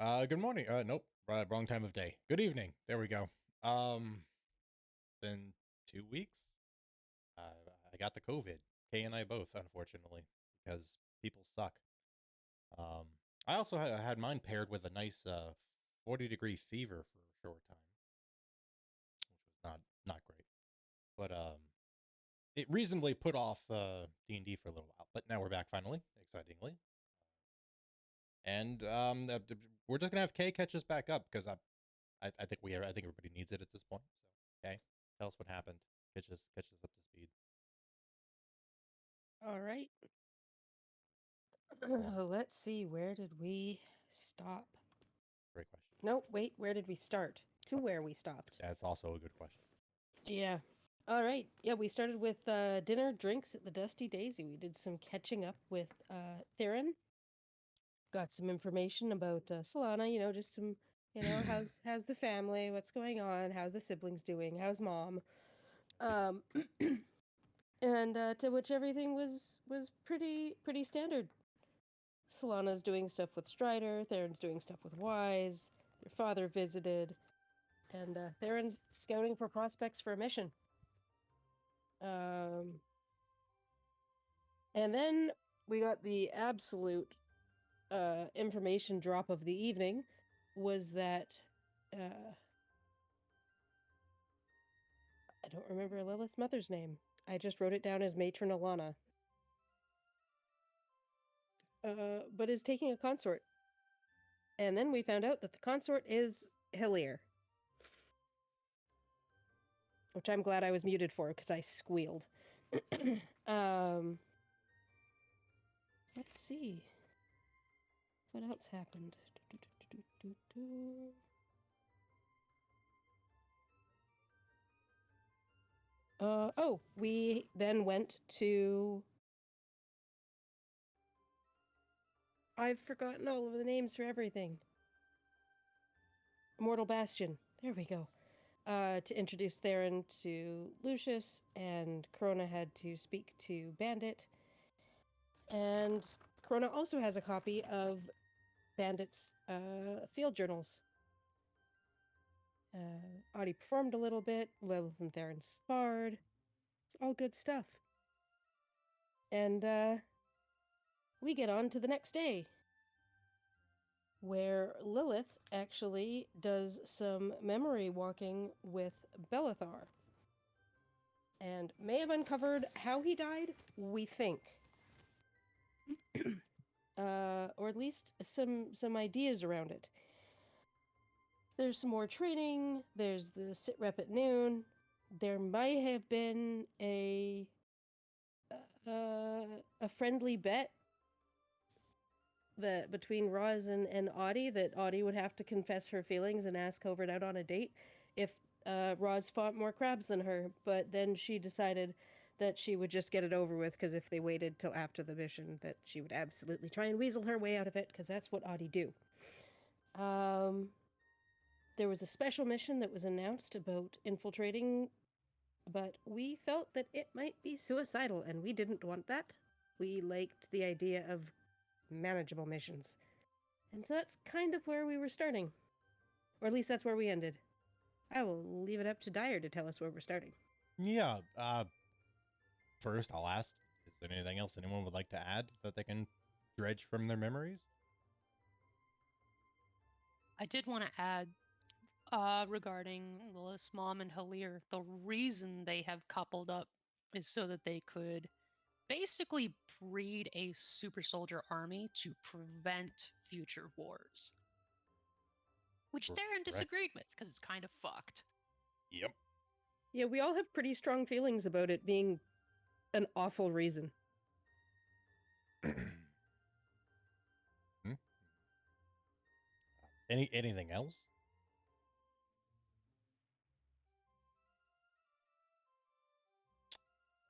Good morning. Nope. Wrong time of day. Good evening. There we go. Um, been 2 weeks. Uh, I got the COVID. Kay and I both, unfortunately, because people suck. Um, I also had mine paired with a nice 40-degree fever for a short time, which was not great. But it reasonably put off D&D for a little while. But now we're back finally, excitingly. And we're just gonna have Kay catch us back up because I think I think everybody needs it at this point. So, okay, tell us what happened. Catch us up to speed. All right. Let's see. Where did we stop? Great question. No, wait. Where did we start? To where we stopped. That's also a good question. Yeah. All right. Yeah, we started with dinner, drinks at the Dusty Daisy. We did some catching up with Theron. Got some information about Solana. Just some. How's the family? What's going on? How's the siblings doing? How's mom? Um, and to which everything was pretty standard. Solana's doing stuff with Strider, Theron's doing stuff with Wise, their father visited, and Theron's scouting for prospects for a mission. Um, and then we got the absolute information drop of the evening was that I don't remember Lilith's mother's name. I just wrote it down as Matron Alana. But is taking a consort. And then we found out that the consort is Hillier. Which I'm glad I was muted for because I squealed. um, let's see. What else happened? We then went to. I've forgotten all of the names for everything. Immortal Bastion. There we go. To introduce Theron to Lucius, and Corona had to speak to Bandit. And Corona also has a copy of Bandit's field journals. Audie performed a little bit. Lilith and Theron sparred. It's all good stuff. And we get on to the next day, where Lilith actually does some memory walking with Bellathar. And may have uncovered how he died, we think. Or at least some ideas around it. There's some more training. There's the sit rep at noon. There might have been a friendly bet that between Roz and Audie that Audie would have to confess her feelings and ask Covert out on a date if Roz fought more crabs than her. But then she decided that she would just get it over with because if they waited till after the mission, that she would absolutely try and weasel her way out of it because that's what Audie do. There was a special mission that was announced about infiltrating, but we felt that it might be suicidal, and we didn't want that. We liked the idea of manageable missions. And so that's kind of where we were starting. Or at least that's where we ended. I will leave it up to Dyer to tell us where we're starting. Yeah. First, I'll ask: is there anything else anyone would like to add that they can dredge from their memories? I did want to add regarding Lilith's mom and Halir, the reason they have coupled up is so that they could basically breed a super soldier army to prevent future wars. Which Theron disagreed with because it's kind of fucked. Yep. Yeah, we all have pretty strong feelings about it being an awful reason. Anything else?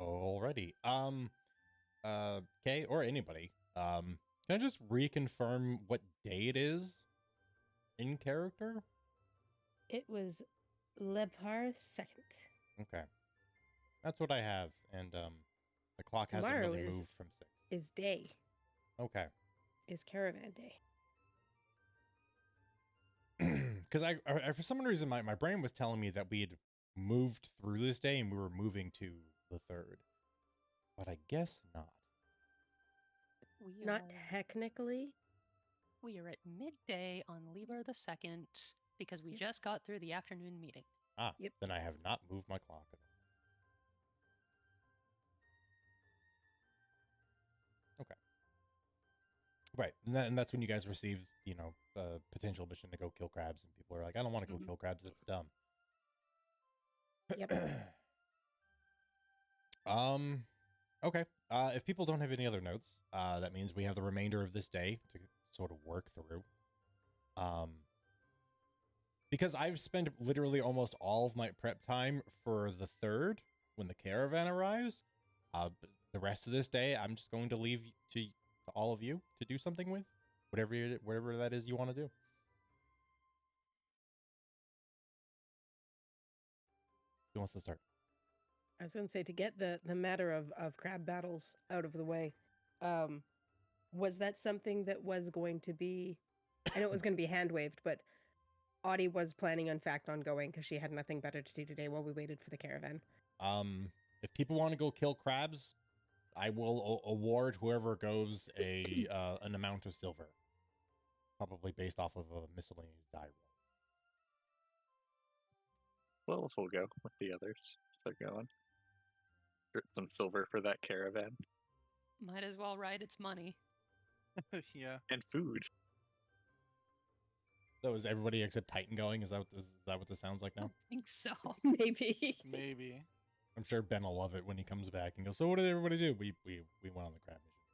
Alrighty. Kay or anybody. Can I just reconfirm what day it is in character? It was Lebhar 2nd. Okay. That's what I have, and the clock hasn't Tomorrow really moved from 6. is day. Okay. Is caravan day. because I for some reason my brain was telling me that we had moved through this day and we were moving to the 3rd, but I guess not. We Not are technically. we are at midday on Libra the 2nd because we Yep. just got through the afternoon meeting. Yep. Then I have not moved my clock at all. Okay. Right, and that's when you guys receive, potential mission to go kill crabs, and people are like, "I don't want to go Mhm. kill crabs. It's dumb." Yep. Okay. If people don't have any other notes, that means we have the remainder of this day to sort of work through. Because I've spent literally almost all of my prep time for the 3rd when the caravan arrives. The rest of this day, I'm just going to leave to all of you to do something with, whatever that is you want to do. Who wants to start? I was going to say, to get the matter of crab battles out of the way, was that something that was going to be? I know it was going to be hand waved, but Audie was planning, in fact, on going because she had nothing better to do today while we waited for the caravan. If people want to go kill crabs, I will award whoever goes an amount of silver, probably based off of a miscellaneous die roll. Lilith will go with the others if they're going. Get some silver for that caravan. Might as well ride its money. Yeah. And food. So is everybody except Titan going? Is that what this sounds like I now? don't think so. Maybe. Maybe. I'm sure Ben will love it when he comes back and goes, "So what did everybody do?" We went on the crab mission.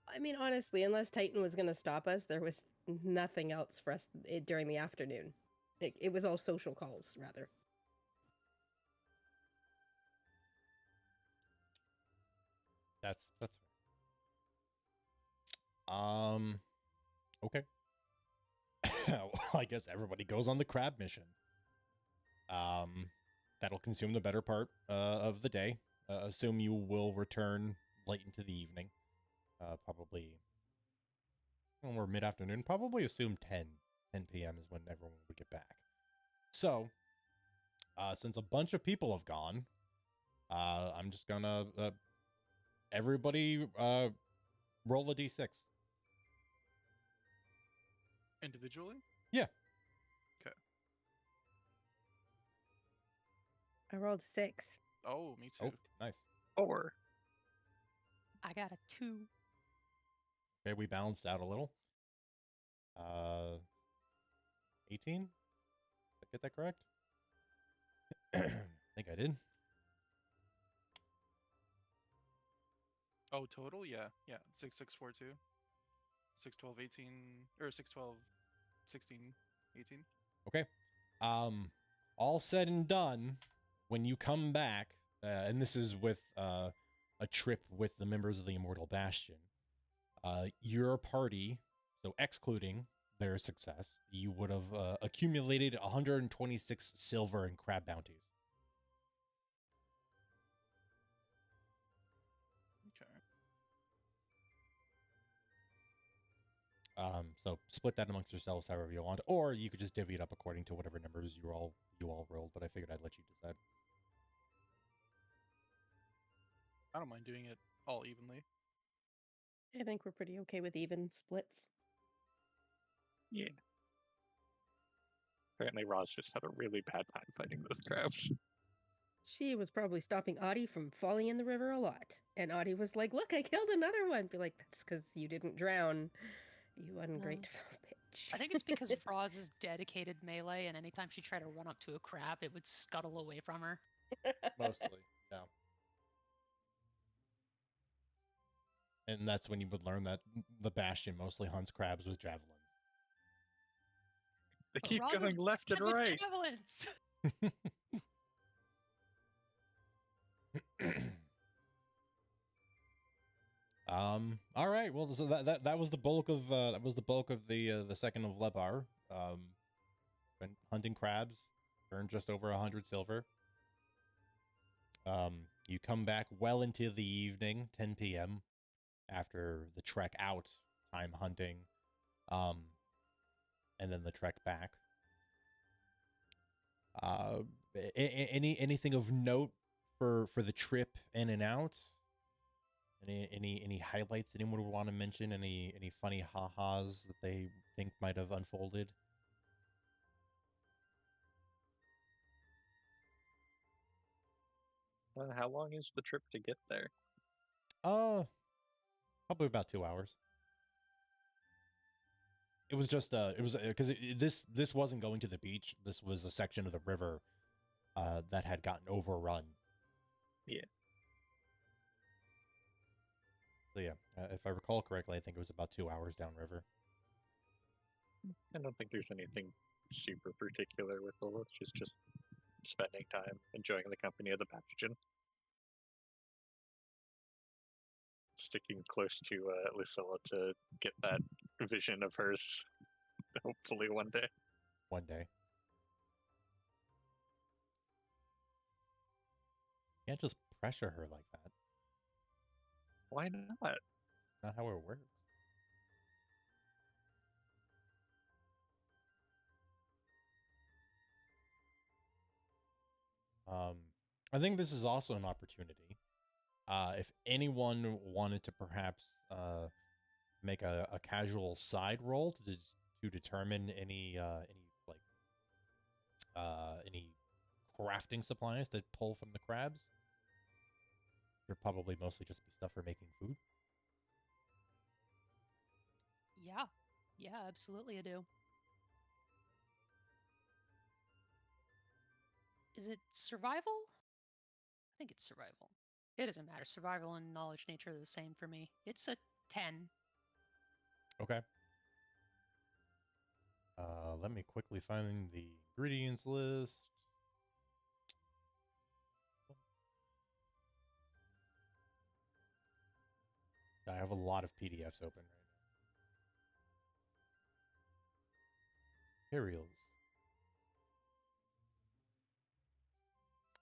I mean, honestly, unless Titan was going to stop us, there was nothing else for us during the afternoon. It was all social calls, rather. That's okay. Well, I guess everybody goes on the crab mission. That'll consume the better part of the day. Assume you will return late into the evening. Probably when we're mid-afternoon. Probably assume 10 p.m. is when everyone would get back. So, since a bunch of people have gone, I'm just gonna everybody roll a d6. Individually? Yeah. Okay. I rolled 6. Oh, me too. Oh, nice. 4. I got a 2. Okay, we balanced out a little. 18? Did I get that correct? I think I did. Oh, total? Yeah. Yeah. 6, 6, 4, 2. 6, 12, 18. Or 6, 12, 16, 18. Okay. All said and done, when you come back, and this is with a trip with the members of the Immortal Bastion, your party, so excluding their success, you would have accumulated 126 silver and crab bounties. Okay. So split that amongst yourselves however you want, or you could just divvy it up according to whatever numbers you all rolled. But I figured I'd let you decide. I don't mind doing it all evenly. I think we're pretty okay with even splits. Yeah. Apparently Roz just had a really bad time fighting those crabs. She was probably stopping Audie from falling in the river a lot. And Audie was like, "Look, I killed another one." Be like, "That's because you didn't drown, you ungrateful bitch." I think it's because Roz is dedicated melee, and anytime she tried to run up to a crab, it would scuttle away from her. Mostly, yeah. And that's when you would learn that the Bastion mostly hunts crabs with javelins. They But keep Roz is going left and good with right. javelins. All right. Well, so that was the bulk of the second of Lebar. Went hunting crabs, earned just over 100 silver. You come back well into the evening, 10 p.m. after the trek out, time hunting. and then the trek back. Anything of note for the trip in and out? Any highlights anyone would want to mention? Any funny ha-has that they think might have unfolded? How long is the trip to get there? Probably about 2 hours. It was just it was because this wasn't going to the beach. This was a section of the river that had gotten overrun. Yeah. So yeah, if I recall correctly, I think it was about 2 hours downriver. I don't think there's anything super particular with Lilith. She's just spending time enjoying the company of the pathogen. Sticking close to Lucilla to get that vision of hers, hopefully one day. One day. Can't just pressure her like that. Why not? Not how it works. I think this is also an opportunity. If anyone wanted to perhaps make a casual side roll to determine any any crafting supplies to pull from the crabs, should probably mostly just be stuff for making food. Yeah. Yeah, absolutely I do. Is it survival? I think it's survival. It doesn't matter. Survival and knowledge nature are the same for me. It's a 10. Okay. Let me quickly find the ingredients list. I have a lot of PDFs open right now. Materials.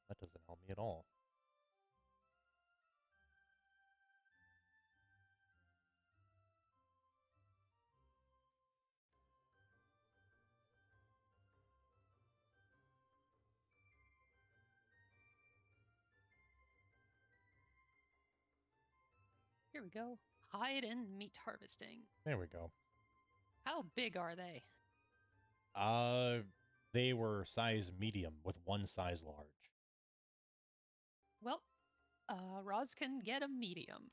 That doesn't help me at all. Here we go. Hide and meat harvesting. There we go. How big are they? They were size medium with one size large. Well, Roz can get a medium,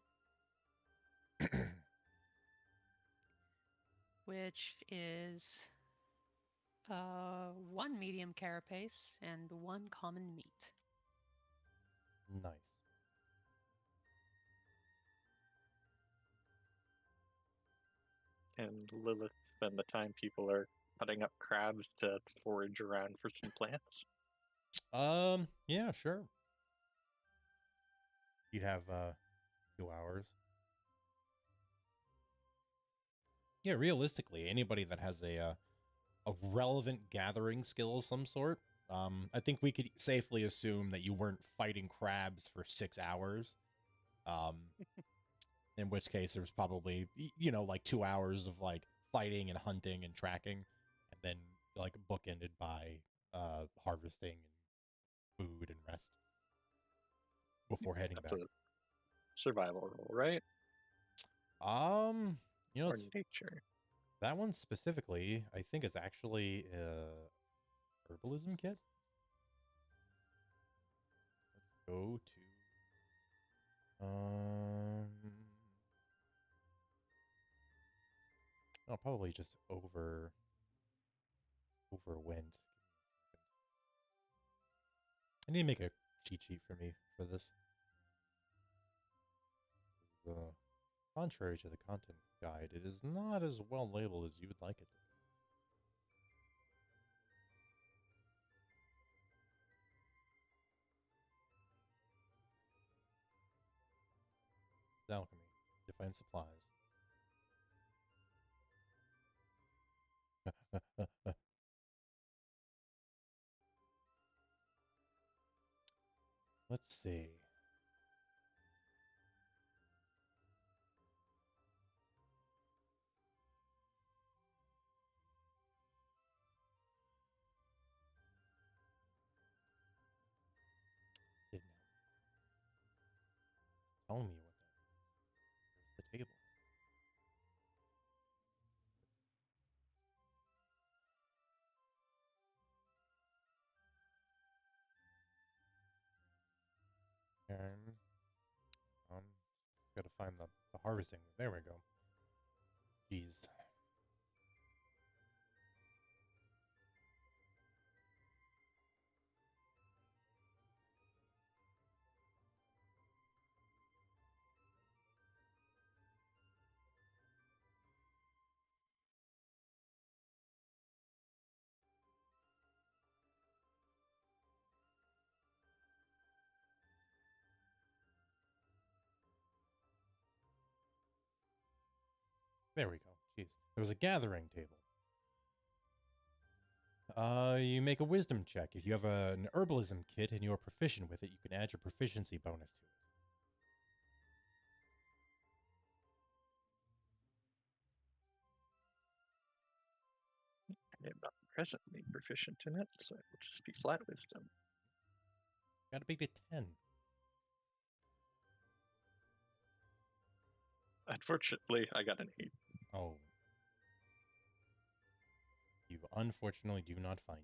which is one medium carapace and one common meat. Nice. And Lilith spend the time people are cutting up crabs to forage around for some plants. Yeah, sure. You'd have 2 hours. Yeah, realistically, anybody that has a relevant gathering skill of some sort, I think we could safely assume that you weren't fighting crabs for 6 hours. In which case there was probably like 2 hours of like fighting and hunting and tracking, and then like bookended by harvesting and food and rest before heading That's back. a survival roll, right? Or Or nature. that one specifically, I think it's actually herbalism kit. Let's go to I'll probably just overwent. I need to make a cheat sheet for me for this. Contrary to the content guide, it is not as well labeled as you would like it to be. Alchemy. Define supplies. Let's see. Tell me what that is. Where's the table? And gotta find the harvesting. There we go. Jeez. There we go. Jeez. There was a gathering table. You make a wisdom check. If you have an herbalism kit and you are proficient with it, you can add your proficiency bonus to it. I am not presently proficient in it, so it will just be flat wisdom. Got a big 10. Unfortunately, I got an 8. Oh. You unfortunately do not find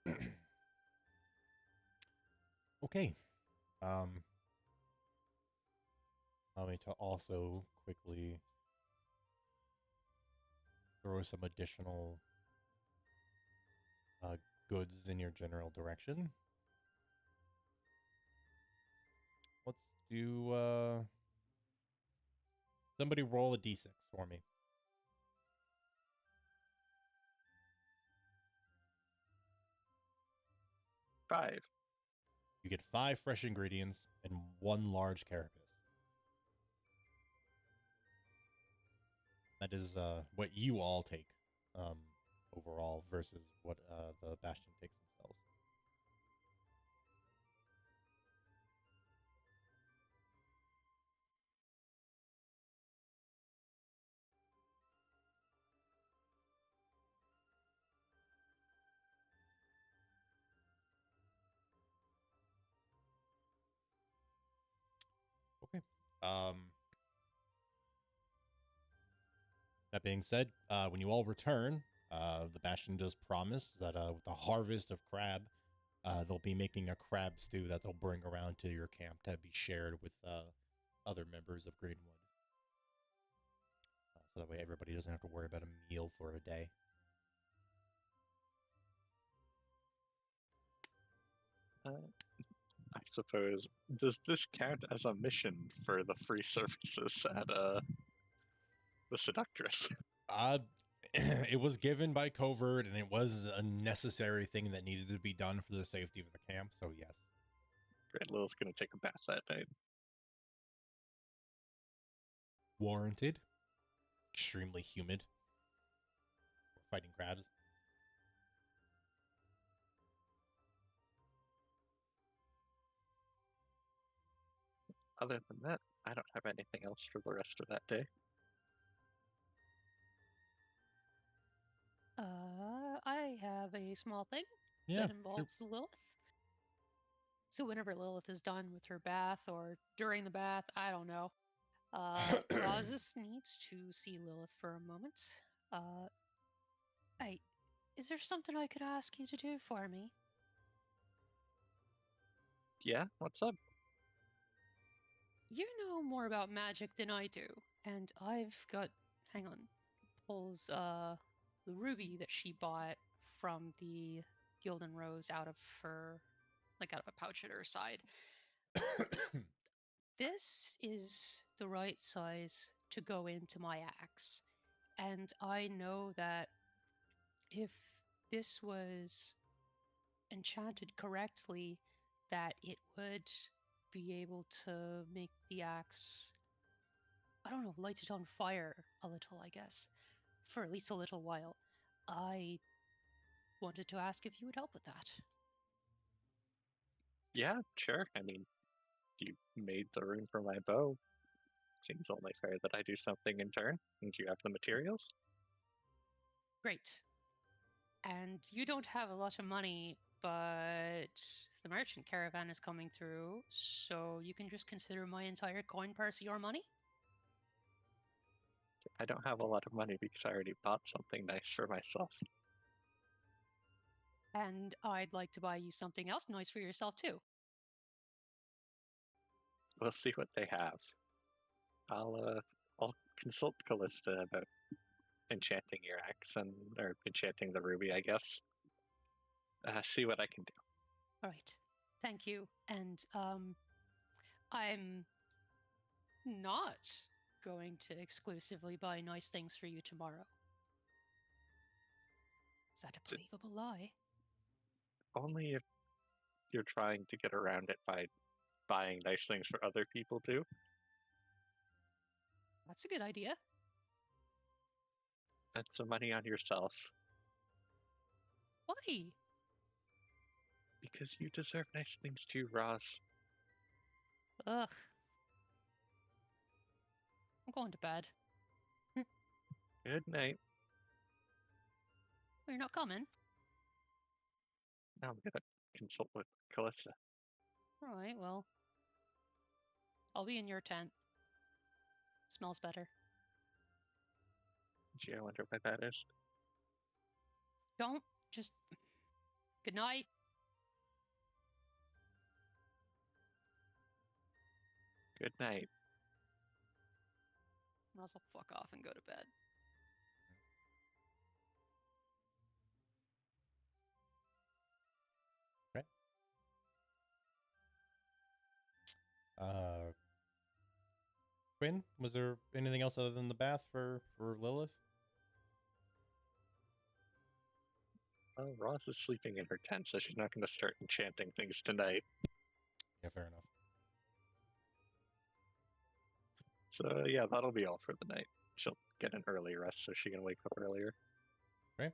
anything. Okay. Allow me to also quickly throw some additional goods in your general direction. Let's do somebody roll a d6 for me. 5. You get 5 fresh ingredients and 1 large carapace. That is what you all take overall versus what the Bastion takes themselves. Okay. That being said, when you all return, the Bastion does promise that with the harvest of crab, they'll be making a crab stew that they'll bring around to your camp to be shared with other members of Greenwood. So that way everybody doesn't have to worry about a meal for a day. I suppose, does this count as a mission for the free services at the Seductress? It was given by Covert, and it was a necessary thing that needed to be done for the safety of the camp, so yes. Great, Lil's gonna take a bath that night. Warranted. Extremely humid. Fighting crabs. Other than that, I don't have anything else for the rest of that day. I have a small thing Yeah, that involves Lilith. So whenever Lilith is done with her bath or during the bath, I don't know. Razis needs to see Lilith for a moment. Is there something I could ask you to do for me? Yeah, what's up? You know more about magic than I do, and I've got, hang on, pulls the ruby that she bought from the Gilden Rose out of her, like out of a pouch at her side. This is the right size to go into my axe, and I know that if this was enchanted correctly, that it would be able to make the axe, I don't know, light it on fire a little, I guess, for at least a little while. I wanted to ask if you would help with that. Yeah, sure. I mean, You made the rune for my bow. Seems only fair that I do something in turn. And you have the materials? Great. And you don't have a lot of money, but the merchant caravan is coming through, so you can just consider my entire coin purse your money? I don't have a lot of money because I already bought something nice for myself. And I'd like to buy you something else nice for yourself, too. We'll see what they have. I'll consult Callista about enchanting your axe or enchanting the ruby, I guess. See what I can do. All right. Thank you. And I'm not going to exclusively buy nice things for you tomorrow. Is that a believable lie? Only if you're trying to get around it by buying nice things for other people too. That's a good idea. Spend some money on yourself. Why? Because you deserve nice things too, Roz. Ugh. I'm going to bed. Good night. Well, you're not coming. Now I'm gonna consult with Callista. All right, well, I'll be in your tent. Smells better. Gee, I wonder why that is. Don't just. Good night. Good night. I'll fuck off and go to bed. Okay. Quinn, was there anything else other than the bath for Lilith? Well, Roz is sleeping in her tent, so she's not going to start enchanting things tonight. Yeah, fair enough. So yeah, that'll be all for the night. She'll get an early rest so she can wake up earlier. Okay.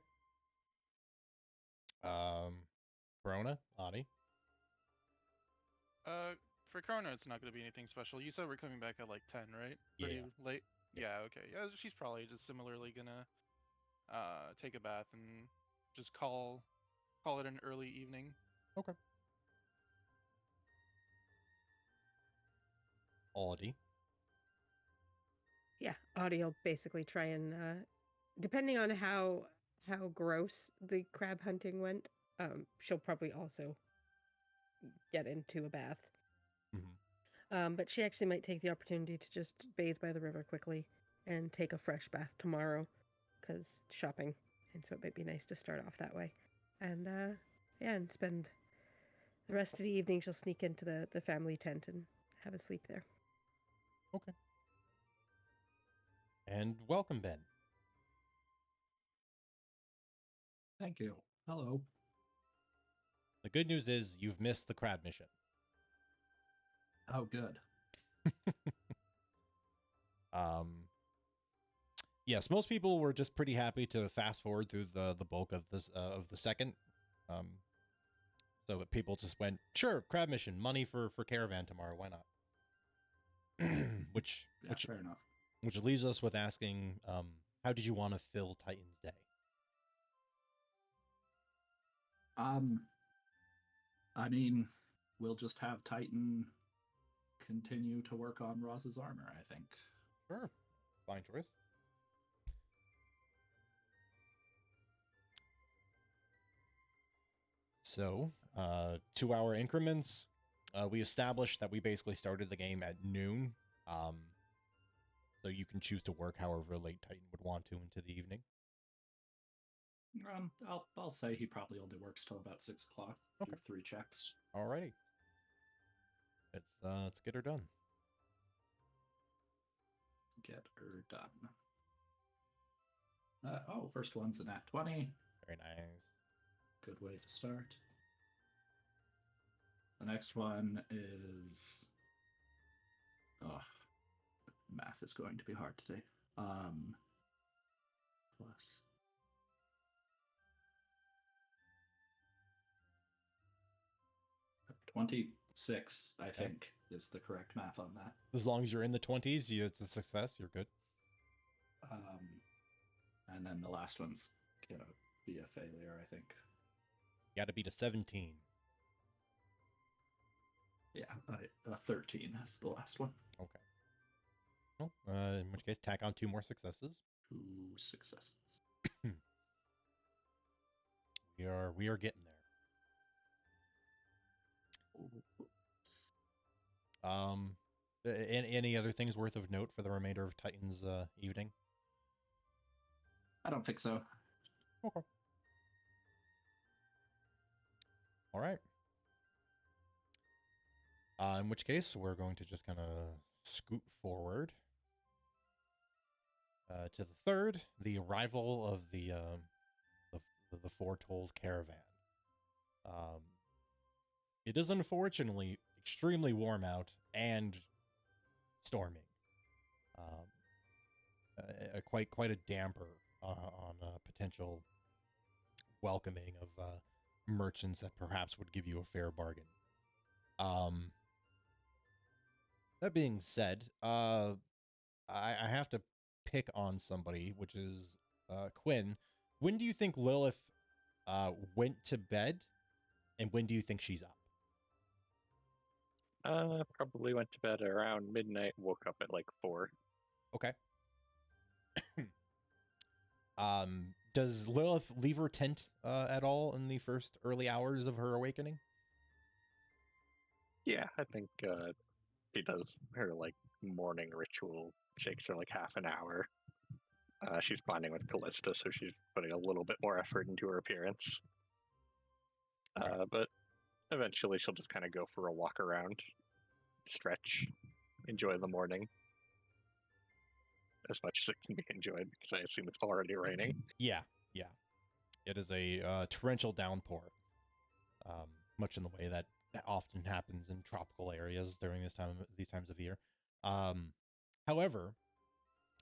Corona, Adi. For Corona, it's not going to be anything special. You said we're coming back at like 10, right? Pretty Yeah. late. Yeah. Yeah. Okay. Yeah, she's probably just similarly gonna take a bath and just call it an early evening. Okay. Adi. Yeah, Audie will basically try and, depending on how gross the crab hunting went, she'll probably also get into a bath. Mm-hmm. But she actually might take the opportunity to just bathe by the river quickly and take a fresh bath tomorrow, because shopping, and so it might be nice to start off that way. And yeah, and spend the rest of the evening. She'll sneak into the family tent and have a sleep there. Okay. And welcome, Ben. Thank you. Hello. The good news is you've missed the crab mission. Oh, good. Yes, most people were just pretty happy to fast forward through the bulk of this of the second. So people just went, sure, crab mission, money for caravan tomorrow, why not? which Fair enough. which leaves us with asking, how did you want to fill Titan's day? I mean, we'll just have Titan continue to work on Roz's armor, I think. Sure. Fine choice. So, 2-hour increments. We established that we basically started the game at noon. So you can choose to work however late Titan would want to into the evening. I'll say he probably only works till about 6 o'clock. Okay. Do 3 checks. Alrighty. Let's get her done. Get her done. First one's a nat 20. Very nice. Good way to start. The next one is... math is going to be hard today. Plus... 26, I think. is the correct math on that. As long as you're in the 20s, it's a success. You're good. And then the last one's gonna be a failure, I think. You got to beat a 17. Yeah, a 13 is the last one. Okay. Well, in which case, tack on 2 more successes. 2 successes. We are getting there. Any other things worth of note for the remainder of Titan's evening? I don't think so. Okay. All right. In which case, we're going to just kind of scoot forward to the third, the arrival of the foretold caravan. It is unfortunately extremely warm out and storming. Quite a damper on potential welcoming of merchants that perhaps would give you a fair bargain. That being said, I have to pick on somebody, which is Quinn. When do you think Lilith went to bed, and when do you think she's up? Probably went to bed around midnight, woke up at like 4. Okay. Does Lilith leave her tent at all in the first early hours of her awakening? Yeah, I think she does her like morning ritual, takes her like half an hour. She's bonding with Callista, so she's putting a little bit more effort into her appearance. Right. But eventually she'll just kind of go for a walk around, stretch, enjoy the morning as much as it can be enjoyed, because I assume it's already raining. Yeah. It is a torrential downpour, much in the way that often happens in tropical areas during these times of year. However,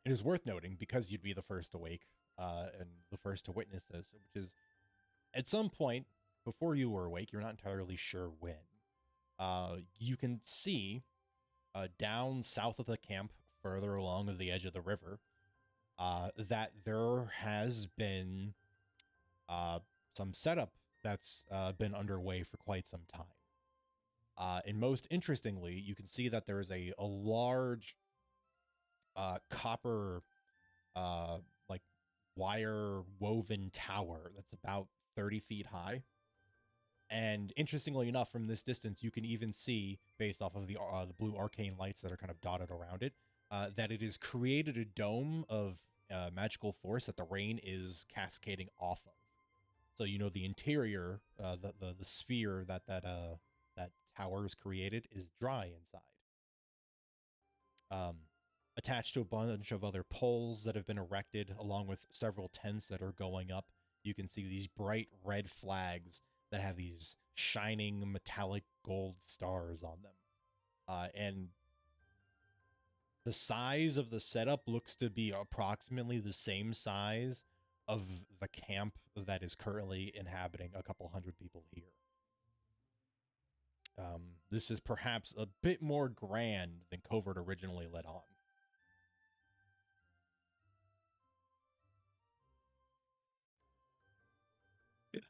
it is worth noting, because you'd be the first awake and the first to witness this, which is at some point before you were awake, you're not entirely sure when. You can see down south of the camp, further along the edge of the river, that there has been some setup that's been underway for quite some time. And most interestingly, you can see that there is a large copper like wire woven tower that's about 30 feet high. And interestingly enough, from this distance, you can even see, based off of the blue arcane lights that are kind of dotted around it, that it has created a dome of magical force that the rain is cascading off of. So the interior, the sphere that tower is created is dry inside. Attached to a bunch of other poles that have been erected, along with several tents that are going up, you can see these bright red flags that have these shining metallic gold stars on them. And the size of the setup looks to be approximately the same size of the camp that is currently inhabiting a couple hundred people here. This is perhaps a bit more grand than Covert originally let on.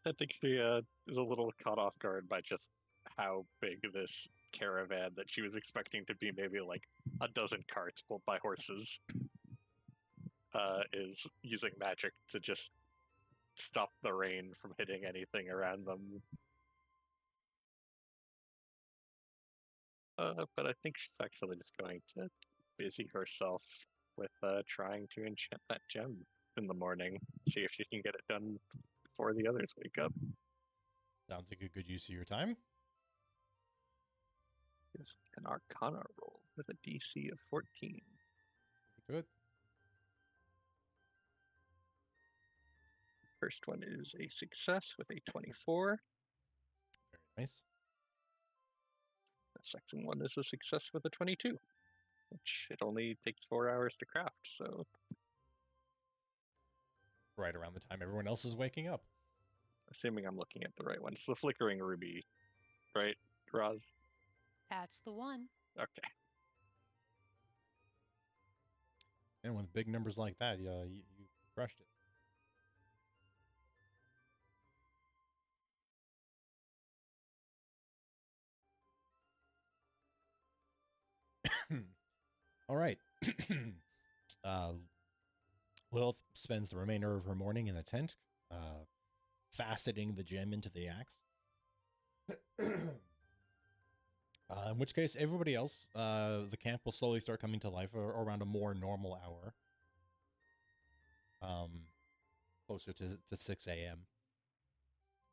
I think she is a little caught off guard by just how big this caravan that she was expecting to be maybe like a dozen carts pulled by horses is using magic to just stop the rain from hitting anything around them. But I think she's actually just going to busy herself with trying to enchant that gem in the morning, see if she can get it done before the others wake up. Sounds like a good use of your time. It's an Arcana roll with a DC of 14. Good. First one is a success with a 24. Very nice. The second one is a success with a 22, which it only takes 4 hours to craft, so... Right around the time everyone else is waking up. Assuming I'm looking at the right one. It's the Flickering Ruby, right, Roz? That's the one. Okay. And with big numbers like that, you crushed it. All right. uh, Lilith spends the remainder of her morning in the tent, faceting the gem into the axe. In which case, everybody else, the camp will slowly start coming to life around a more normal hour. Closer to 6 a.m.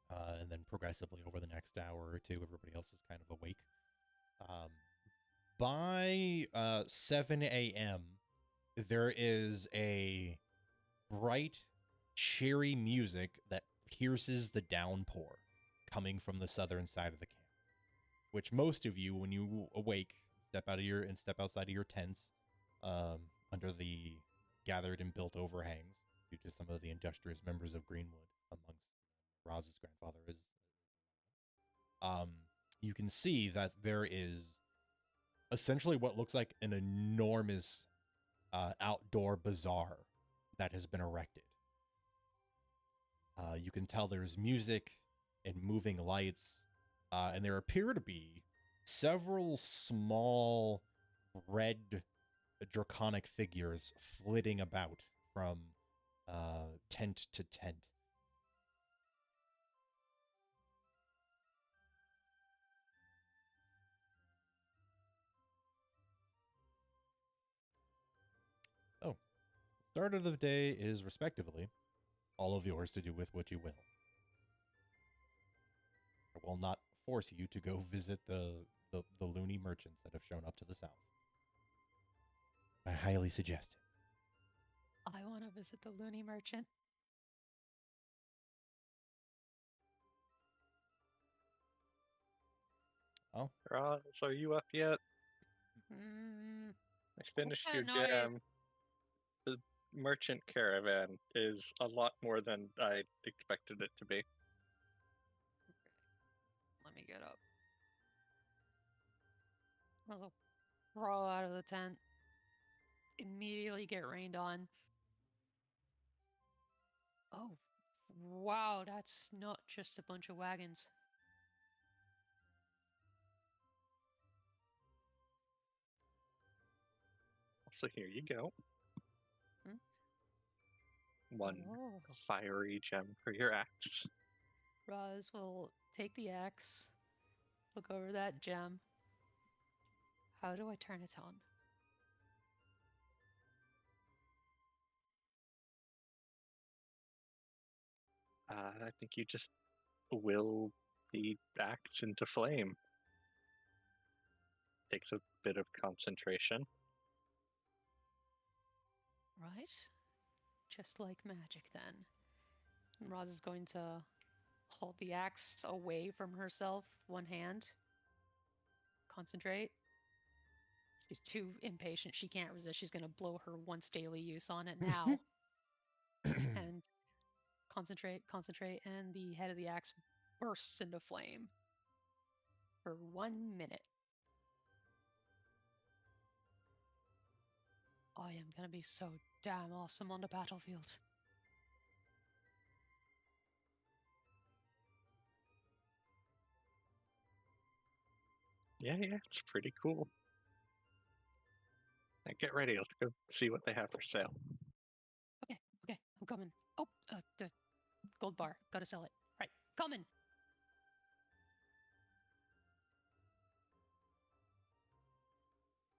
And then progressively over the next hour or two, everybody else is kind of awake. By 7 a.m., there is a bright, cheery music that pierces the downpour coming from the southern side of the camp, which most of you, when you awake, step outside of your tents, under the gathered and built overhangs due to some of the industrious members of Greenwood, amongst Roz's grandfather is. You can see that there is essentially what looks like an enormous outdoor bazaar that has been erected. You can tell there's music and moving lights, and there appear to be several small red draconic figures flitting about from tent to tent. Oh, start of the day is respectively all of yours to do with what you will. I will not force you to go visit the loony merchants that have shown up to the south. I highly suggest it. I want to visit the loony merchant. Oh, Roz, are you up yet? Mm, I finished that your noise? jam. The merchant caravan is a lot more than I expected it to be. Let me get up. I'll crawl out of the tent. Immediately get rained on. Oh, wow, that's not just a bunch of wagons. So here you go. Hmm? One Oh. fiery gem for your axe. Roz will take the axe, look over that gem. How do I turn it on? I think you just will the axe into flame. Takes a bit of concentration. Right? Just like magic then. And Roz is going to hold the axe away from herself, one hand. Concentrate. She's too impatient. She can't resist. She's going to blow her once daily use on it now. And concentrate, and the head of the axe bursts into flame for 1 minute. I am going to be so damn awesome on the battlefield. Yeah, it's pretty cool. Now get ready. Let's go see what they have for sale. Okay, I'm coming. Oh, the gold bar. Gotta sell it. Right, coming.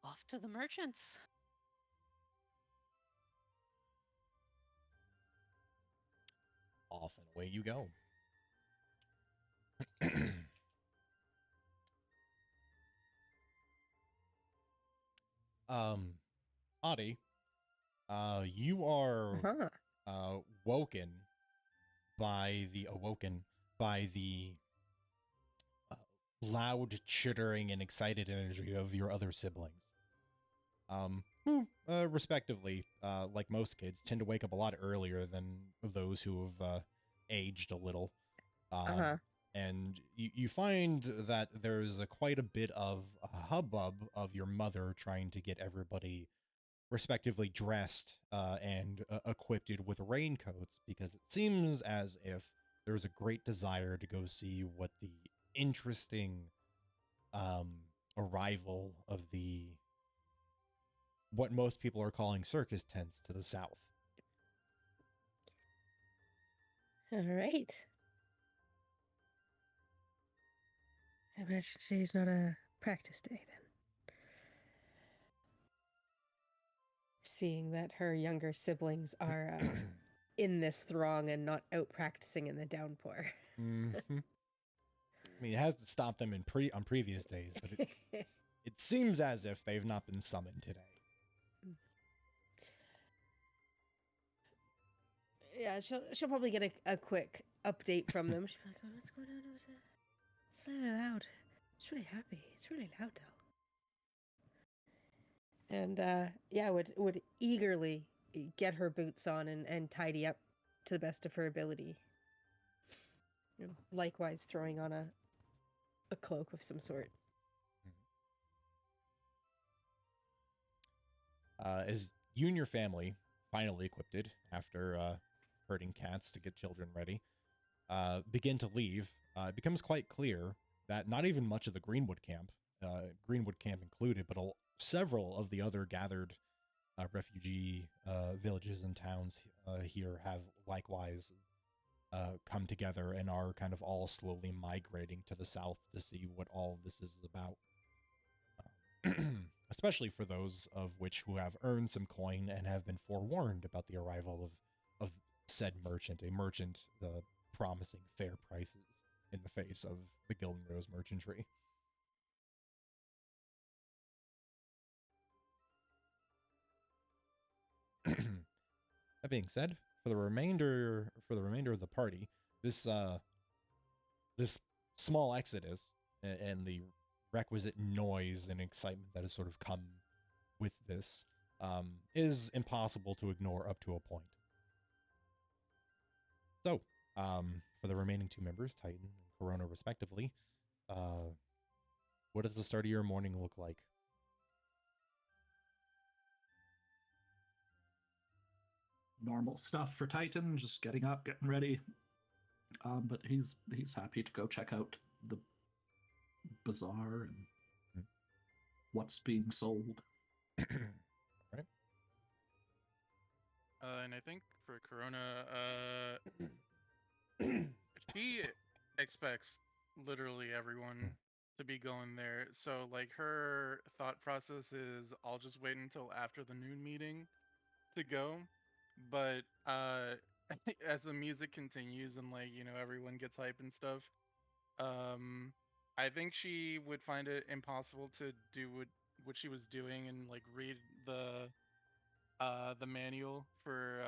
Off to the merchants. Off and away you go. Adi, you are awoken by the loud chittering and excited energy of your other siblings. Who, respectively, like most kids, tend to wake up a lot earlier than those who have aged a little. and you find that there's quite a bit of a hubbub of your mother trying to get everybody respectively dressed and equipped with raincoats, because it seems as if there's a great desire to go see what the interesting um, arrival of the what most people are calling circus tents to the south. All right. I imagine today's not a practice day then. Seeing that her younger siblings are in this throng and not out practicing in the downpour. Mm-hmm. I mean, it hasn't stopped them on previous days, but it seems as if they've not been summoned today. Yeah, she'll probably get a quick update from them. She'll be like, "Oh, what's going on over there? It's really loud. It's really happy. It's really loud though." And yeah, would eagerly get her boots on and tidy up to the best of her ability. You know, likewise, throwing on a cloak of some sort. As you and your family finally equipped after herding cats to get children ready, begin to leave, it becomes quite clear that not even much of the Greenwood camp, Greenwood camp included, but several of the other gathered refugee villages and towns here have likewise come together and are kind of all slowly migrating to the south to see what all of this is about. Especially for those of which who have earned some coin and have been forewarned about the arrival of said merchant, a merchant promising fair prices in the face of the Gilden Rose merchantry. That being said, for the remainder of the party, this this small exodus and the requisite noise and excitement that has sort of come with this is impossible to ignore up to a point. So, for the remaining two members, Titan and Corona respectively, what does the start of your morning look like? Normal stuff for Titan, just getting up, getting ready. But he's happy to go check out the bazaar and what's being sold. Right. And I think for Corona, she expects literally everyone to be going there. So like her thought process is, I'll just wait until after the noon meeting to go. But as the music continues and like, you know, everyone gets hype and stuff, I think she would find it impossible to do what she was doing and like read the manual for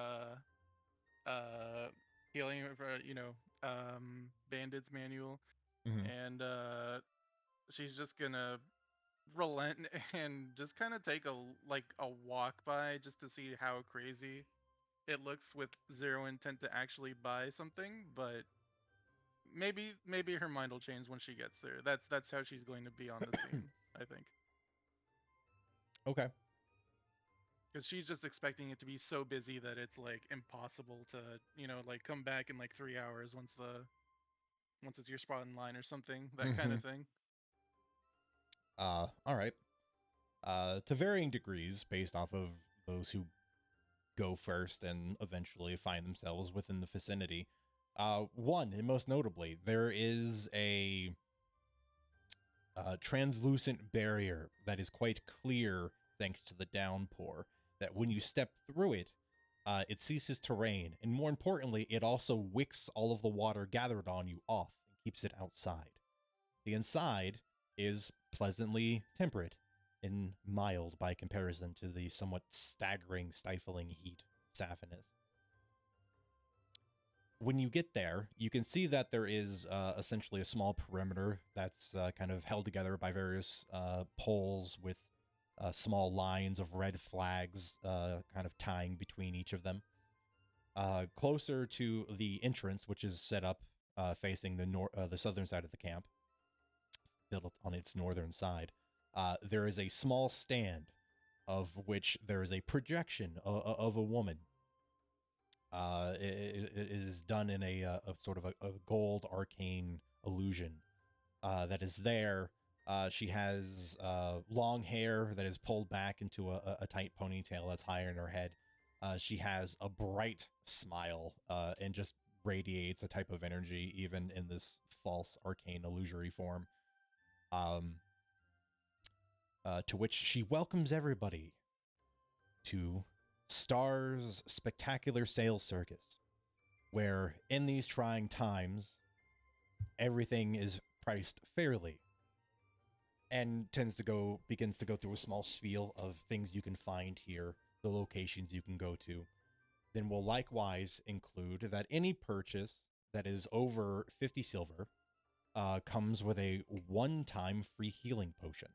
healing for, you know, bandits manual. And she's just gonna relent and just kind of take a walk by just to see how crazy it looks with zero intent to actually buy something. But maybe her mind will change when she gets there. That's how she's going to be on the scene, I think. Okay. Because she's just expecting it to be so busy that it's like impossible to, you know, like come back in like 3 hours once it's your spot in line or something, that kind of thing. All right. To varying degrees based off of those who go first and eventually find themselves within the vicinity. One, and most notably, there is a translucent barrier that is quite clear thanks to the downpour, that when you step through it, it ceases to rain, and more importantly, it also wicks all of the water gathered on you off and keeps it outside. The inside is pleasantly temperate and mild by comparison to the somewhat staggering, stifling heat of Saphinus. When you get there, you can see that there is essentially a small perimeter that's kind of held together by various poles with small lines of red flags kind of tying between each of them. Closer to the entrance, which is set up facing the southern side of the camp, built on its northern side. There is a small stand of which there is a projection of a woman. It is done in a sort of a gold arcane illusion that is there. She has long hair that is pulled back into a tight ponytail that's higher in her head. She has a bright smile and just radiates a type of energy, even in this false arcane illusory form. To which she welcomes everybody to Star's spectacular sales circus, where in these trying times, everything is priced fairly, and begins to go through a small spiel of things you can find here, the locations you can go to. Then will likewise include that any purchase that is over 50 silver comes with a one-time free healing potion.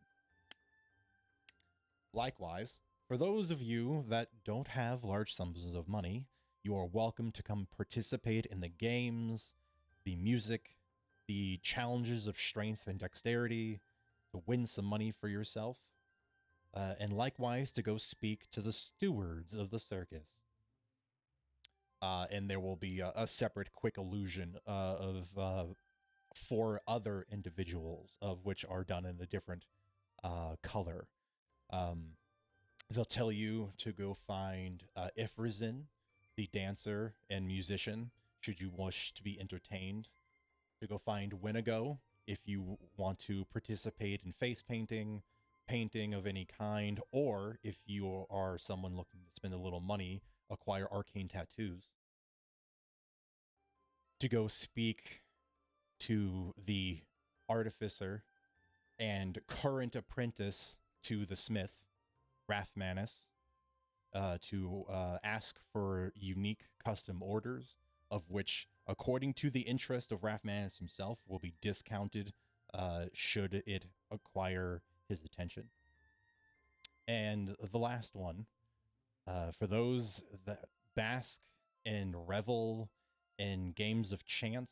Likewise, for those of you that don't have large sums of money, you are welcome to come participate in the games, the music, the challenges of strength and dexterity, to win some money for yourself, and likewise to go speak to the stewards of the circus. And there will be a separate quick illusion of 4 other individuals, of which are done in a different color. They'll tell you to go find Ifrizin, the dancer and musician, should you wish to be entertained. To go find Winigo, if you want to participate in face painting, painting of any kind, or if you are someone looking to spend a little money, acquire arcane tattoos. To go speak to the artificer and current apprentice to the smith, Rathmanus, to ask for unique custom orders, of which, according to the interest of Rathmanus himself, will be discounted should it acquire his attention. And the last one, for those that bask and revel in games of chance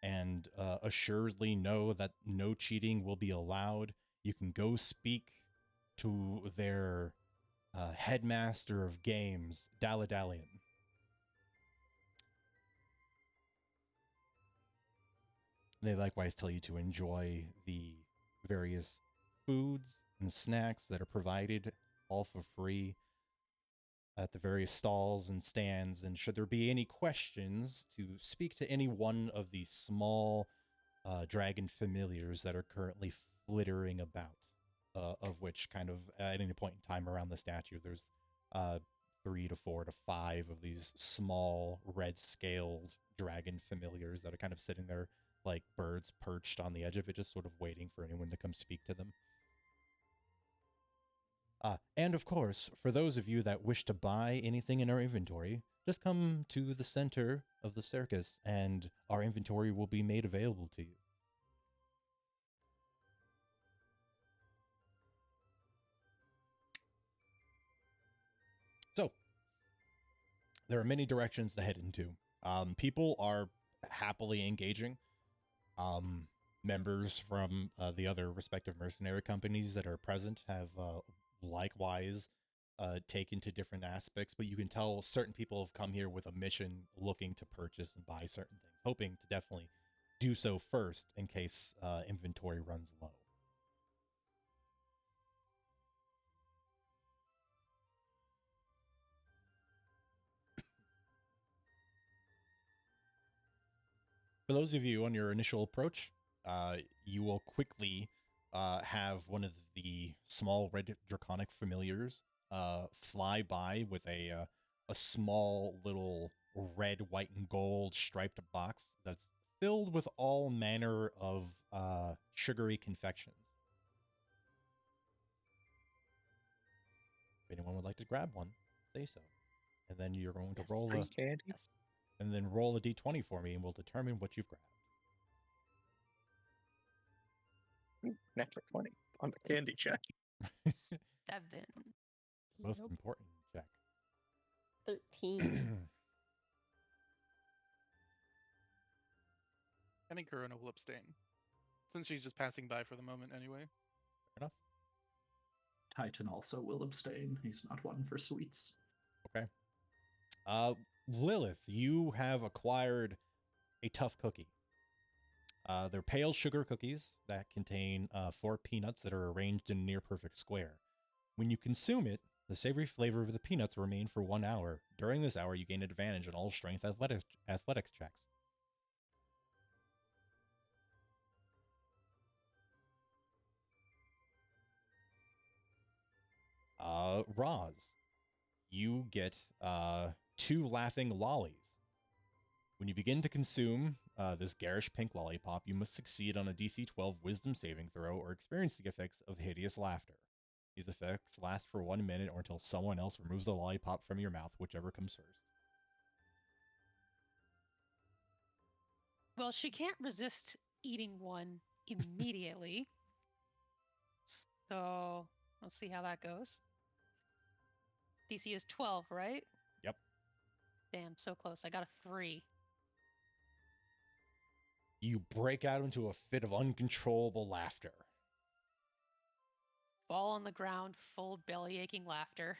and assuredly know that no cheating will be allowed, you can go speak to their headmaster of games, Daladalian. They likewise tell you to enjoy the various foods and snacks that are provided, all for free, at the various stalls and stands. And should there be any questions, to speak to any one of the small dragon familiars that are currently flittering about, of which kind of at any point in time around the statue, there's 3 to 4 to 5 of these small red-scaled dragon familiars that are kind of sitting there like birds perched on the edge of it, just sort of waiting for anyone to come speak to them. And of course, for those of you that wish to buy anything in our inventory, just come to the center of the circus and our inventory will be made available to you. So, there are many directions to head into. People are happily engaging. Members from the other respective mercenary companies that are present have likewise taken to different aspects, but you can tell certain people have come here with a mission, looking to purchase and buy certain things, hoping to definitely do so first in case inventory runs low. For those of you on your initial approach, you will quickly have one of the small red draconic familiars fly by with a small little red, white, and gold striped box that's filled with all manner of sugary confections. If anyone would like to grab one, say so. And then you're going to roll Free candy. Yes. and then roll a d20 for me, and we'll determine what you've grabbed. Natural 20 on the candy check. 7. Most Nope. important check. 13. I think Corona will abstain, since she's just passing by for the moment anyway. Fair enough. Titan also will abstain. He's not one for sweets. Okay. Lilith, you have acquired a tough cookie. They're pale sugar cookies that contain 4 peanuts that are arranged in a near perfect square. When you consume it, the savory flavor of the peanuts remain for 1 hour. During this hour, you gain advantage on all strength athletics checks. Roz, you get 2 laughing lollies. When you begin to consume this garish pink lollipop, you must succeed on a DC 12 wisdom saving throw or experience the effects of hideous laughter. These effects last for 1 minute or until someone else removes the lollipop from your mouth, whichever comes first. Well, she can't resist eating one immediately. So let's see how that goes. DC is 12, right? Yep. Damn, so close. I got a 3. You break out into a fit of uncontrollable laughter. Fall on the ground, full belly aching laughter.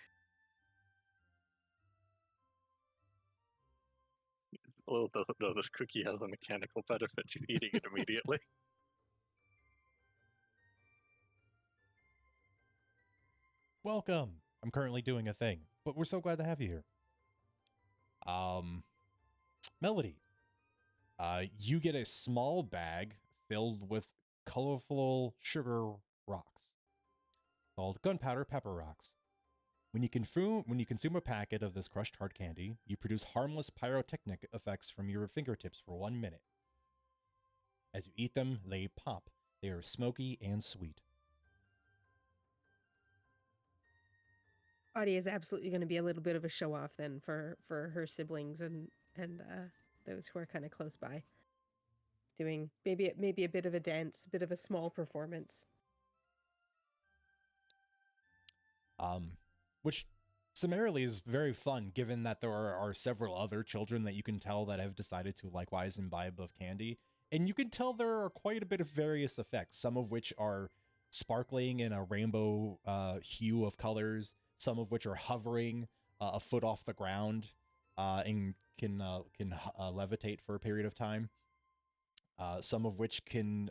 Well, doesn't know this cookie has a mechanical benefit to eating it immediately. Welcome. I'm currently doing a thing, but we're so glad to have you here. Melody, you get a small bag filled with colorful sugar rocks called gunpowder pepper rocks. When you consume a packet of this crushed hard candy, you produce harmless pyrotechnic effects from your fingertips for 1 minute. As you eat them, they pop. They are smoky and sweet. Audie is absolutely going to be a little bit of a show off then for her siblings and those who are kind of close by. Doing maybe a bit of a dance, a bit of a small performance. Which summarily is very fun, given that there are several other children that you can tell that have decided to likewise imbibe of candy. And you can tell there are quite a bit of various effects, some of which are sparkling in a rainbow hue of colors, some of which are hovering a foot off the ground and can levitate for a period of time. Some of which can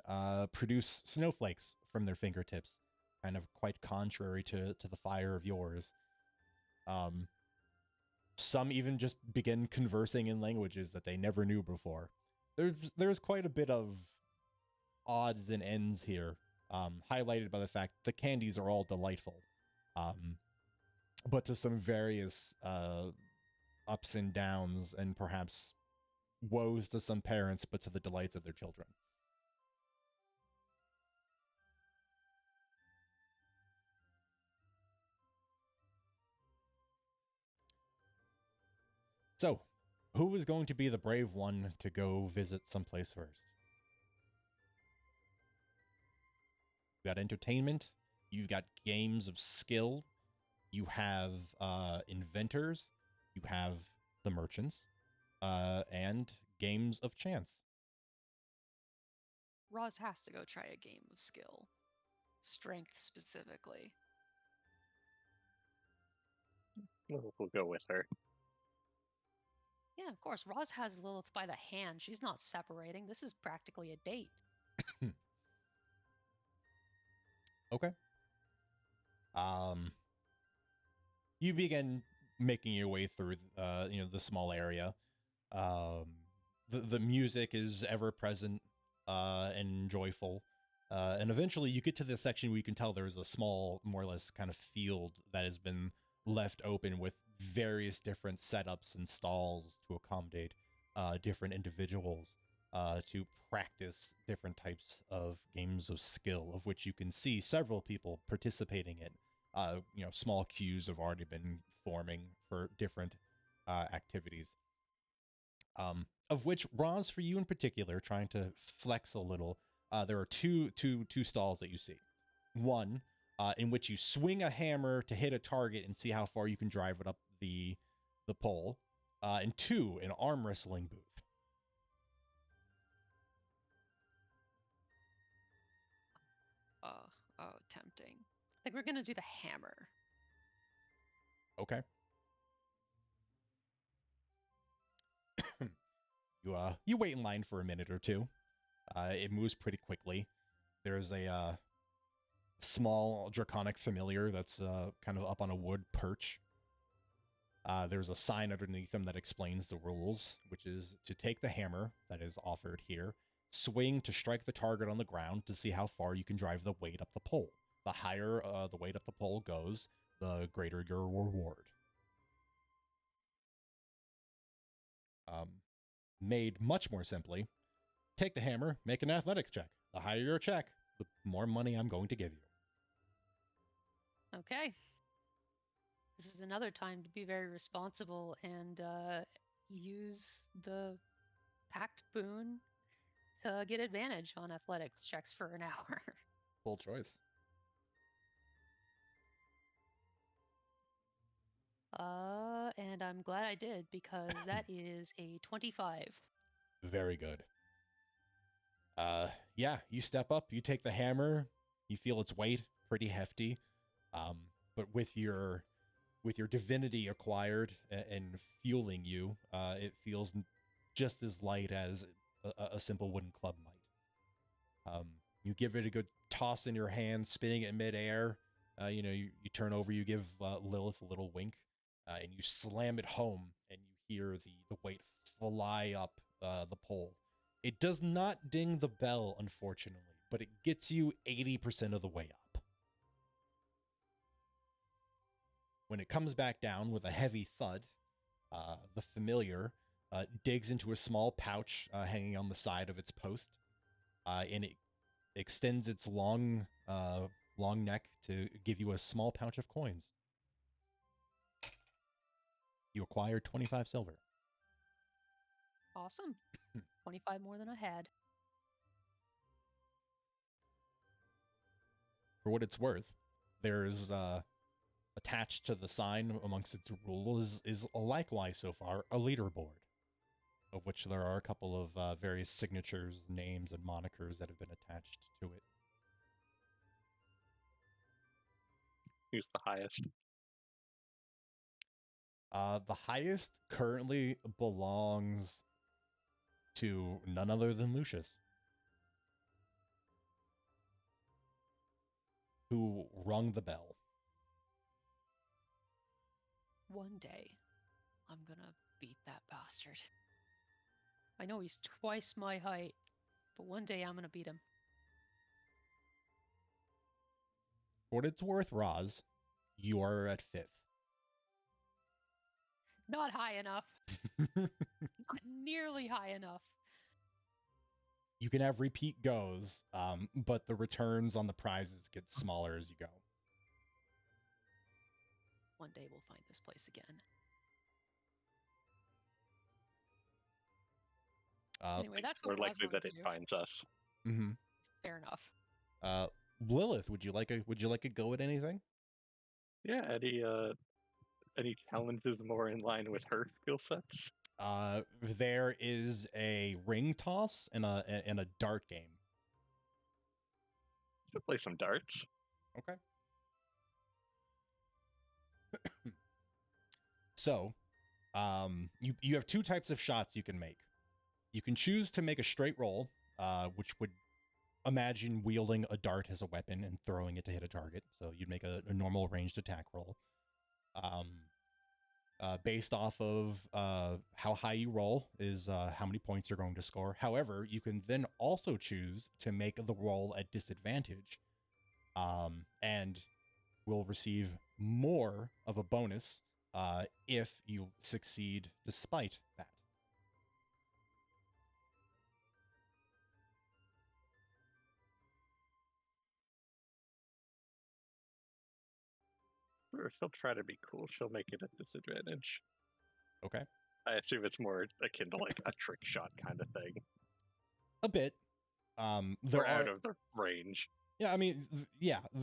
produce snowflakes from their fingertips, kind of quite contrary to the fire of yours. Some even just begin conversing in languages that they never knew before. There's quite a bit of odds and ends here, highlighted by the fact the candies are all delightful, but to some various ups and downs and perhaps woes to some parents, but to the delights of their children. So, who is going to be the brave one to go visit someplace first? You got entertainment, you've got games of skill, you have inventors, you have the merchants, and games of chance. Roz has to go try a game of skill. Strength specifically. We'll go with her. Yeah, of course. Roz has Lilith by the hand. She's not separating. This is practically a date. Okay. You begin making your way through, the small area. The music is ever present, and joyful. And eventually you get to the section where you can tell there's a small, more or less kind of field that has been left open with various different setups and stalls to accommodate different individuals to practice different types of games of skill, of which you can see several people participating in. Small queues have already been forming for different activities. Of which, Roz, for you in particular, trying to flex a little, there are two stalls that you see. One, in which you swing a hammer to hit a target and see how far you can drive it up the pole. And 2, an arm wrestling booth. think we're gonna do the hammer. Okay. You wait in line for a minute or two. It moves pretty quickly. There's a small draconic familiar that's kind of up on a wood perch. There's a sign underneath him that explains the rules, which is to take the hammer that is offered here, swing to strike the target on the ground to see how far you can drive the weight up the pole. The higher the weight up the pole goes, the greater your reward. Made much more simply, take the hammer, make an athletics check. The higher your check, the more money I'm going to give you. Okay. This is another time to be very responsible and use the packed boon to get advantage on athletic checks for an hour. Full choice. And I'm glad I did because that is a 25. Very good. Yeah, you step up, you take the hammer, you feel its weight, pretty hefty. But with your divinity acquired and fueling you, it feels just as light as a simple wooden club might. You give it a good toss in your hand, spinning it midair. You turn over, you give Lilith a little wink, and you slam it home, and you hear the weight fly up the pole. It does not ding the bell, unfortunately, but it gets you 80% of the way up. When it comes back down with a heavy thud, the familiar digs into a small pouch hanging on the side of its post, and it extends its long neck to give you a small pouch of coins. You acquired 25 silver. Awesome. 25 more than I had. For what it's worth, there's attached to the sign amongst its rules is likewise so far a leaderboard, of which there are a couple of various signatures, names, and monikers that have been attached to it. Who's the highest? The highest currently belongs to none other than Lucius, who rung the bell. One day, I'm gonna beat that bastard. I know he's twice my height, but one day I'm gonna beat him. For what it's worth, Roz, you are at 5th. Not high enough. Not nearly high enough. You can have repeat goes, but the returns on the prizes get smaller as you go. One day we'll find this place again. Anyway, that's more what Roz likely wanted that to it do. finds us. Mm-hmm. Fair enough. Lilith, would you like a go at anything? Yeah, any challenges more in line with her skill sets? There is a ring toss and a dart game. Should play some darts. Okay. So, you have two types of shots you can make. You can choose to make a straight roll, which would imagine wielding a dart as a weapon and throwing it to hit a target. So you'd make a normal ranged attack roll. Based off of how high you roll is how many points you're going to score. However, you can then also choose to make the roll at disadvantage, and will receive more of a bonus if you succeed despite that. Or she'll try to be cool. She'll make it a disadvantage. Okay. I assume it's more akin to like a trick shot kind of thing. A bit. There Or are out of the range. Yeah, I mean,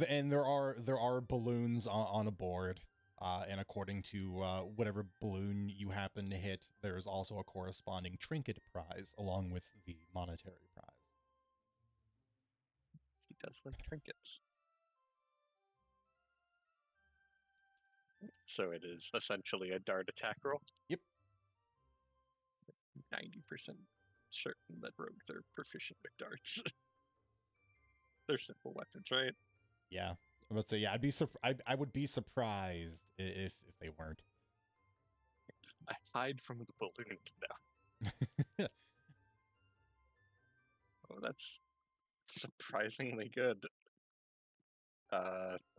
and there are balloons on a board, and according to whatever balloon you happen to hit, there is also a corresponding trinket prize along with the monetary prize. She does like trinkets. So it is essentially a dart attack roll. Yep. 90% certain that rogues are proficient with darts. They're simple weapons, right? Yeah. I'm about to say, yeah, I would be surprised if they weren't. I hide from the balloon now. Oh, that's surprisingly good.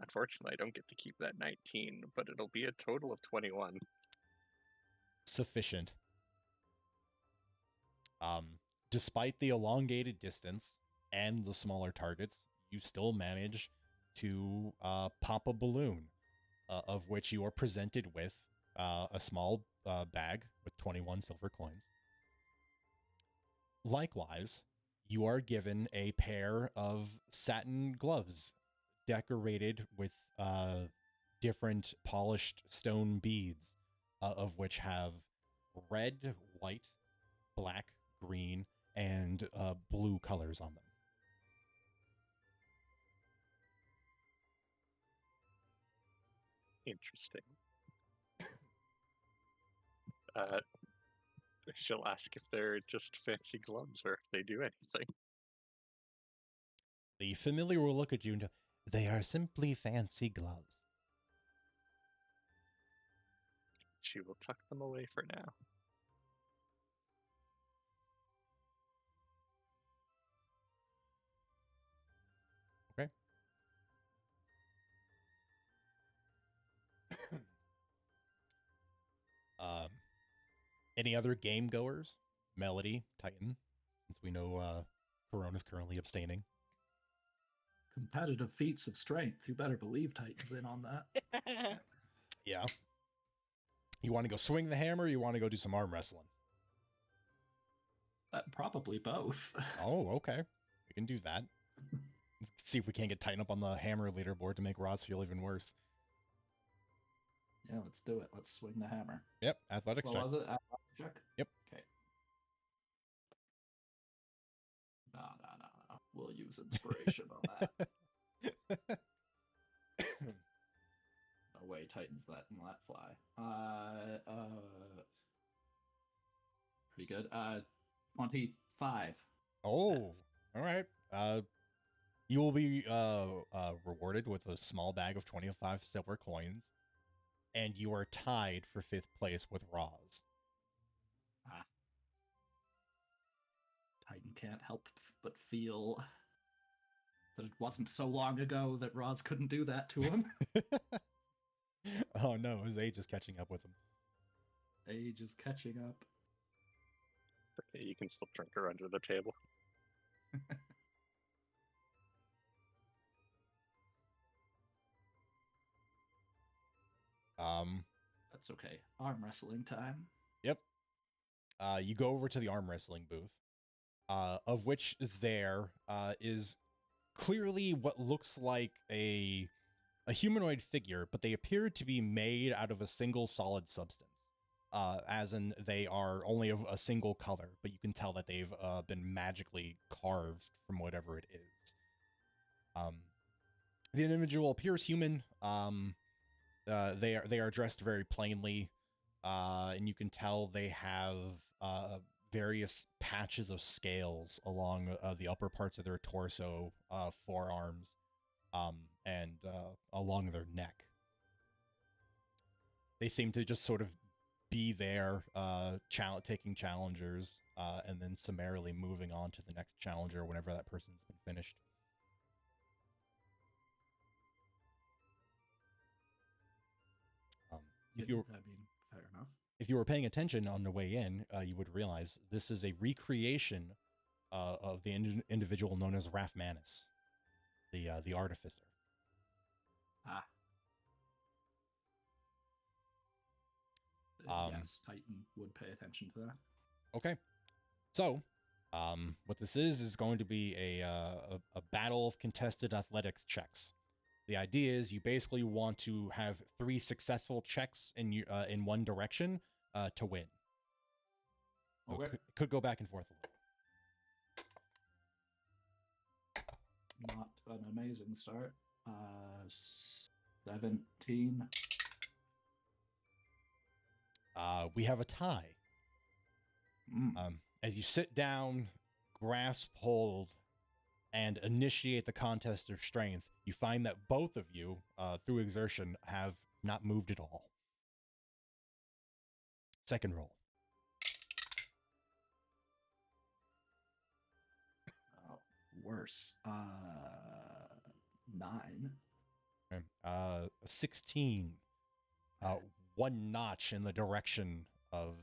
Unfortunately, I don't get to keep that 19, but it'll be a total of 21. Sufficient. Despite the elongated distance and the smaller targets, you still manage to pop a balloon, of which you are presented with a small bag with 21 silver coins. Likewise, you are given a pair of satin gloves decorated with different polished stone beads, of which have red, white, black, green, and blue colors on them. Interesting. She'll ask if they're just fancy gloves or if they do anything. The familiar will look at you and go, "They are simply fancy gloves." She will tuck them away for now. Okay. Any other game goers? Melody, Titan, since we know Corona's currently abstaining. Competitive feats of strength. You better believe Titan's in on that. Yeah. You want to go swing the hammer, or you want to go do some arm wrestling? Probably both. Oh, okay. We can do that. Let's see if we can't get Titan up on the hammer leaderboard to make Roz feel even worse. Yeah, let's do it. Let's swing the hammer. Yep, athletics What check. was it? Athletics check? Yep. Okay. No. We'll use inspiration on that. No way Titan's letting that fly. Pretty good. 25. Oh, all right. You will be rewarded with a small bag of 25 silver coins, and you are tied for 5th place with Roz. Titan can't help but feel that it wasn't so long ago that Roz couldn't do that to him. Oh no, his age is catching up with him. Age is catching up. Okay, you can still drink her under the table. That's okay. Arm wrestling time. Yep. You go over to the arm wrestling booth, of which there is clearly what looks like a humanoid figure, but they appear to be made out of a single solid substance. As in they are only of a single color, but you can tell that they've been magically carved from whatever it is. The individual appears human. They are dressed very plainly, and you can tell they have various patches of scales along the upper parts of their torso, forearms, and along their neck. They seem to just sort of be there, taking challengers, and then summarily moving on to the next challenger whenever that person's been finished. Fair enough. If you were paying attention on the way in, you would realize this is a recreation of the individual known as Raphmanus, the artificer. Yes, Titan would pay attention to that. Okay. So, what this is going to be a battle of contested athletics checks. The idea is you basically want to have 3 successful checks in one direction to win. Okay. So could go back and forth a little. Not an amazing start. 17. We have a tie. Mm. As you sit down, grasp hold, and initiate the contest of strength, you find that both of you, through exertion, have not moved at all. Second roll. Worse. 9. Okay. 16. One notch in the direction of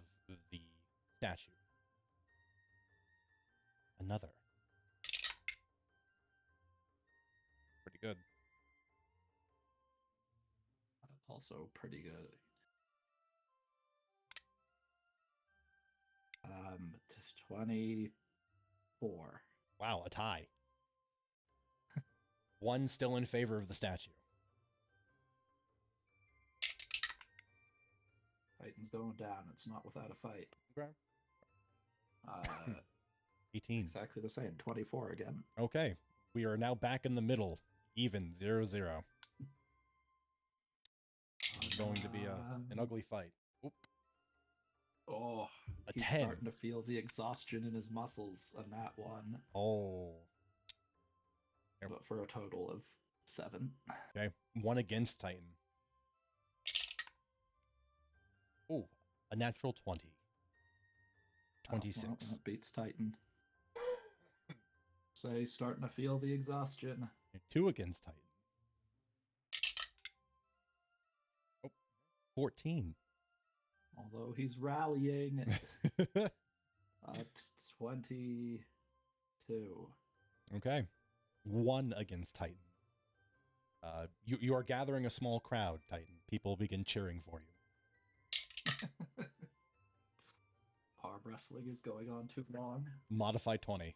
the statue. Another. Pretty good. Also pretty good. 24. Wow, a tie. One still in favor of the statue. Titan's going down. It's not without a fight. Okay. 18. Exactly the same. 24 again. Okay. We are now back in the middle. Even. 0-0. This is going to be an ugly fight. Oop. Oh, A he's 10. starting to feel the exhaustion in his muscles on that one. Oh. But for a total of 7. Okay. 1 against Titan. Oh, a natural 20. 26. Oh, well, that beats Titan. So he's starting to feel the exhaustion. 2 against Titan. Oh, 14. Although he's rallying. 22. Okay. 1 against Titan. You are gathering a small crowd, Titan. People begin cheering for you. Arm wrestling is going on too long. Modify 20.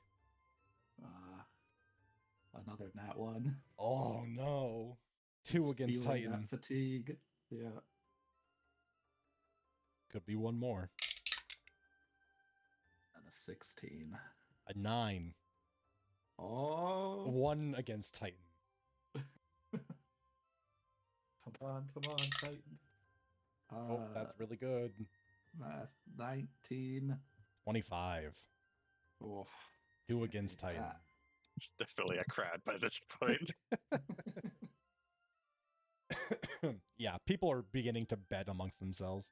Another nat 1. Oh no. 2 against feeling Titan. That fatigue. Yeah. Could be one more. And a 16. A 9. Oh. 1 against Titan. Come on, Titan. Oh, that's really good. 19. 25. Oof. 2 against Titan. It's definitely a crowd by this point. Yeah, people are beginning to bet amongst themselves.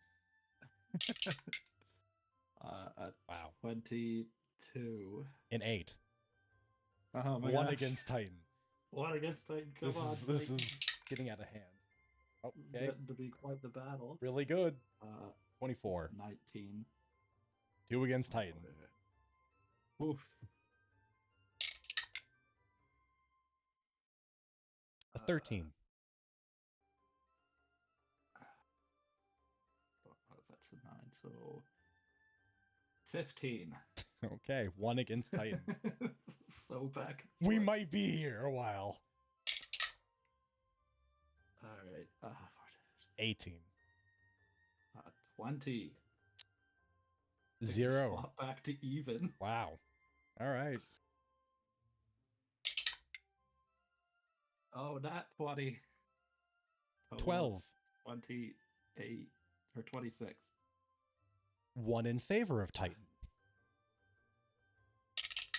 Wow. 22. An 8. Oh my 1 gosh. against Titan. 1 against Titan. Come on. This Titan. is getting out of hand. This is Okay. getting to be quite the battle. Really good. 24. 19. 2 against Titan. Oof. A 13. That's a 9, so 15. Okay, 1 against Titan. So back. We might be here a while. All right. 18. 20. 0. Swap back to even. Wow. All right. Oh, not 20. 12. 28 or 26. 1 in favor of Titan.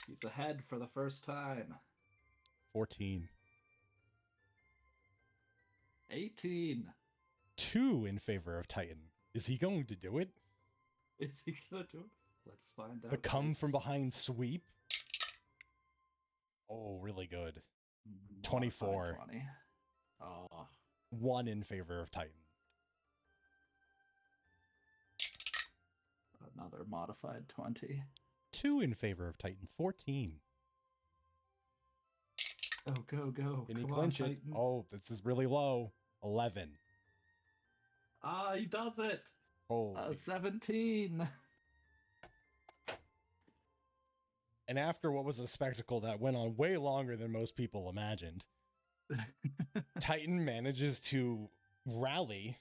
He's ahead for the first time. 14. 18. 2 in favor of Titan. Is he going to do it? Is he gonna do it? Let's find out. The come from Let's- behind sweep? Oh, really good. Modified 24. 20. Oh. 1 in favor of Titan. Another modified 20. 2 in favor of Titan. 14. Oh, go. Can he Come clinch on, it? Titan. Oh, this is really low. 11. Ah, he does it. Holy. 17. And after what was a spectacle that went on way longer than most people imagined, Titan manages to rally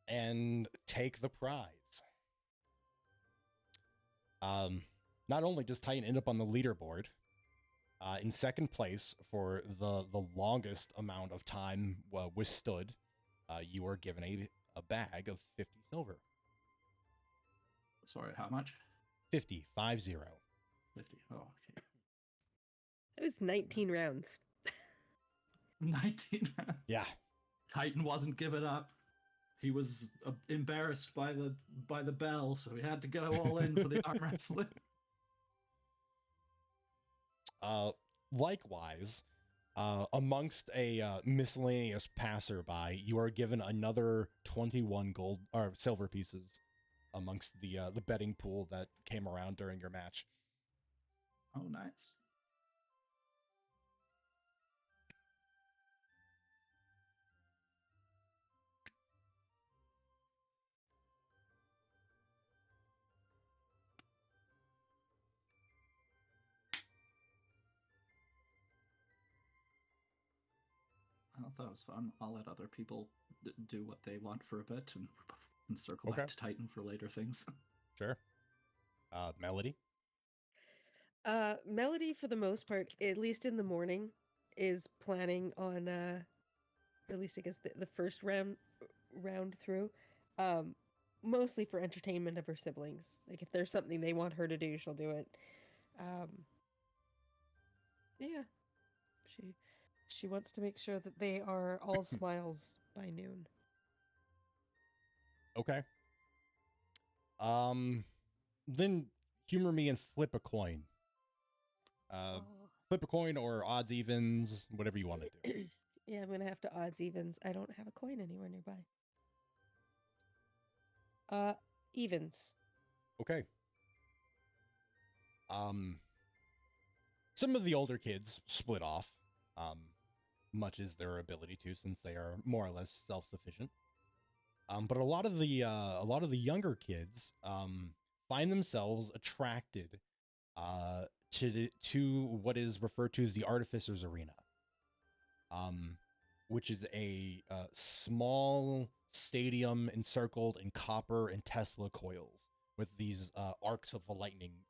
and take the prize. Not only does Titan end up on the leaderboard, in second place for the longest amount of time withstood, you are given a bag of 50 silver. Sorry, how much? 50, 50. 50. Oh, okay. It was 19 rounds. 19 rounds. Yeah. Titan wasn't giving up. He was embarrassed by the bell, so he had to go all in for the arm wrestling. Likewise, amongst a miscellaneous passerby, you are given another 21 gold or silver pieces amongst the betting pool that came around during your match. Oh, nice. I thought that was fun. I'll let other people do what they want for a bit and circle back to Titan for later things. Sure. Melody? Melody, for the most part, at least in the morning, is planning on, or at least I guess the first round through, mostly for entertainment of her siblings. Like, if there's something they want her to do, she'll do it. Yeah. She wants to make sure that they are all smiles by noon. Okay. Then humor me and flip a coin. Flip a coin or odds evens, whatever you want to do. Yeah, I'm gonna have to odds evens. I don't have a coin anywhere nearby. Evens. Okay. Some of the older kids split off, much as their ability to, since they are more or less self-sufficient. But a lot of the younger kids find themselves attracted to what is referred to as the Artificer's Arena, which is a small stadium encircled in copper and Tesla coils with these arcs of the lightning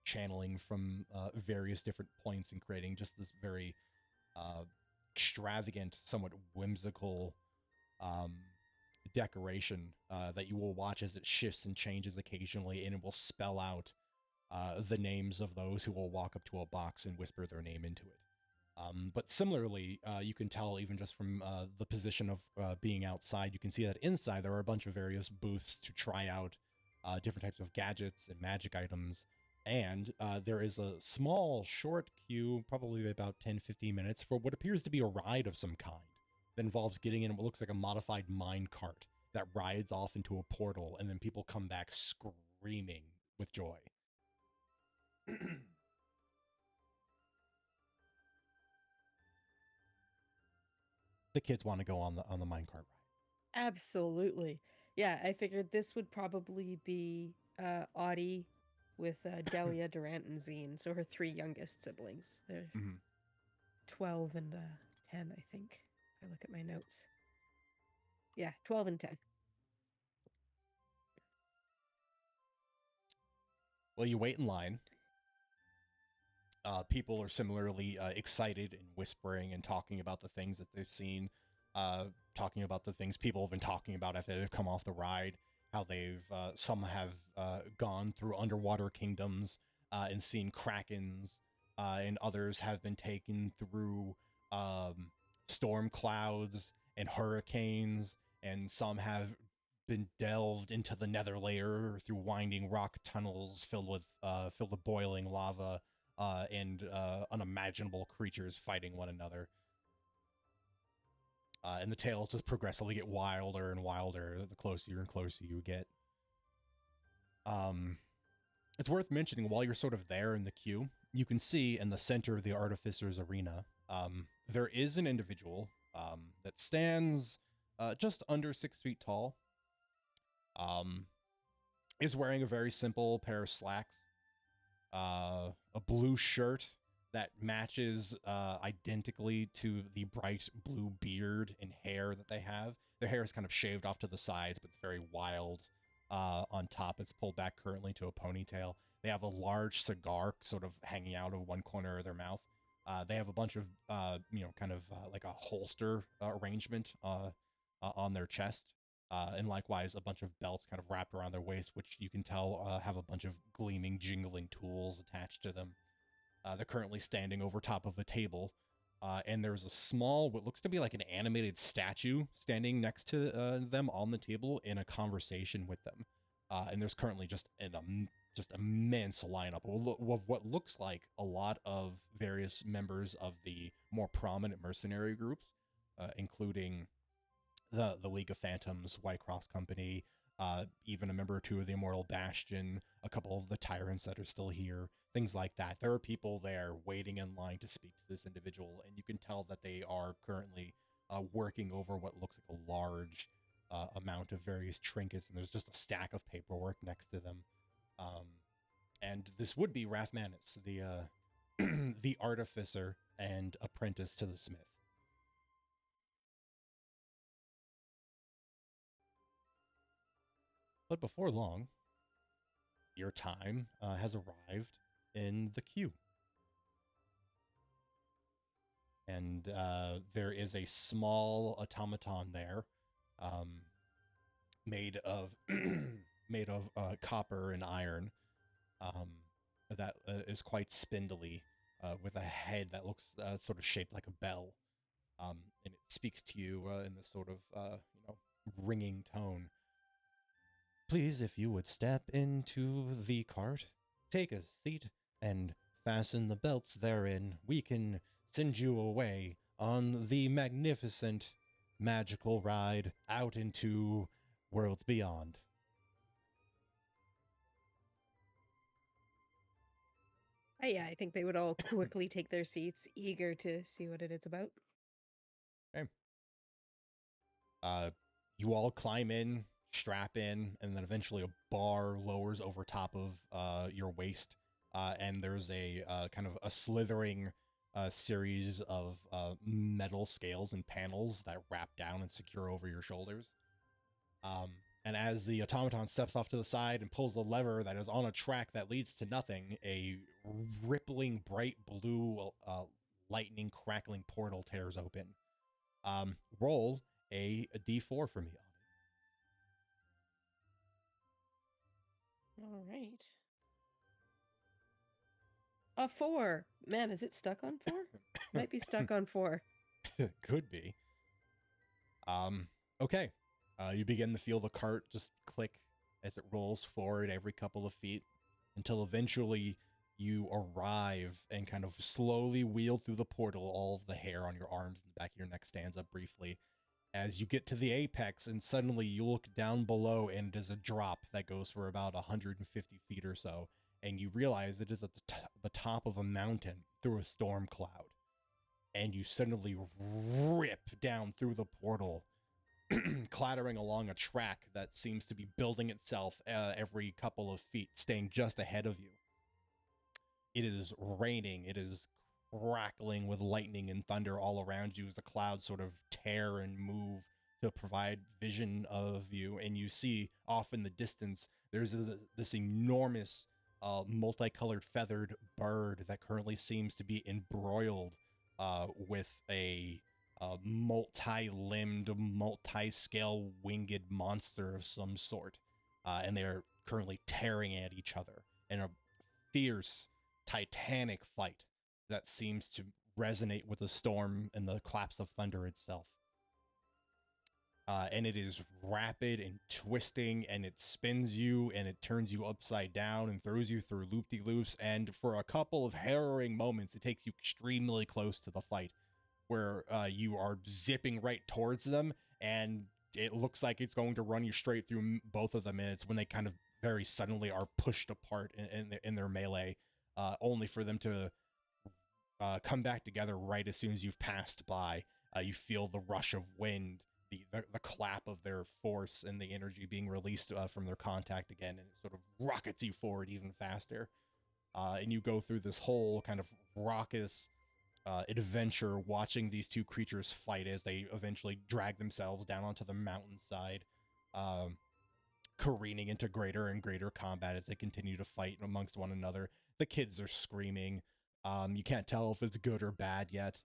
channeling from various different points and creating just this very extravagant, somewhat whimsical decoration that you will watch as it shifts and changes occasionally, and it will spell out the names of those who will walk up to a box and whisper their name into it. But similarly, you can tell even just from the position of being outside, you can see that inside there are a bunch of various booths to try out different types of gadgets and magic items. And there is a small, short queue, probably about 10-15 minutes, for what appears to be a ride of some kind that involves getting in what looks like a modified mine cart that rides off into a portal, and then people come back screaming with joy. The kids want to go on the minecart ride. Absolutely. Yeah, I figured this would probably be Audie with Delia, Durant, and Zine. So her three youngest siblings. They're 12 and 10, I think. If I look at my notes. Yeah, 12 and 10. Well, you wait in line. People are similarly excited and whispering and talking about the things that they've seen, talking about the things people have been talking about after they've come off the ride, how they've, some have gone through underwater kingdoms and seen krakens, and others have been taken through storm clouds and hurricanes, and some have been delved into the nether layer through winding rock tunnels filled with boiling lava, and unimaginable creatures fighting one another. And the tales just progressively get wilder and wilder the closer and closer you get. It's worth mentioning, while you're sort of there in the queue, you can see in the center of the Artificer's Arena, there is an individual that stands just under 6 feet tall, is wearing a very simple pair of slacks, a blue shirt that matches identically to the bright blue beard and hair that they have. Their hair is kind of shaved off to the sides, but it's very wild on top. It's pulled back currently to a ponytail. They have a large cigar sort of hanging out of one corner of their mouth. They have a bunch of, kind of like a holster arrangement on their chest. and likewise a bunch of belts kind of wrapped around their waist, which you can tell have a bunch of gleaming, jingling tools attached to them. They're currently standing over top of a table, and there's a small, what looks to be like an animated statue standing next to them on the table in a conversation with them. And there's currently just just immense lineup of what looks like a lot of various members of the more prominent mercenary groups, including the League of Phantoms, White Cross Company, even a member or two of the Immortal Bastion, a couple of the tyrants that are still here, things like that. There are people there waiting in line to speak to this individual, and you can tell that they are currently working over what looks like a large amount of various trinkets, and there's just a stack of paperwork next to them. And this would be Rathmanus, the the artificer and apprentice to the smith. But before long, your time has arrived in the queue. And there is a small automaton there, made of copper and iron, that is quite spindly, with a head that looks sort of shaped like a bell. And it speaks to you in this sort of ringing tone. Please, if you would step into the cart, take a seat, and fasten the belts therein, we can send you away on the magnificent, magical ride out into worlds beyond. Yeah, I think they would all quickly take their seats, eager to see what it is about. Okay. You all climb in, strap in, and then eventually a bar lowers over top of your waist, and there's a kind of a slithering series of metal scales and panels that wrap down and secure over your shoulders. And as the automaton steps off to the side and pulls the lever that is on a track that leads to nothing, a rippling bright blue lightning crackling portal tears open. Roll a d4 for me. All right. A 4. Man, is it stuck on 4? Might be stuck on 4. Could be. Okay. You begin to feel the cart just click as it rolls forward every couple of feet until eventually you arrive and kind of slowly wheel through the portal. All of the hair on your arms and the back of your neck stands up briefly as you get to the apex, and suddenly you look down below and it is a drop that goes for about 150 feet or so, and you realize it is at the top of a mountain through a storm cloud, and you suddenly rip down through the portal, clattering along a track that seems to be building itself every couple of feet, staying just ahead of you. It is raining. It is crackling with lightning and thunder all around you as the clouds sort of tear and move to provide vision of you. And you see off in the distance, there's this enormous multicolored feathered bird that currently seems to be embroiled with a multi-limbed, multi-scale winged monster of some sort. And they're currently tearing at each other in a fierce, titanic fight that seems to resonate with the storm and the claps of thunder itself. And it is rapid and twisting, and it spins you and it turns you upside down and throws you through loop-de-loops. And for a couple of harrowing moments, it takes you extremely close to the fight, where you are zipping right towards them, and it looks like it's going to run you straight through both of them. And it's when they kind of very suddenly are pushed apart in their melee, only for them to come back together right as soon as you've passed by. You feel the rush of wind, the clap of their force and the energy being released from their contact again, and it sort of rockets you forward even faster. And you go through this whole kind of raucous adventure watching these two creatures fight as they eventually drag themselves down onto the mountainside, careening into greater and greater combat as they continue to fight amongst one another. The kids are screaming. You can't tell if it's good or bad yet.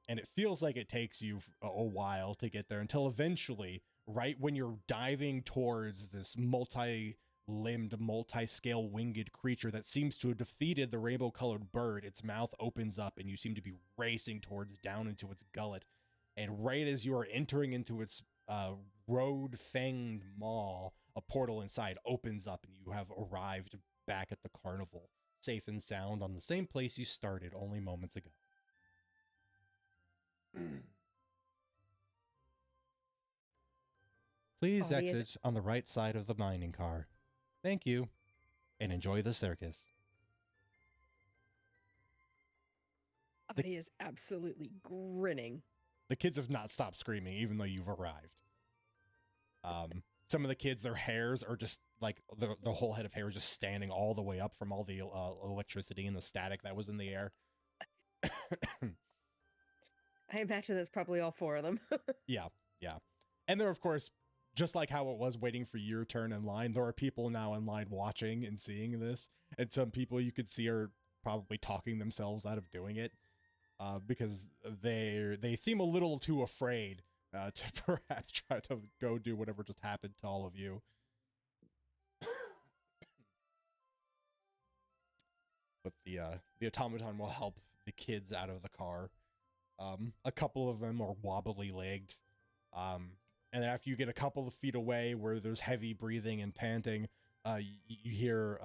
And it feels like it takes you a while to get there until eventually right when you're diving towards this multi-limbed, multi-scale winged creature that seems to have defeated the rainbow-colored bird, its mouth opens up and you seem to be racing towards down into its gullet. And right as you are entering into its road-fanged maw, a portal inside opens up and you have arrived back at the carnival, safe and sound on the same place you started only moments ago. Please Audie exit on the right side of the mining car. Thank you, and enjoy the circus. Audie is absolutely grinning. The kids have not stopped screaming, even though you've arrived. Some of the kids, their hairs are just like the whole head of hair is just standing all the way up from all the electricity and the static that was in the air. I imagine that's probably all 4 of them. Yeah. And there, of course, just like how it was waiting for your turn in line, there are people now in line watching and seeing this. And some people you could see are probably talking themselves out of doing it because they seem a little too afraid to perhaps try to go do whatever just happened to all of you. But the automaton will help the kids out of the car. A couple of them are wobbly legged. And after you get a couple of feet away where there's heavy breathing and panting, you hear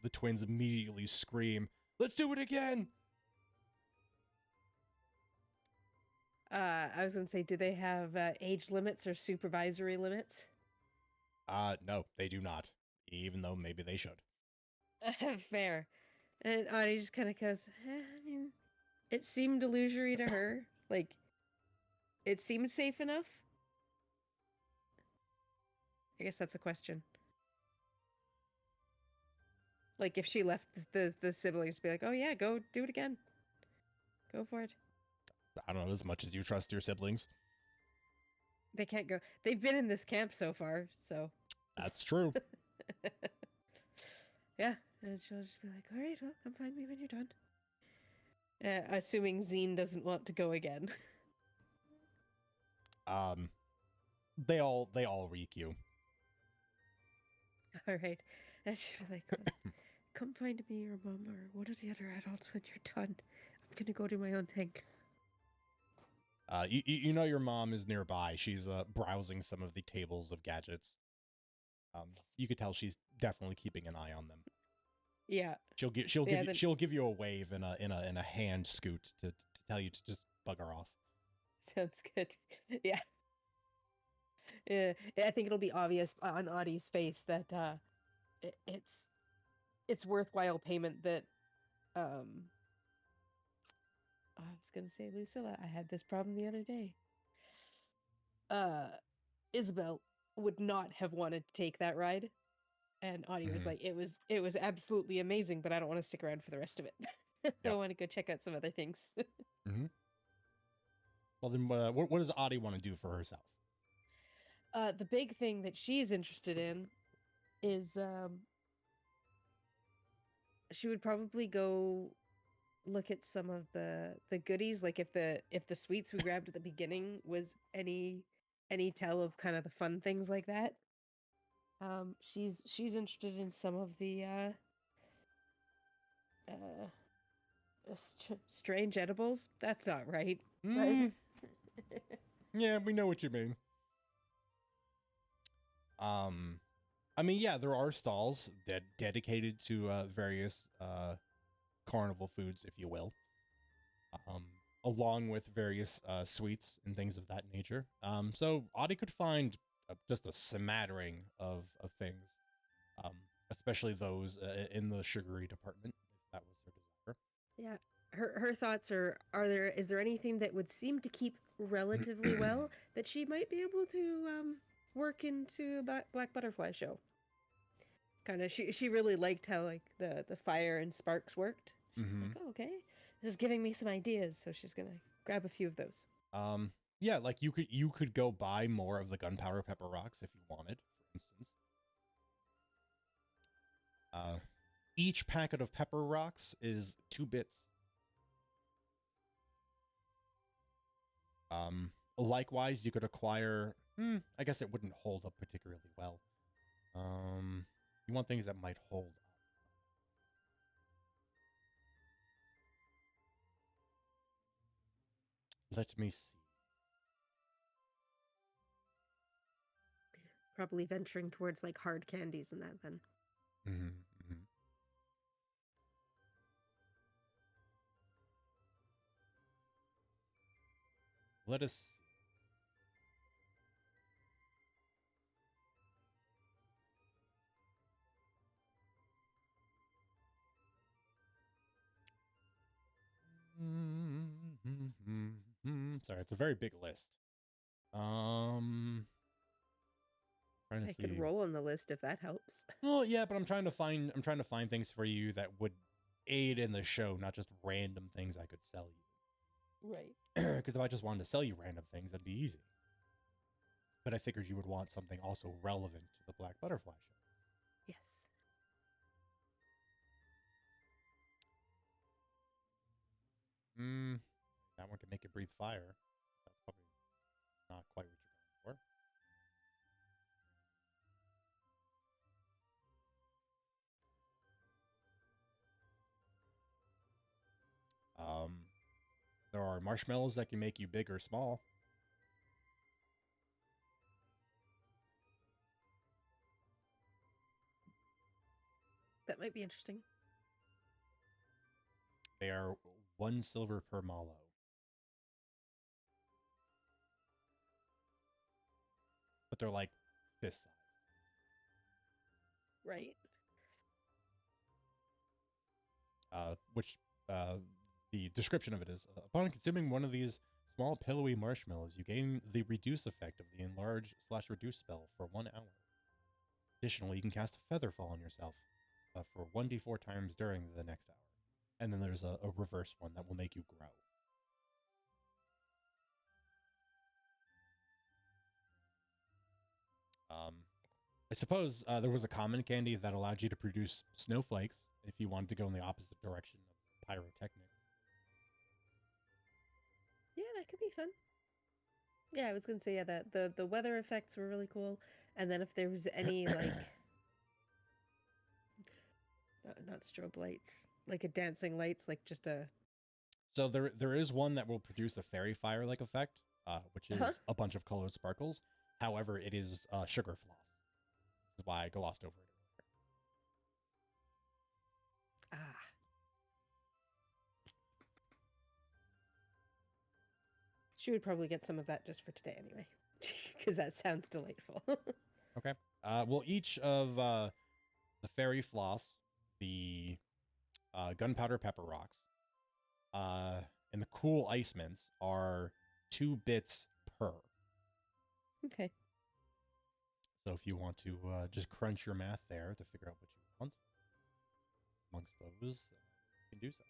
the twins immediately scream, "Let's do it again!" I was going to say, do they have age limits or supervisory limits? No, they do not, even though maybe they should. Fair. And Audie just kind of goes, I mean, it seemed illusory to her. Like, it seemed safe enough. I guess that's a question. Like, if she left the siblings to be like, oh yeah, go do it again. Go for it. I don't know, as much as you trust your siblings. They can't go. They've been in this camp so far, so. That's true. Yeah, and she'll just be like, all right, well, come find me when you're done. Assuming Zine doesn't want to go again. They all reek you. All right. And she'll be like, well, come find me or Mom or one of the other adults when you're done. I'm going to go do my own thing. You know your mom is nearby. She's browsing some of the tables of gadgets. You could tell she's definitely keeping an eye on them. Yeah. She'll give you a wave and a hand scoot to tell you to just bugger off. Sounds good. Yeah. Yeah, I think it'll be obvious on Audie's face that it's worthwhile payment that I was gonna say, Lucilla, I had this problem the other day. Isabel would not have wanted to take that ride. And Audie was like, it was absolutely amazing, but I don't want to stick around for the rest of it. I want to go check out some other things. Well, then what does Audie want to do for herself? The big thing that she's interested in is she would probably go look at some of the goodies, like if the sweets we grabbed at the beginning was any tell of kind of the fun things like that. She's interested in some of the strange edibles. That's not right. But... Yeah, we know what you mean. I mean, yeah, there are stalls dedicated to various carnival foods, if you will, along with various sweets and things of that nature. So Audie could find just a smattering of things, especially those in the sugary department, if that was her desire. Yeah, her thoughts is there anything that would seem to keep relatively well that she might be able to work into a Black Butterfly show? Kind of, she really liked how like the fire and sparks worked. She's like, oh, okay, this is giving me some ideas, so she's gonna grab a few of those. Yeah, like you could go buy more of the gunpowder pepper rocks if you wanted, for instance. Each packet of pepper rocks is 2 bits. Likewise, you could acquire I guess it wouldn't hold up particularly well. You want things that might hold up. Let me see. Probably venturing towards like hard candies and that then. Let us see. Sorry, it's a very big list. Trying to I see. could roll on the list if that helps. Well, yeah, but I'm trying to find things for you that would aid in the show, not just random things I could sell you. Right. Because if I just wanted to sell you random things, that'd be easy. But I figured you would want something also relevant to the Black Butterfly show. Yes. That one can make it breathe fire. That's probably not quite what you're going for. There are marshmallows that can make you big or small. That might be interesting. They are 1 silver per mallow. But they're like this size. Right. Which the description of it is, upon consuming one of these small pillowy marshmallows, you gain the reduce effect of the enlarge/reduce spell for 1 hour. Additionally, you can cast a feather fall on yourself for 1d4 times during the next hour. And then there's a reverse one that will make you grow. I suppose there was a common candy that allowed you to produce snowflakes if you wanted to go in the opposite direction of pyrotechnics. Yeah, that could be fun. Yeah, I was gonna say that the weather effects were really cool, and then if there was any like not strobe lights, like a dancing lights, like just a. So there is one that will produce a fairy fire like effect, which is a bunch of colored sparkles. However, it is sugar floss. That's why I glossed over it. Ah. She would probably get some of that just for today anyway, because that sounds delightful. Okay. Well, each of the fairy floss, the gunpowder pepper rocks, and the cool ice mints are 2 bits per. Okay. So if you want to just crunch your math there to figure out what you want amongst those, you can do so.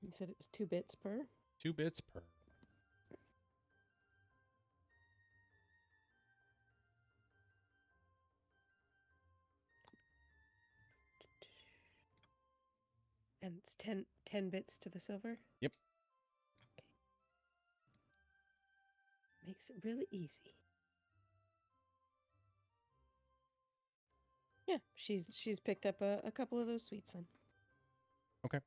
You said it was 2 bits per? 2 bits per. And it's 10 bits to the silver? Yep. Okay. Makes it really easy. Yeah, she's picked up a couple of those sweets then. Okay.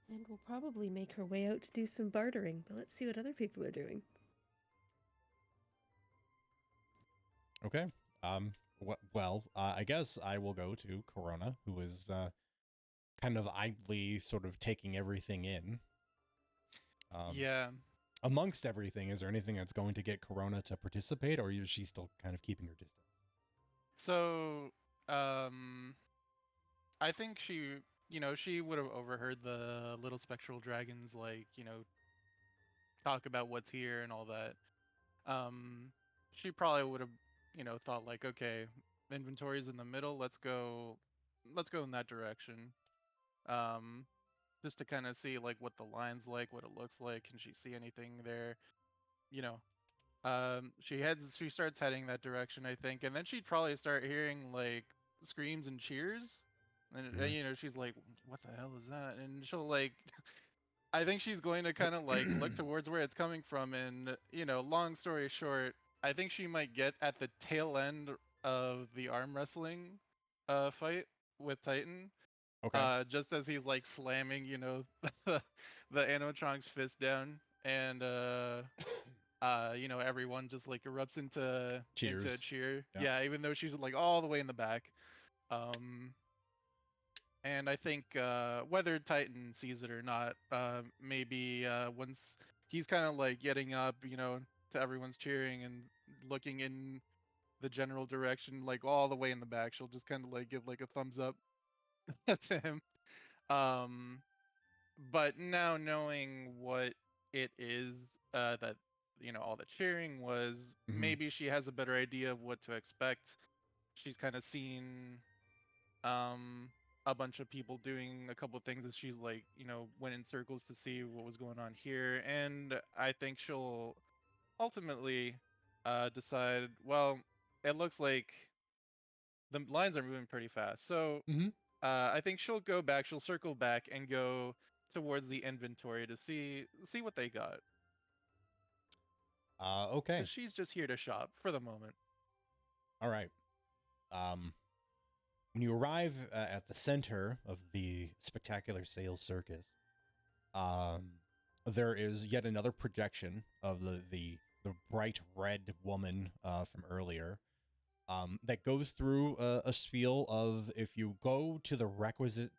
And we'll probably make her way out to do some bartering, but let's see what other people are doing. Okay. I guess I will go to Corona, who is kind of idly sort of taking everything in. Yeah. Amongst everything, is there anything that's going to get Corona to participate, or is she still kind of keeping her distance? So, I think she would have overheard the little spectral dragons, talk about what's here and all that. She probably would have thought like, okay, inventory's in the middle. Let's go in that direction. Just to kind of see like what the line's like, what it looks like. Can she see anything there? She starts heading that direction, I think, and then she'd probably start hearing like screams and cheers, and she's like, "What the hell is that?" And she'll like, I think she's going to kind of like look towards where it's coming from, and long story short, I think she might get at the tail end of the arm wrestling, fight with Titan. Okay. Just as he's like slamming, the animatronic's fist down, and everyone just like erupts into a Cheers. cheer. Yeah. Yeah, even though she's like all the way in the back. And I think whether Titan sees it or not, maybe once he's kind of like getting up, to everyone's cheering and looking in the general direction, like all the way in the back, she'll just kind of like give like a thumbs up to him. But now knowing what it is that all the cheering was, maybe she has a better idea of what to expect. She's kind of seen a bunch of people doing a couple of things as she's like went in circles to see what was going on here, and I think she'll ultimately decide, well, it looks like the lines are moving pretty fast, so I think she'll circle back and go towards the inventory to see what they got. Okay. 'Cause she's just here to shop for the moment. All right. When you arrive at the center of the spectacular sales circus, there is yet another projection of the bright red woman from earlier. That goes through a spiel of if you go to the requisite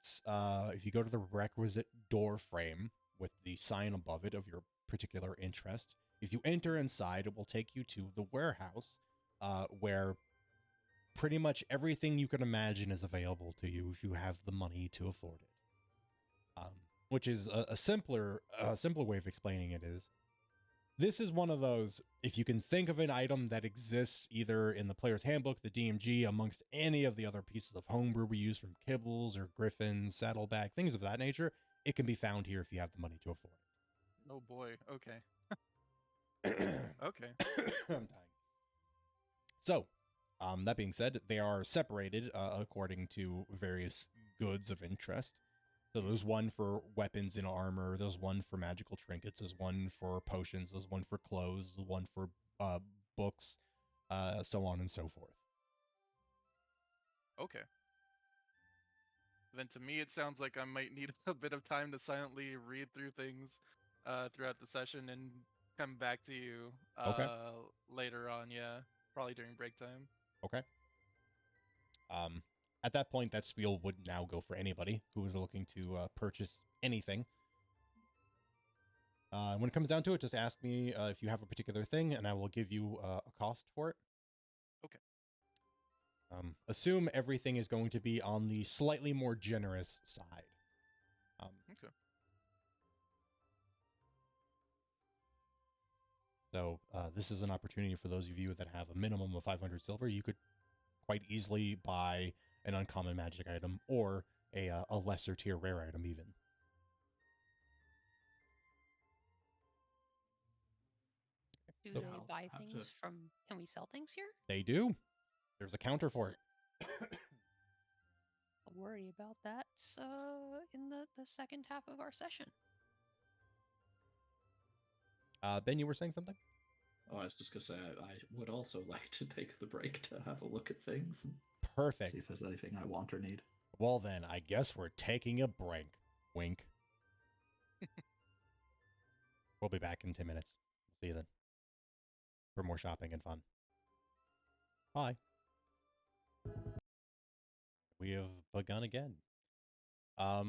door frame with the sign above it of your particular interest, if you enter inside, it will take you to the warehouse, where pretty much everything you can imagine is available to you if you have the money to afford it. Which is a simpler way of explaining it is, this is one of those, if you can think of an item that exists either in the player's handbook, the DMG, amongst any of the other pieces of homebrew we use from Kibbles or Griffins, Saddleback, things of that nature, it can be found here if you have the money to afford it. Oh boy, okay. Okay. I'm dying. So, that being said, they are separated according to various goods of interest. So there's one for weapons and armor, there's one for magical trinkets, there's one for potions, there's one for clothes, there's one for books, so on and so forth. Okay. Then to me, it sounds like I might need a bit of time to silently read through things throughout the session and come back to you Okay. later on. Yeah, probably during break time. Okay. At that point, that spiel would now go for anybody who is looking to purchase anything. When it comes down to it, just ask me if you have a particular thing, and I will give you a cost for it. Okay. Assume everything is going to be on the slightly more generous side. Okay. So this is an opportunity for those of you that have a minimum of 500 silver. You could quite easily buy an uncommon magic item or a lesser tier rare item even. Do So they I'll buy have things to- from? Can we sell things here? they do. There's a counter for it. I'll worry about that in the second half of our session. Ben, you were saying something? Oh, I was just gonna say I would also like to take the break to have a look at things and Perfect. see if there's anything I want or need. Well then, I guess we're taking a break. Wink. We'll be back in 10 minutes. See you then. For more shopping and fun. Bye. We have begun again. All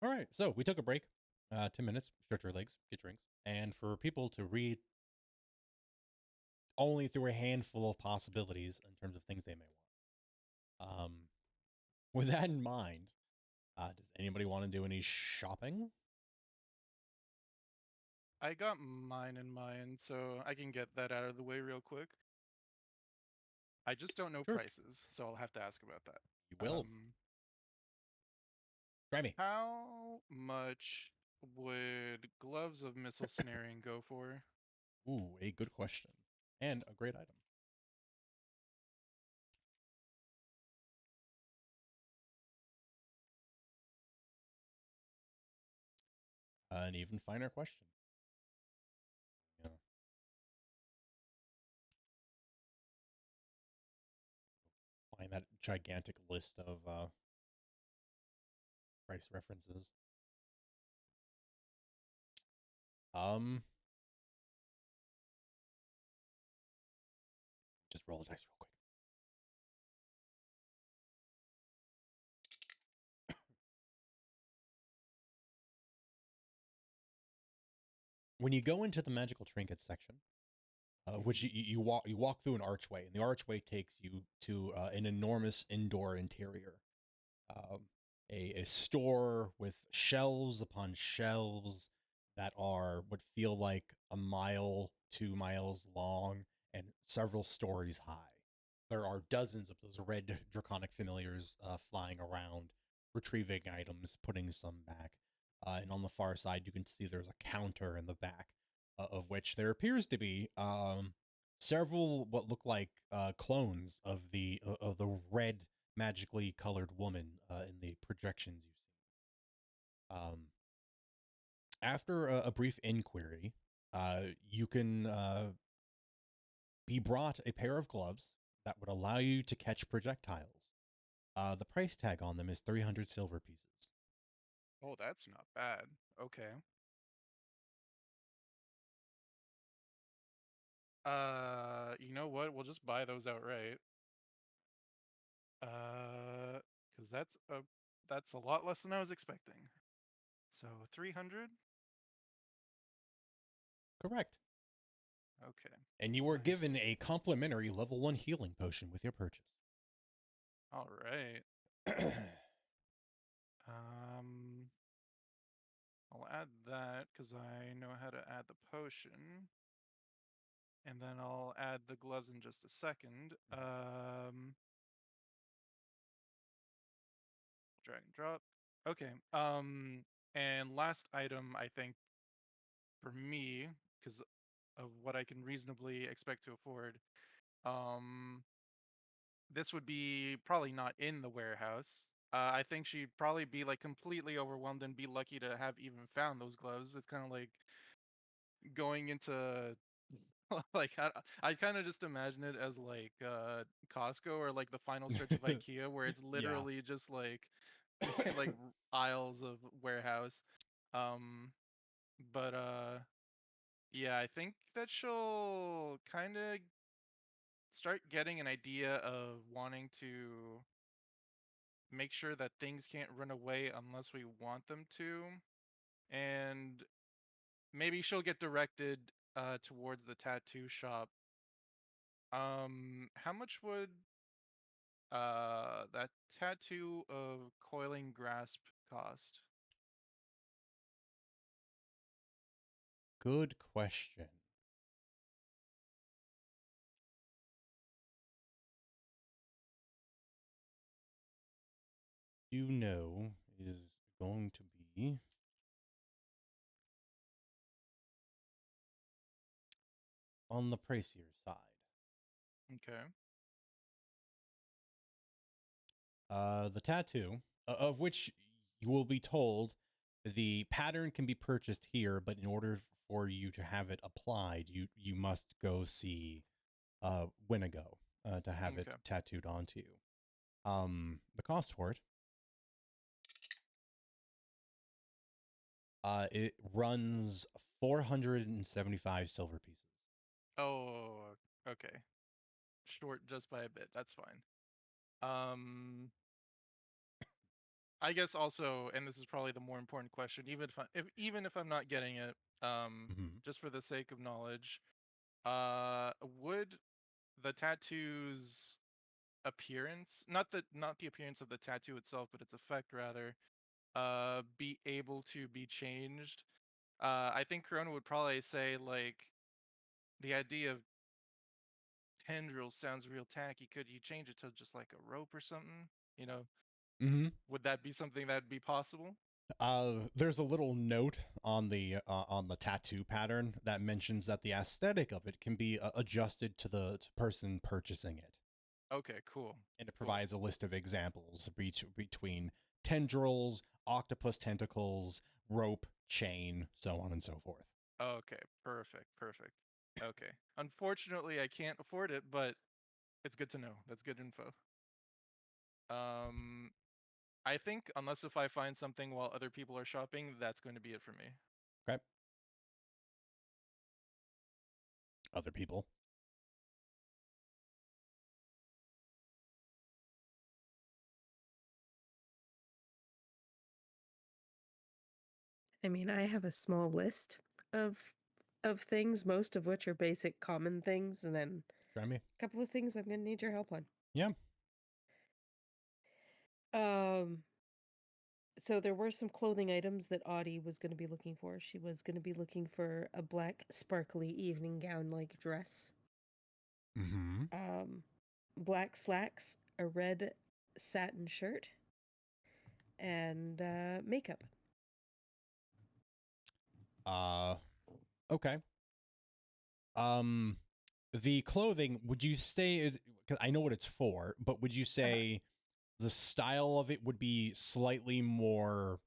right, so we took a break. 10 minutes, stretch your legs, get drinks, and for people to read only through a handful of possibilities in terms of things they may want. With that in mind, does anybody want to do any shopping? I got mine in mind, so I can get that out of the way real quick. I just don't know Sure. prices, so I'll have to ask about that. You will. Try me. How much would gloves of missile snaring go for? Ooh, a good question. And a great item. An even finer question. Yeah. Find that gigantic list of price references. Just roll the dice real quick. When you go into the magical trinkets section, which you walk through an archway, and the archway takes you to an enormous indoor interior, um, a store with shelves upon shelves that are what feel like a mile, 2 miles long, and several stories high. There are dozens of those red draconic familiars flying around, retrieving items, putting some back. And on the far side, you can see there's a counter in the back, of which there appears to be several what look like clones of the red magically colored woman in the projections you've seen. After a brief inquiry, you can be brought a pair of gloves that would allow you to catch projectiles. The price tag on them is 300 silver pieces. Oh, that's not bad. Okay. You know what? We'll just buy those outright. Because that's a lot less than I was expecting. So 300. Correct. Okay. And you were Nice. given a complimentary level 1 healing potion with your purchase. All right. I'll add that because I know how to add the potion. And then I'll add the gloves in just a second. Drag and drop. Okay. And last item, I think, for me, because of what I can reasonably expect to afford, this would be probably not in the warehouse. I think she'd probably be like completely overwhelmed and be lucky to have even found those gloves. It's kind of like going into like I kind of just imagine it as like Costco or like the final stretch of IKEA where it's literally just like like aisles of warehouse. But yeah, I think that she'll kind of start getting an idea of wanting to make sure that things can't run away unless we want them to, and maybe she'll get directed towards the tattoo shop. How much would that tattoo of coiling grasp cost? Good question. You know is going to be on the pricier side. Okay. The tattoo, of which you will be told the pattern can be purchased here, but in order for you to have it applied, you must go see Winigo to have it Okay. tattooed onto you. The cost for it runs 475 silver pieces. Oh, okay. Short just by a bit. That's fine. I guess also, and this is probably the more important question, even if I'm not getting it, just for the sake of knowledge, would the tattoo's appearance, not the appearance of the tattoo itself, but its effect rather, be able to be changed? I think Corona would probably say like the idea of tendrils sounds real tacky. Could you change it to just like a rope or something? You know, Mm-hmm. would that be something that'd be possible? There's a little note on the tattoo pattern that mentions that the aesthetic of it can be adjusted to the person purchasing it, Okay, cool. and it Cool. provides a list of examples between tendrils, octopus tentacles, rope, chain, so on and so forth. Okay, perfect. Okay. Unfortunately, I can't afford it, but it's good to know. That's good info. I think unless if I find something while other people are shopping, that's going to be it for me. Okay. Other people. I mean, I have a small list of things, most of which are basic common things, and then Jeremy? a couple of things I'm going to need your help on. Yeah. So there were some clothing items that Audie was going to be looking for. She was going to be looking for a black sparkly evening gown like dress. Mm-hmm. Black slacks, a red satin shirt, and makeup. Okay. The clothing, would you say, because I know what it's for, but would you say the style of it would be slightly more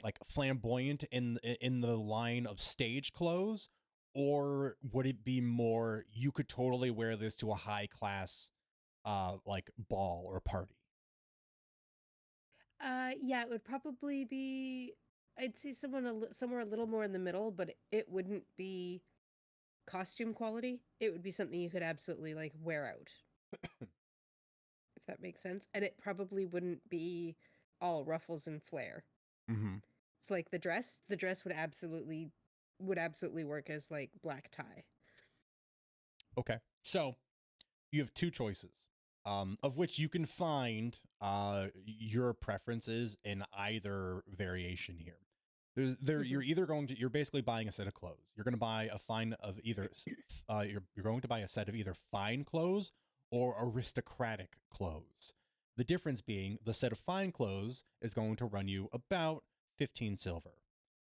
like flamboyant in the line of stage clothes, or would it be more you could totally wear this to a high class like ball or party? Yeah, it would probably be. I'd say somewhere a little more in the middle, but it wouldn't be costume quality. It would be something you could absolutely like wear out, if that makes sense. And it probably wouldn't be all ruffles and flair. Mm-hmm. It's like the dress. The dress would absolutely work as like black tie. Okay, so you have two choices, of which you can find your preferences in either variation here. You're either you're basically buying a set of clothes. You're going to buy a fine of either you're going to buy a set of either fine clothes or aristocratic clothes. The difference being the set of fine clothes is going to run you about 15 silver,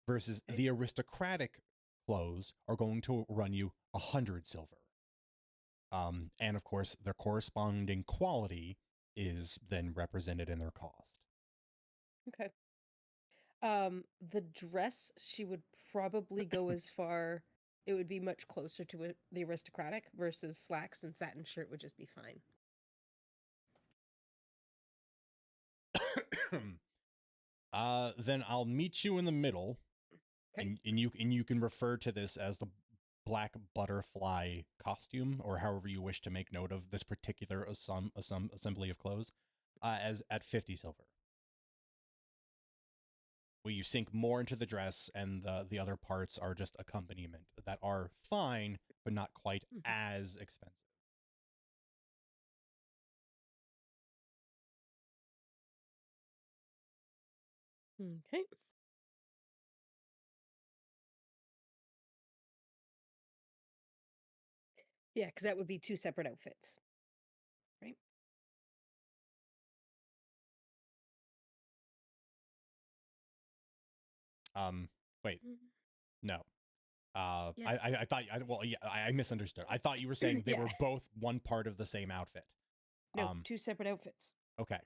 versus the aristocratic clothes are going to run you 100 silver. And of course, their corresponding quality is then represented in their cost. Okay. The dress, she would probably go as far. It would be much closer to the aristocratic versus slacks and satin shirt would just be fine. Then I'll meet you in the middle, Okay. and you can refer to this as the black butterfly costume, or however you wish to make note of this particular assembly of clothes, as at 50 silver. Where you sink more into the dress, and the other parts are just accompaniment that are fine, but not quite as expensive. Okay. Yeah, because that would be two separate outfits, right? Wait, no. Yes. I thought, well, yeah, I misunderstood. I thought you were saying they Yeah. were both one part of the same outfit. No, two separate outfits. Okay.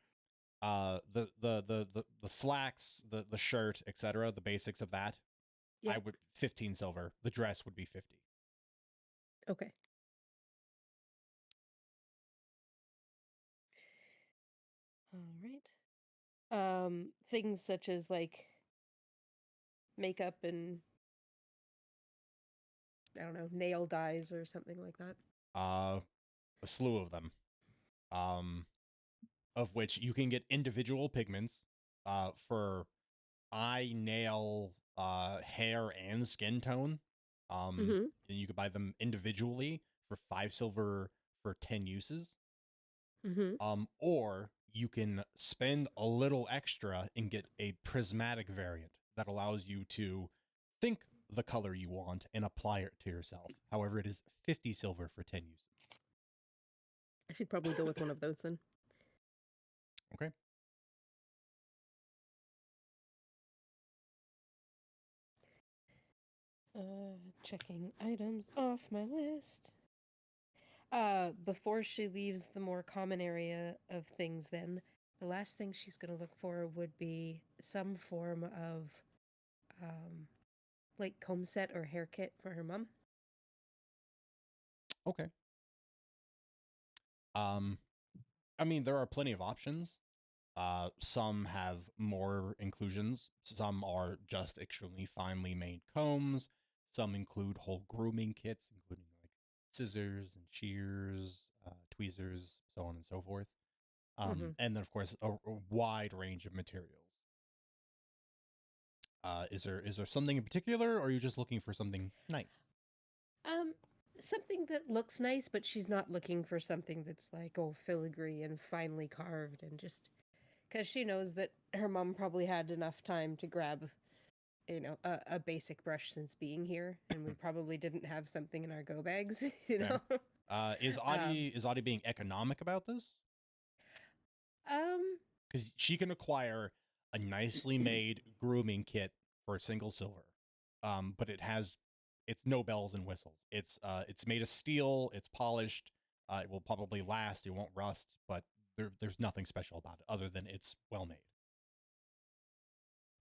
The slacks, the shirt, etc., the basics of that, Yeah. I would 15 silver. The dress would be 50. Okay. All right. Things such as like makeup and I don't know, nail dyes or something like that. A slew of them. Of which you can get individual pigments, for eye, nail, hair, and skin tone. And you could buy them individually for 5 silver for 10 uses. Or you can spend a little extra and get a prismatic variant that allows you to think the color you want and apply it to yourself. However, it is 50 silver for 10 uses. I should probably go with one of those then. Okay. Checking items off my list. Before she leaves the more common area of things, then the last thing she's going to look for would be some form of, like comb set or hair kit for her mom. Okay. I mean, there are plenty of options. Some have more inclusions. Some are just extremely finely made combs. Some include whole grooming kits, including like scissors and shears, tweezers, so on and so forth. And then, of course, a wide range of materials. Is there something in particular, or are you just looking for something nice? Something that looks nice, but she's not looking for something that's like, oh, filigree and finely carved, and just because she knows that her mom probably had enough time to grab, a basic brush since being here, and we probably didn't have something in our go bags, Okay. Is Audie being economic about this? Because she can acquire a nicely made grooming kit for a single silver, but it's no bells and whistles. It's made of steel. It's polished. It will probably last. It won't rust. But there's nothing special about it other than it's well made.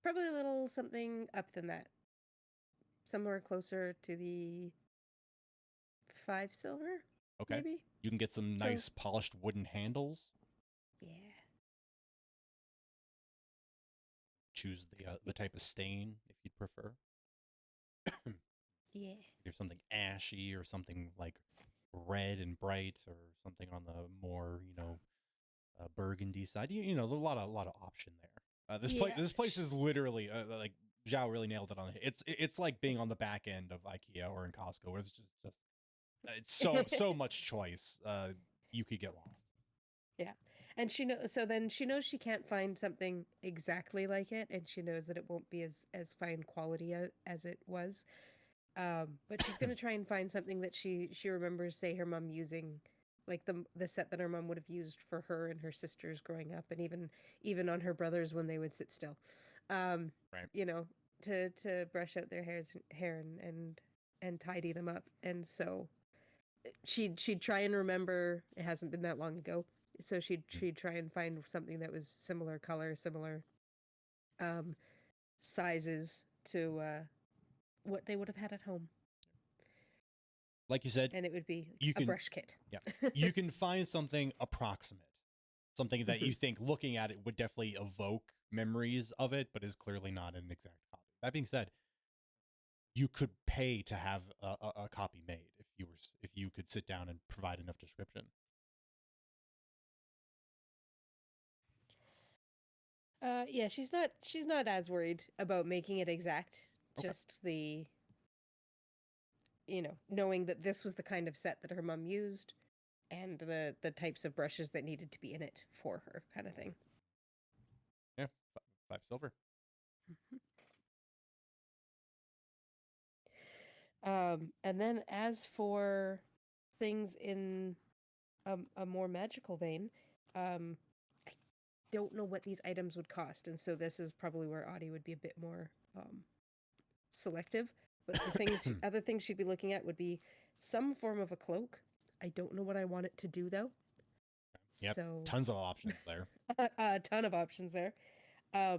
Probably a little something up than that. Somewhere closer to the 5 silver. Okay. Maybe. You can get some nice polished wooden handles. Yeah. Choose the type of stain if you'd prefer. Yeah. There's something ashy or something like red and bright, or something on the more burgundy side. You know, there's a lot of option there. This place is literally like Zhao really nailed it on it. It's like being on the back end of IKEA or in Costco, where it's just it's so much choice. You could get lost. Yeah. And she knows she can't find something exactly like it, and she knows that it won't be as fine quality as it was. But she's gonna try and find something that she remembers, say, her mom using, like the set that her mom would have used for her and her sisters growing up, and even on her brothers when they would sit still. Right. You know, to brush out their hair and tidy them up. And so she'd try and remember. It hasn't been that long ago, so she'd try and find something that was similar color, similar sizes to what they would have had at home. Like you said, And it would be a brush kit. Yeah. You can find something approximate. Something that you think, looking at it, would definitely evoke memories of it, but is clearly not an exact copy. That being said, you could pay to have a copy made if you could sit down and provide enough description. Yeah, she's not as worried about making it exact. Okay. Just the knowing that this was the kind of set that her mom used, and the types of brushes that needed to be in it for her, kind of thing. Yeah, 5 silver. And then as for things in a more magical vein, I don't know what these items would cost, and so this is probably where Audie would be a bit more selective. But the other things she'd be looking at would be some form of a cloak. I don't know what I want it to do though. Yep, so tons of options there. A ton of options there. I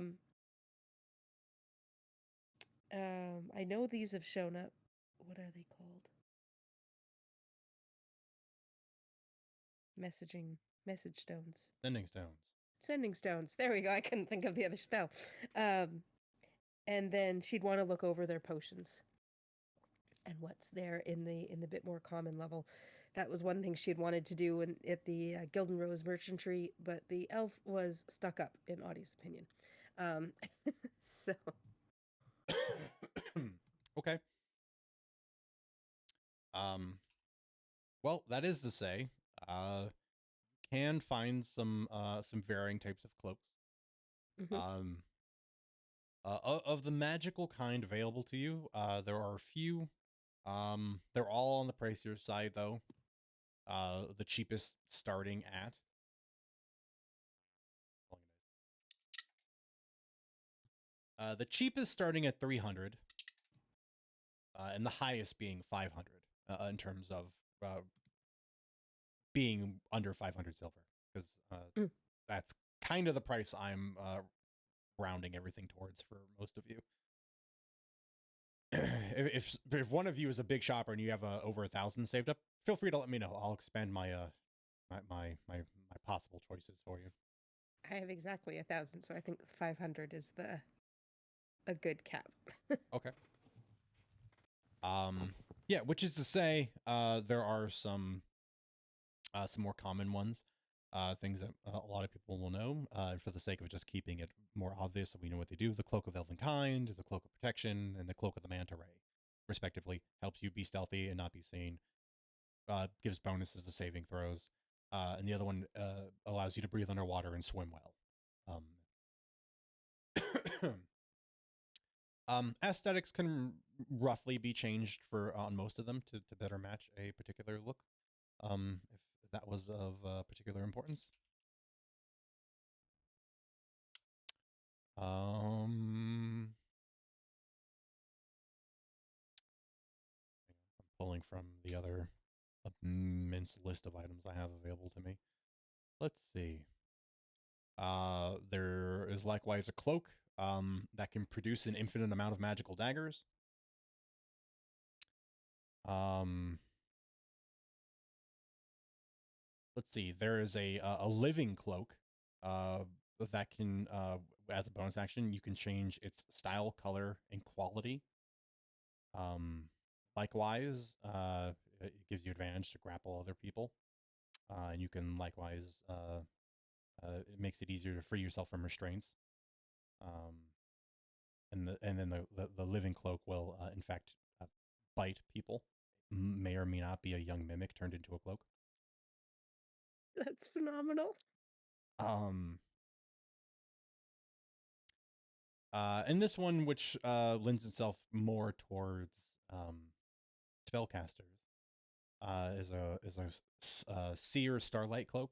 know these have shown up. What are they called? Message stones. Sending stones. Sending stones. There we go. I couldn't think of the other spell. And then she'd want to look over their potions and what's there in the bit more common level. That was one thing she'd wanted to do at the Gilden Rose Merchantry, but the elf was stuck up, in Audie's opinion. So. Okay. Well, that is to say, can find some varying types of cloaks. Of the magical kind available to you, there are a few. They're all on the pricier side, though. The cheapest starting at. The cheapest starting at 300, and the highest being 500 in terms of being under 500 silver, because that's kind of the price I'm rounding everything towards for most of you. if one of you is a big shopper and you have over 1,000 saved up, feel free to let me know. I'll expand my my possible choices for you. I have exactly 1,000, so I think 500 is a good cap. Okay. Yeah, which is to say, there are some more common ones, things that a lot of people will know, for the sake of just keeping it more obvious so we know what they do. The Cloak of Elvenkind, the Cloak of Protection, and the Cloak of the Manta Ray, respectively, helps you be stealthy and not be seen, gives bonuses to saving throws, and the other one allows you to breathe underwater and swim well. Aesthetics can roughly be changed for on most of them to better match a particular look, if that was of particular importance. I'm pulling from the other immense list of items I have available to me. Let's see. There is likewise a cloak that can produce an infinite amount of magical daggers. Let's see. There is a living cloak that can, as a bonus action, you can change its style, color, and quality. Likewise, it gives you advantage to grapple other people, and you can likewise, it makes it easier to free yourself from restraints. And then the living cloak will, in fact, bite people. May or may not be a young mimic turned into a cloak. That's phenomenal. And this one, which lends itself more towards spellcasters, is a seer starlight cloak,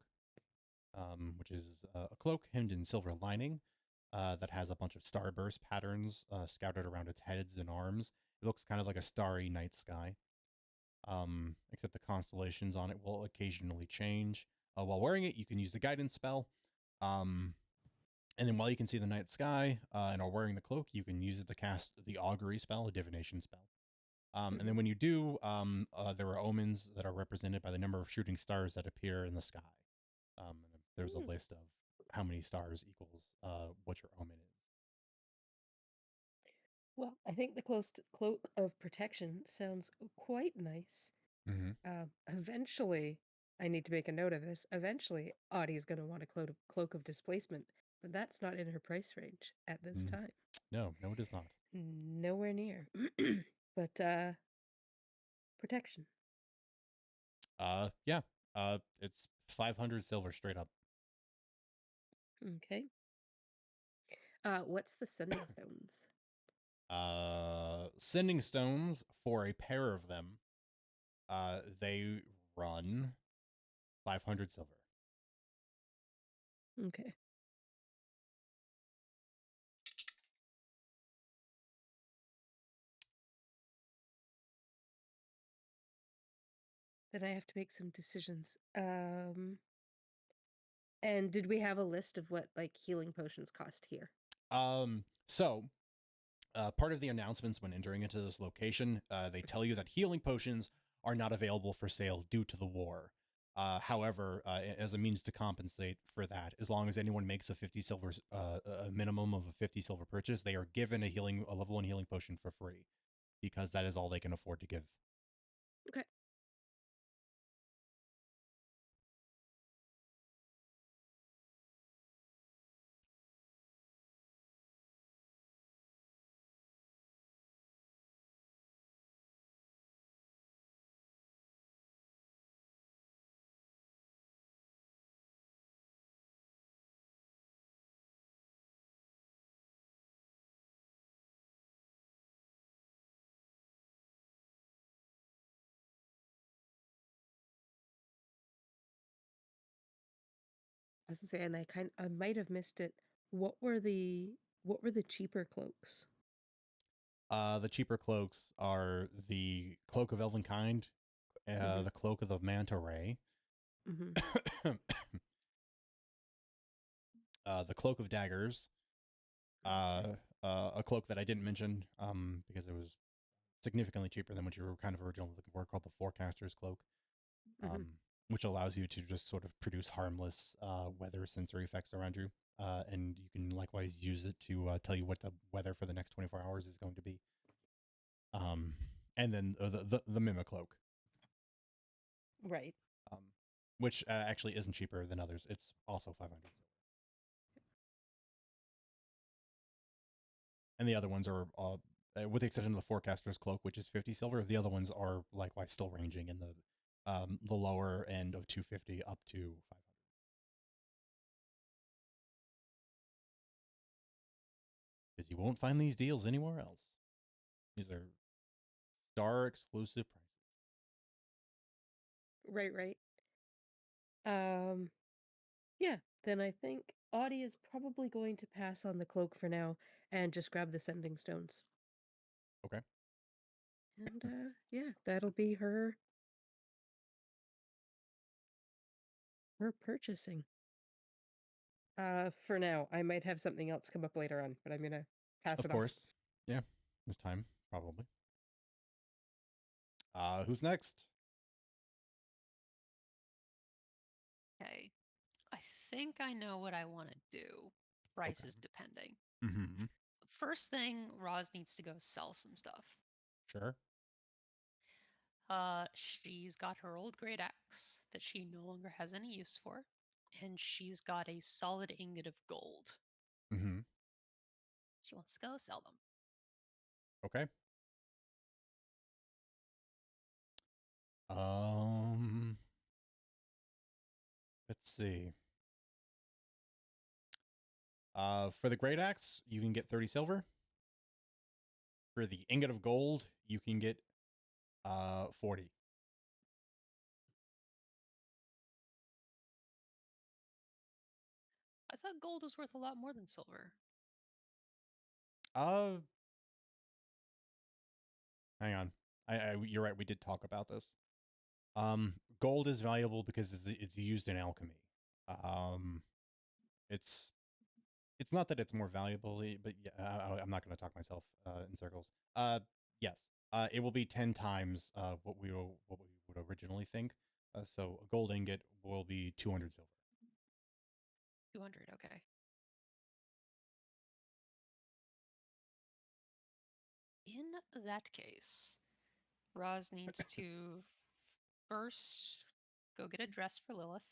which is a cloak hemmed in silver lining that has a bunch of starburst patterns scattered around its heads and arms. It looks kind of like a starry night sky, except the constellations on it will occasionally change. While wearing it, you can use the guidance spell. And then while you can see the night sky and are wearing the cloak, you can use it to cast the augury spell, a divination spell. And then when you do, there are omens that are represented by the number of shooting stars that appear in the sky. And there's a list of how many stars equals what your omen is. Well, I think the cloak of protection sounds quite nice. Eventually, I need to make a note of this. Eventually, Audie's going to want a cloak of displacement, but that's not in her price range at this time. No, it is not. Nowhere near. But protection. Yeah. It's 500 silver straight up. Okay. What's the sending stones? Sending stones for a pair of them, they run 500 silver. Okay. Then I have to make some decisions. And did we have a list of what like healing potions cost here? So part of the announcements when entering into this location, they tell you that healing potions are not available for sale due to the war. However, as a means to compensate for that, as long as anyone makes a 50 silver, a minimum of a 50 silver purchase, they are given a level 1 healing potion for free, because that is all they can afford to give. Okay. was gonna say, and I might have missed it. What were the cheaper cloaks? The cheaper cloaks are the Cloak of Elvenkind, Mhm. the Cloak of the Manta Ray, Mhm. the Cloak of Daggers, Okay. a cloak that I didn't mention because it was significantly cheaper than what you were kind of originally looking for, called the Forecaster's Cloak, Mhm. which allows you to just sort of produce harmless weather sensory effects around you. And you can likewise use it to tell you what the weather for the next 24 hours is going to be. Um, and then the Mimic Cloak, Right. um, which actually isn't cheaper than others. It's also 500. And the other ones are, with the exception of the Forecaster's Cloak, which is 50 silver, the other ones are likewise still ranging in the lower end of 250 up to 500. Because you won't find these deals anywhere else. These are star exclusive prices. Right, right. Um, yeah, then I think Audie is probably going to pass on the cloak for now and just grab the sending stones. Okay. And yeah, that'll be her purchasing. For now, I might have something else come up later on, but I'm gonna pass Of it off. course. Yeah. There's time, probably. Who's next? Okay. I think I know what I want to do. Prices Okay. depending. Mm-hmm. First thing, Roz needs to go sell some stuff. Sure. She's got her old great axe that she no longer has any use for, and she's got a solid ingot of gold. Mm-hmm. She wants to go sell them. Okay. Um, let's see. For the great axe, you can get 30 silver. For the ingot of gold, you can get 40. I thought gold was worth a lot more than silver. Uh, hang on. You're right. We did talk about this. Gold is valuable because it's used in alchemy. Um, it's it's not that it's more valuable, but yeah, I'm not going to talk myself in circles. Yes. It will be 10 times what we would originally think. So a gold ingot will be 200 silver. 200, okay. In that case, Roz needs to first go get a dress for Lilith.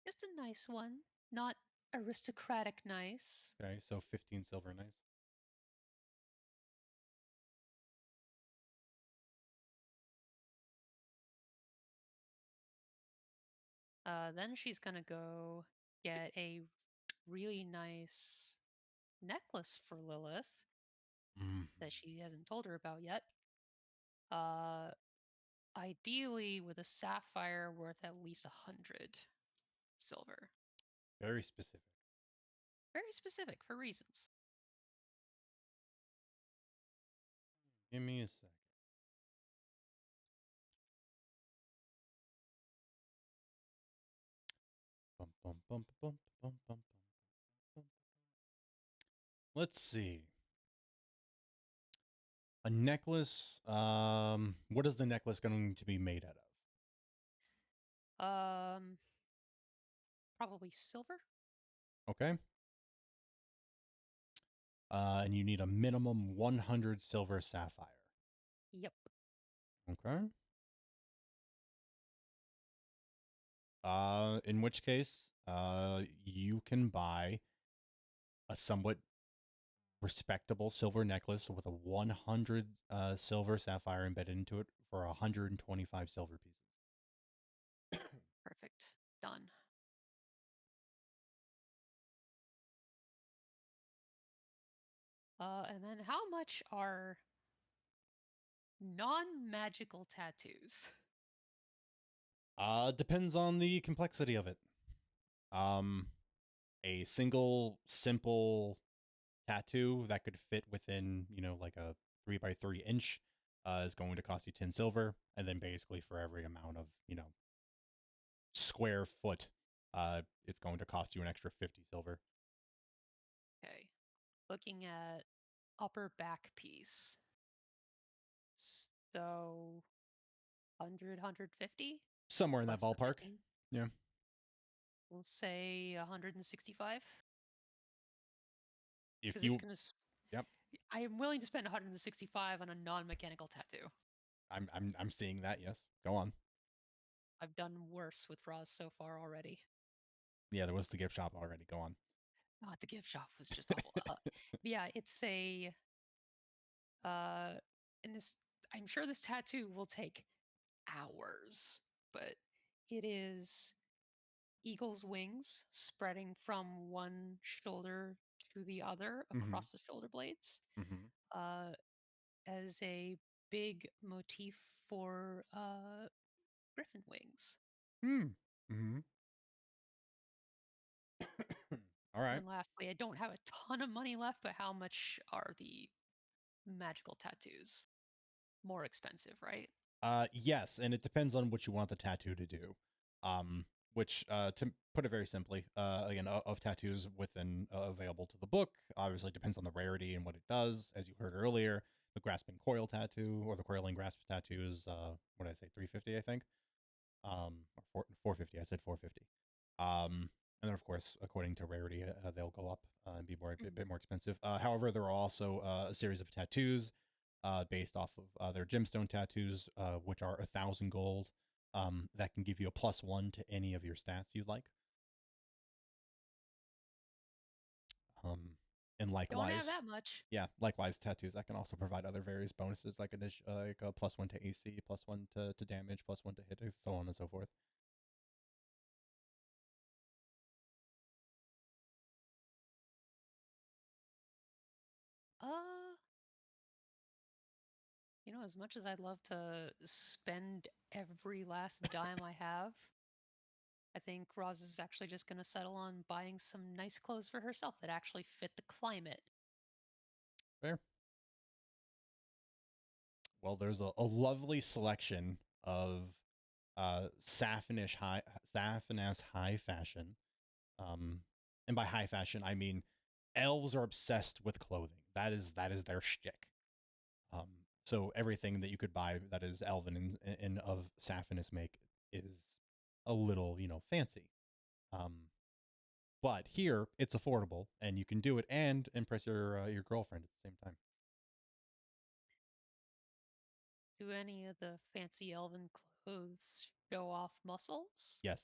Just a nice one, not aristocratic nice. Okay, so 15 silver, nice. Then she's gonna go get a really nice necklace for Lilith that she hasn't told her about yet. Uh, Ideally with a sapphire worth at least 100 silver. Very specific. Very specific for reasons. Give me a sec. Bum, bum, bum, bum, bum, bum, bum. Let's see. A necklace. What is the necklace going to be made out of? Probably silver. Okay. And you need a minimum 100 silver sapphire. Yep. Okay. In which case, you can buy a somewhat respectable silver necklace with a 100 silver sapphire embedded into it for 125 silver pieces. Perfect. Done. And then how much are non-magical tattoos? Depends on the complexity of it. A single simple tattoo that could fit within, like a 3 by 3 inch, is going to cost you 10 silver, and then basically for every amount of, square foot, it's going to cost you an extra 50 silver. Okay. Looking at upper back piece. So 100, 150? Somewhere in that Plus ballpark. everything. Yeah. We'll say 165. If Because you, it's going to. Yep. I am willing to spend 165 on a non-mechanical tattoo. I'm seeing that. Yes. Go on. I've done worse with Roz so far already. Yeah, there was the gift shop already. Go on. Oh, the gift shop was just awful. Yeah, it's a. And this, I'm sure this tattoo will take hours, but it is eagle's wings spreading from one shoulder to the other across the shoulder blades, as a big motif for griffin wings. All right. And lastly, I don't have a ton of money left, but how much are the magical tattoos? More expensive, right? Yes, and it depends on what you want the tattoo to do. Which, to put it very simply, again, of tattoos within available to the book, obviously depends on the rarity and what it does. As you heard earlier, the grasping coil tattoo or the coiling grasp tattoo is, what did I say, 350, I think, or 450. I said 450. And then of course, according to rarity, they'll go up and be a bit more expensive. However, there are also a series of tattoos based off of their gemstone tattoos, which are 1,000 gold. That can give you a +1 to any of your stats you like. And likewise, don't have that much. Yeah, likewise, tattoos that can also provide other various bonuses, like a +1 to AC, +1 to damage, +1 to hit, so on and so forth. As much as I'd love to spend every last dime I have, I think Roz is actually just going to settle on buying some nice clothes for herself that actually fit the climate. Fair. Well, there's a lovely selection of Saffin-ass high fashion. And by high fashion, I mean elves are obsessed with clothing. That is their shtick. So everything that you could buy that is elven and of Sapphinus make is a little, fancy. But here it's affordable, and you can do it and impress your girlfriend at the same time. Do any of the fancy elven clothes show off muscles? Yes.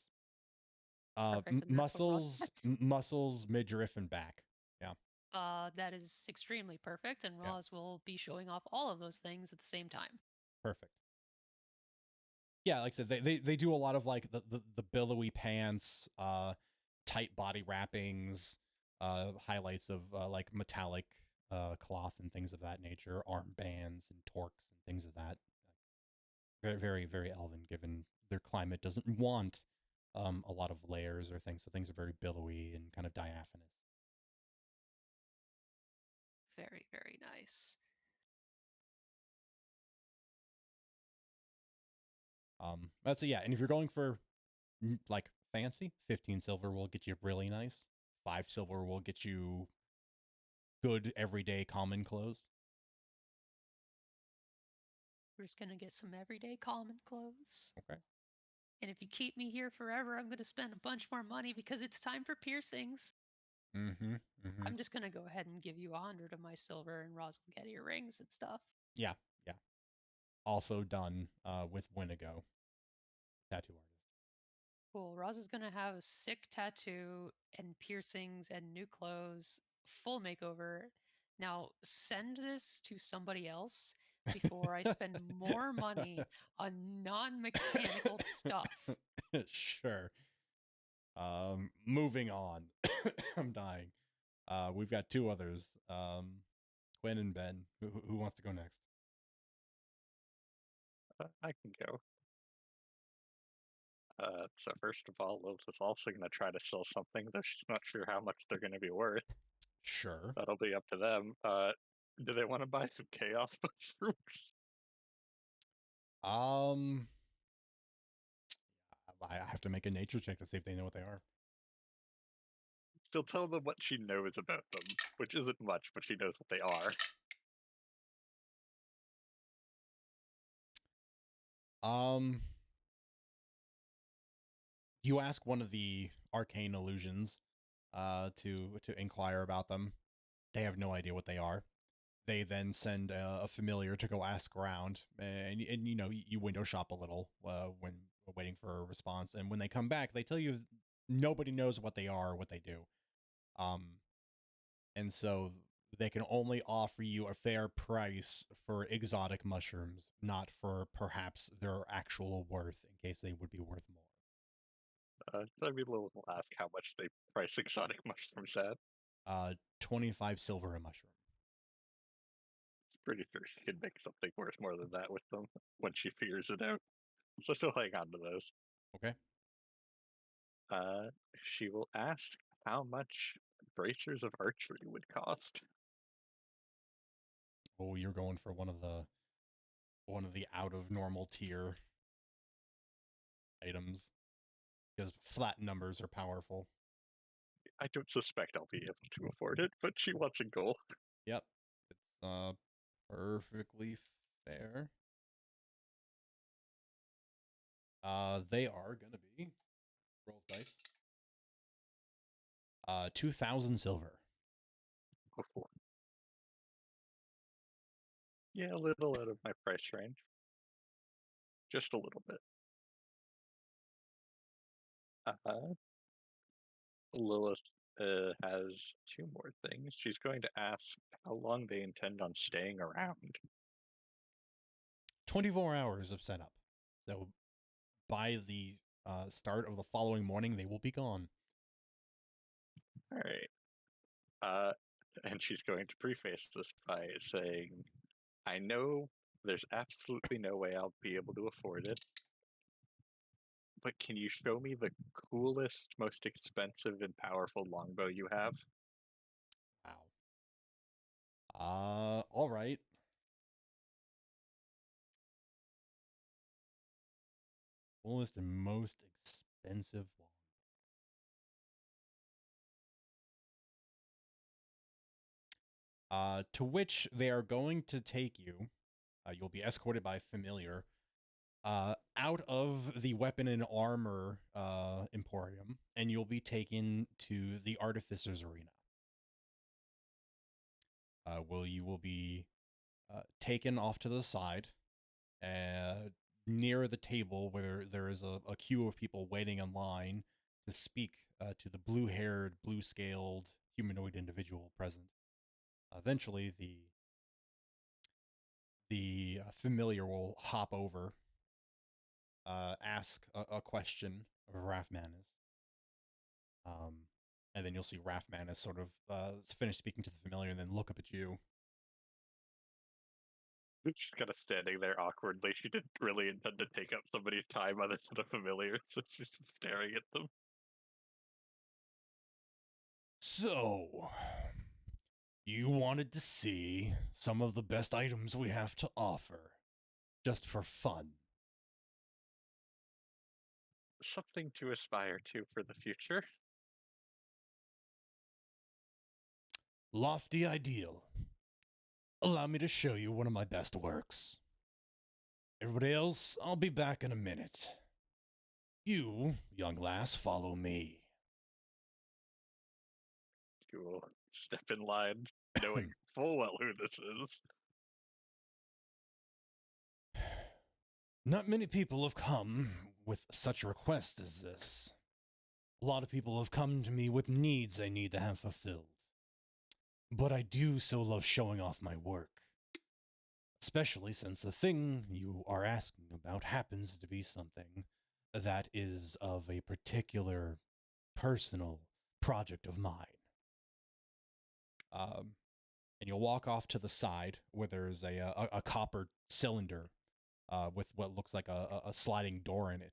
Perfect, and that's what Roz wants. Muscles, midriff, and back. Yeah. That is extremely perfect, and Roz will be showing off all of those things at the same time. Perfect. Yeah, like I said, they do a lot of like the billowy pants, tight body wrappings, highlights of like metallic cloth and things of that nature, armbands and torques and things of that. Very, very, very elven, given their climate doesn't want a lot of layers or things, so things are very billowy and kind of diaphanous. Very, very nice. That's yeah, and if you're going for like fancy, 15 silver will get you really nice. 5 silver will get you good everyday common clothes. We're just gonna get some everyday common clothes. Okay. And if you keep me here forever, I'm gonna spend a bunch more money because it's time for piercings. I'm just gonna go ahead and give you 100 of my silver, and Roz will get earrings and stuff. Yeah. Also done with Winigo, tattoo artist. Cool. Roz is gonna have a sick tattoo and piercings and new clothes, full makeover. Now send this to somebody else before I spend more money on non-mechanical stuff. Sure. Moving on. I'm dying. We've got 2 others. Quinn and Ben. Who wants to go next? I can go. So first of all, Lilith is also going to try to sell something, though she's not sure how much they're going to be worth. Sure. That'll be up to them. Do they want to buy some chaos mushrooms? I have to make a nature check to see if they know what they are. She'll tell them what she knows about them, which isn't much, but she knows what they are. You ask one of the arcane illusions to inquire about them. They have no idea what they are. They then send a familiar to go ask around, and you know, you window shop a little when waiting for a response. And when they come back, they tell you nobody knows what they are or what they do. And so they can only offer you a fair price for exotic mushrooms, not for perhaps their actual worth, in case they would be worth more. I mean, Lilith will ask how much they price exotic mushrooms at. 25 silver a mushroom. Pretty sure she could make something worth more than that with them when she figures it out. So she'll hang on to those. Okay. She will ask how much bracers of archery would cost. Oh, you're going for one of the out of normal tier items, because flat numbers are powerful. I don't suspect I'll be able to afford it, but she wants a goal. Yep. It's perfectly fair. They are gonna be roll dice. 2,000 silver. Before. Yeah, a little out of my price range. Just a little bit. Lilith has two more things. She's going to ask how long they intend on staying around. 24 hours of setup. So by the start of the following morning, they will be gone. All right. And she's going to preface this by saying, I know there's absolutely no way I'll be able to afford it, but can you show me the coolest, most expensive, and powerful longbow you have? Wow. All right. Coolest and most expensive longbow. To which they are going to take you. You'll be escorted by a familiar out of the weapon and armor emporium, and you'll be taken to the artificer's arena. You will be taken off to the side, near the table where there is a queue of people waiting in line to speak to the blue-haired, blue-scaled humanoid individual present. Eventually, the familiar will hop over, ask a question of Rathmanus. And then you'll see Rathmanus sort of finish speaking to the familiar and then look up at you. She's kind of standing there awkwardly. She didn't really intend to take up somebody's time other than a familiar, so she's just staring at them. So, you wanted to see some of the best items we have to offer, just for fun. Something to aspire to for the future. Lofty ideal. Allow me to show you one of my best works. Everybody else, I'll be back in a minute. You, young lass, follow me. You will step in line, knowing full well who this is. Not many people have come with such requests as this. A lot of people have come to me with needs they need to have fulfilled. But I do so love showing off my work. Especially since the thing you are asking about happens to be something that is of a particular personal project of mine. And you'll walk off to the side where there's a copper cylinder with what looks like a sliding door in it.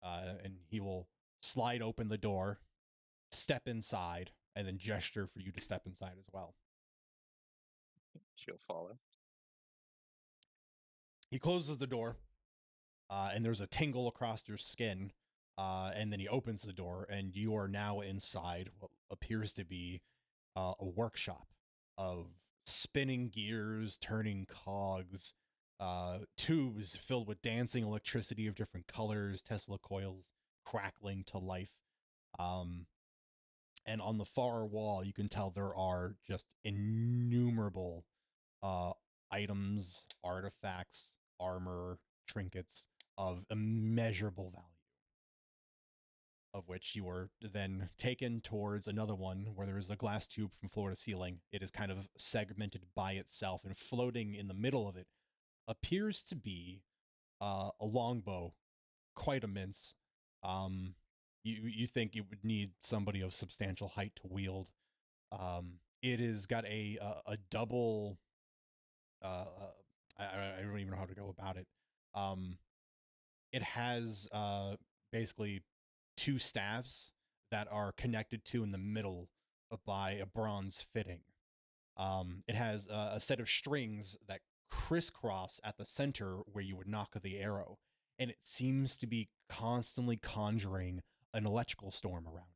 and he will slide open the door, step inside, and then gesture for you to step inside as well. She'll follow. He closes the door, and there's a tingle across your skin, and then he opens the door, and you are now inside what appears to be a workshop of spinning gears, turning cogs, tubes filled with dancing electricity of different colors, Tesla coils crackling to life. And on the far wall, you can tell there are just innumerable items, artifacts, armor, trinkets of immeasurable value, of which you are then taken towards another one where there is a glass tube from floor to ceiling. It is kind of segmented by itself, and floating in the middle of it appears to be a longbow, quite immense. You think it would need somebody of substantial height to wield. It has got a double. I don't even know how to go about it. It has basically two staves that are connected to in the middle by a bronze fitting. It has a set of strings that crisscross at the center where you would nock the arrow, and it seems to be constantly conjuring an electrical storm around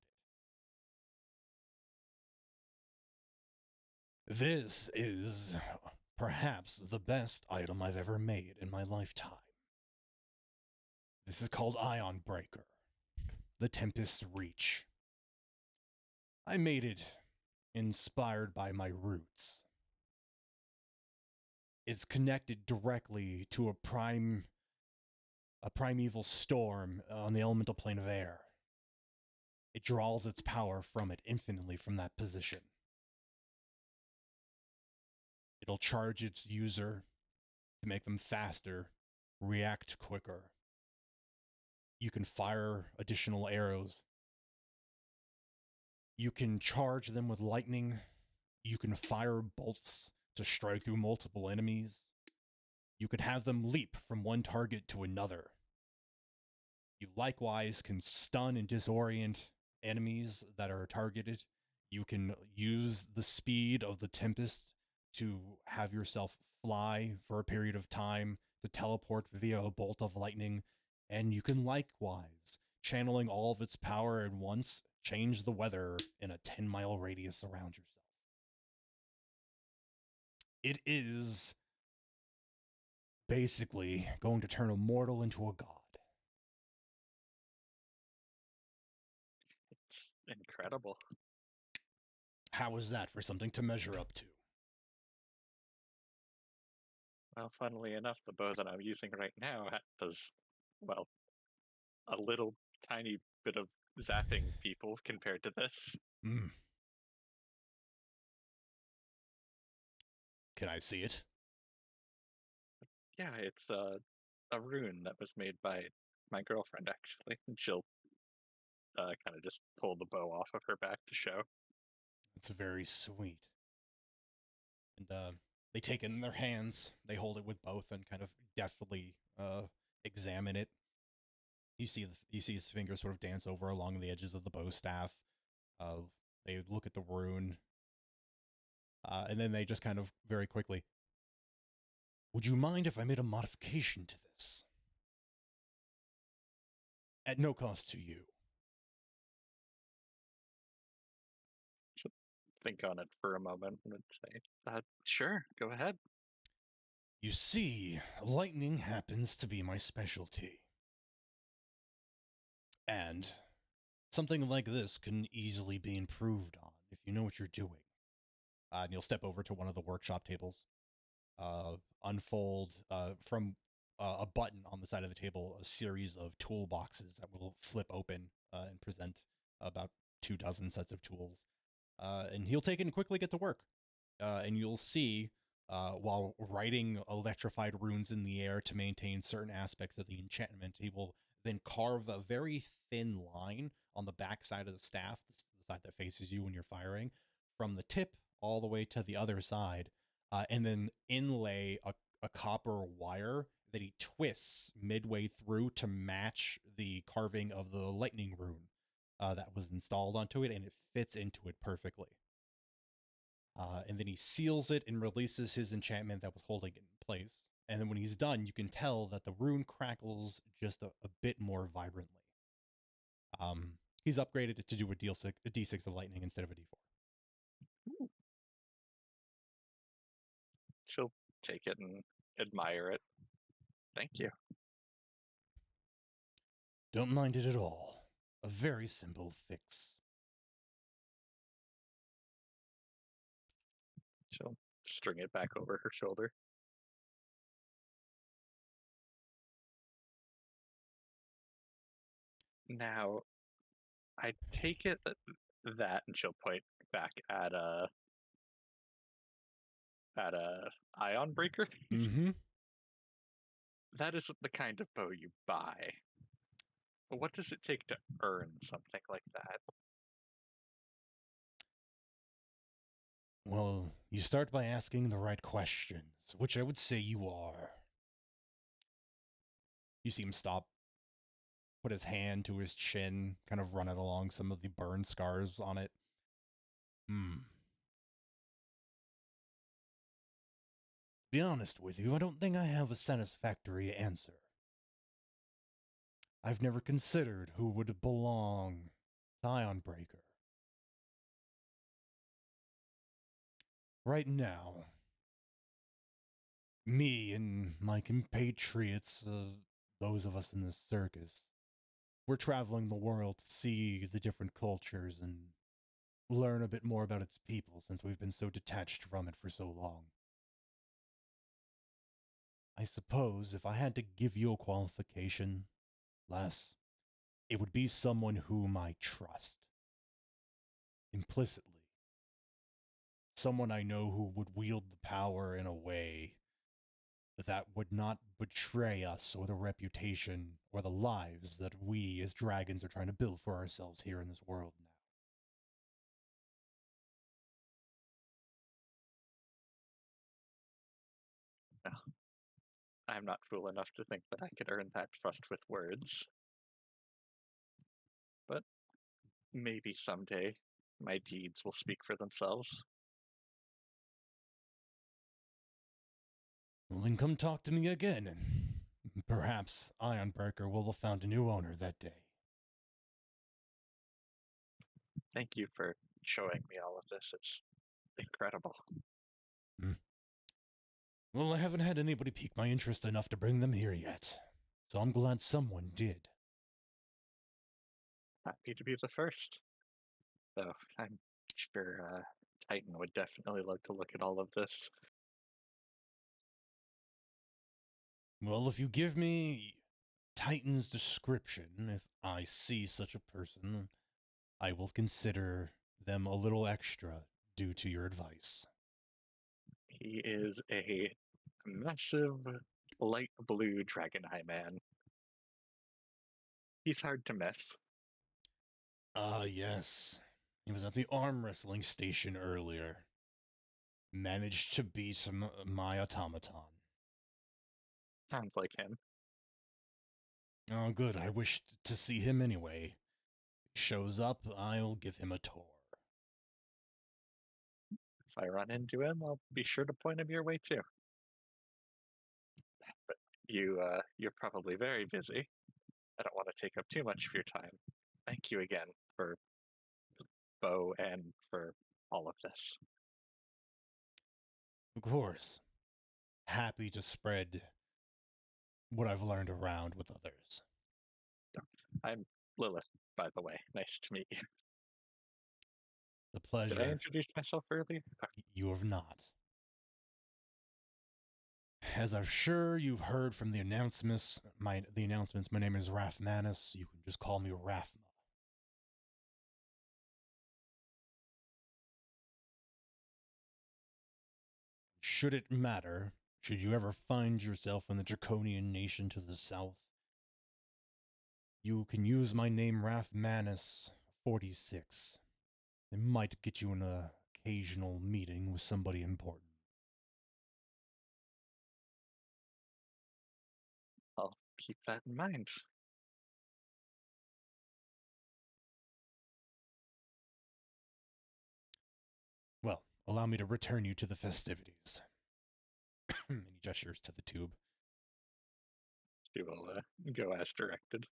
it. This is perhaps the best item I've ever made in my lifetime. This is called Ion Breaker, the Tempest's Reach. I made it inspired by my roots. It's connected directly to a primeval storm on the elemental plane of air. It draws its power from it infinitely from that position. It'll charge its user to make them faster, react quicker. You can fire additional arrows. You can charge them with lightning. You can fire bolts to strike through multiple enemies. You could have them leap from one target to another. You likewise can stun and disorient enemies that are targeted. You can use the speed of the Tempest to have yourself fly for a period of time, to teleport via a bolt of lightning, and you can likewise, channeling all of its power at once, change the weather in a 10-mile radius around yourself. It is basically going to turn a mortal into a god. It's incredible. How is that for something to measure up to? Well, funnily enough, the bow that I'm using right now does, well, a little tiny bit of zapping people compared to this. Can I see it? Yeah, it's a rune that was made by my girlfriend, actually. And she'll kind of just pull the bow off of her back to show. It's very sweet. And they take it in their hands. They hold it with both and kind of deftly examine it. You see his fingers sort of dance over along the edges of the bow staff. They look at the rune, and then they just kind of very quickly. Would you mind if I made a modification to this? At no cost to you. She'll think on it for a moment and say, sure, go ahead. You see, lightning happens to be my specialty. And something like this can easily be improved on if you know what you're doing. And you'll step over to one of the workshop tables, unfold from a button on the side of the table a series of toolboxes that will flip open and present about 24 sets of tools. And he'll take it and quickly get to work. And you'll see, while writing electrified runes in the air to maintain certain aspects of the enchantment, he will then carve a very thin line on the back side of the staff, the side that faces you when you're firing, from the tip all the way to the other side, and then inlay a copper wire that he twists midway through to match the carving of the lightning rune that was installed onto it, and it fits into it perfectly. And then he seals it and releases his enchantment that was holding it in place. And then when he's done, you can tell that the rune crackles just a bit more vibrantly. He's upgraded it to do a D6 of lightning instead of a D4. She'll take it and admire it. Thank you. Don't mind it at all. A very simple fix. She'll string it back over her shoulder. Now, I take it that, and she'll point back at a ion breaker. Mm-hmm. That isn't the kind of bow you buy. What does it take to earn something like that? Well, you start by asking the right questions, which I would say you are. You see him stop, put his hand to his chin, kind of run it along some of the burn scars on it. Be honest with you, I don't think I have a satisfactory answer. I've never considered who would belong to Ionbreaker. Right now, me and my compatriots, those of us in this circus, we're traveling the world to see the different cultures and learn a bit more about its people since we've been so detached from it for so long. I suppose if I had to give you a qualification, Les, it would be someone whom I trust. Implicitly. Someone I know who would wield the power in a way that would not betray us or the reputation or the lives that we as dragons are trying to build for ourselves here in this world now. No. I'm not fool enough to think that I could earn that trust with words. But maybe someday my deeds will speak for themselves. Well, then come talk to me again, and perhaps Ionbreaker will have found a new owner that day. Thank you for showing me all of this. It's incredible. Well, I haven't had anybody pique my interest enough to bring them here yet, so I'm glad someone did. Happy to be the first. Though I'm sure Titan would definitely love to look at all of this. Well, if you give me Titan's description, if I see such a person, I will consider them a little extra due to your advice. He is a massive light blue dragon eye man. He's hard to miss. Yes. He was at the arm wrestling station earlier. Managed to beat my automaton. Sounds like him. Oh, good. I wished to see him anyway. Shows up, I'll give him a tour. If I run into him, I'll be sure to point him your way too. But you're probably very busy. I don't want to take up too much of your time. Thank you again for Bo and for all of this. Of course. Happy to spread what I've learned around with others. I'm Lilith, by the way. Nice to meet you. The pleasure. Did I introduce myself earlier? You have not. As I'm sure you've heard from the announcements, my name is Raf Manus. You can just call me Rafma. Should it matter, should you ever find yourself in the Draconian nation to the south, you can use my name Raf Manus 46. It might get you an occasional meeting with somebody important. keep that in mind. Well, allow me to return you to the festivities. And he gestures to the tube. She will go as directed.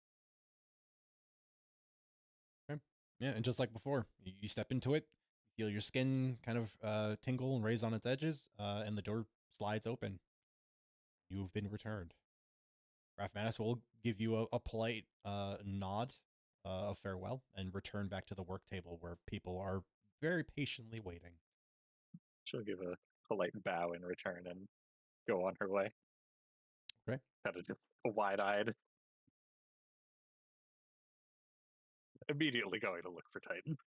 Okay. Yeah, and just like before, you step into it, feel your skin kind of tingle and raise on its edges, and the door slides open. You've been returned. Rathmanus will give you a polite nod of farewell and return back to the work table where people are very patiently waiting. She'll give a polite bow in return and go on her way. Okay. Kind of just wide-eyed. Immediately going to look for Titan.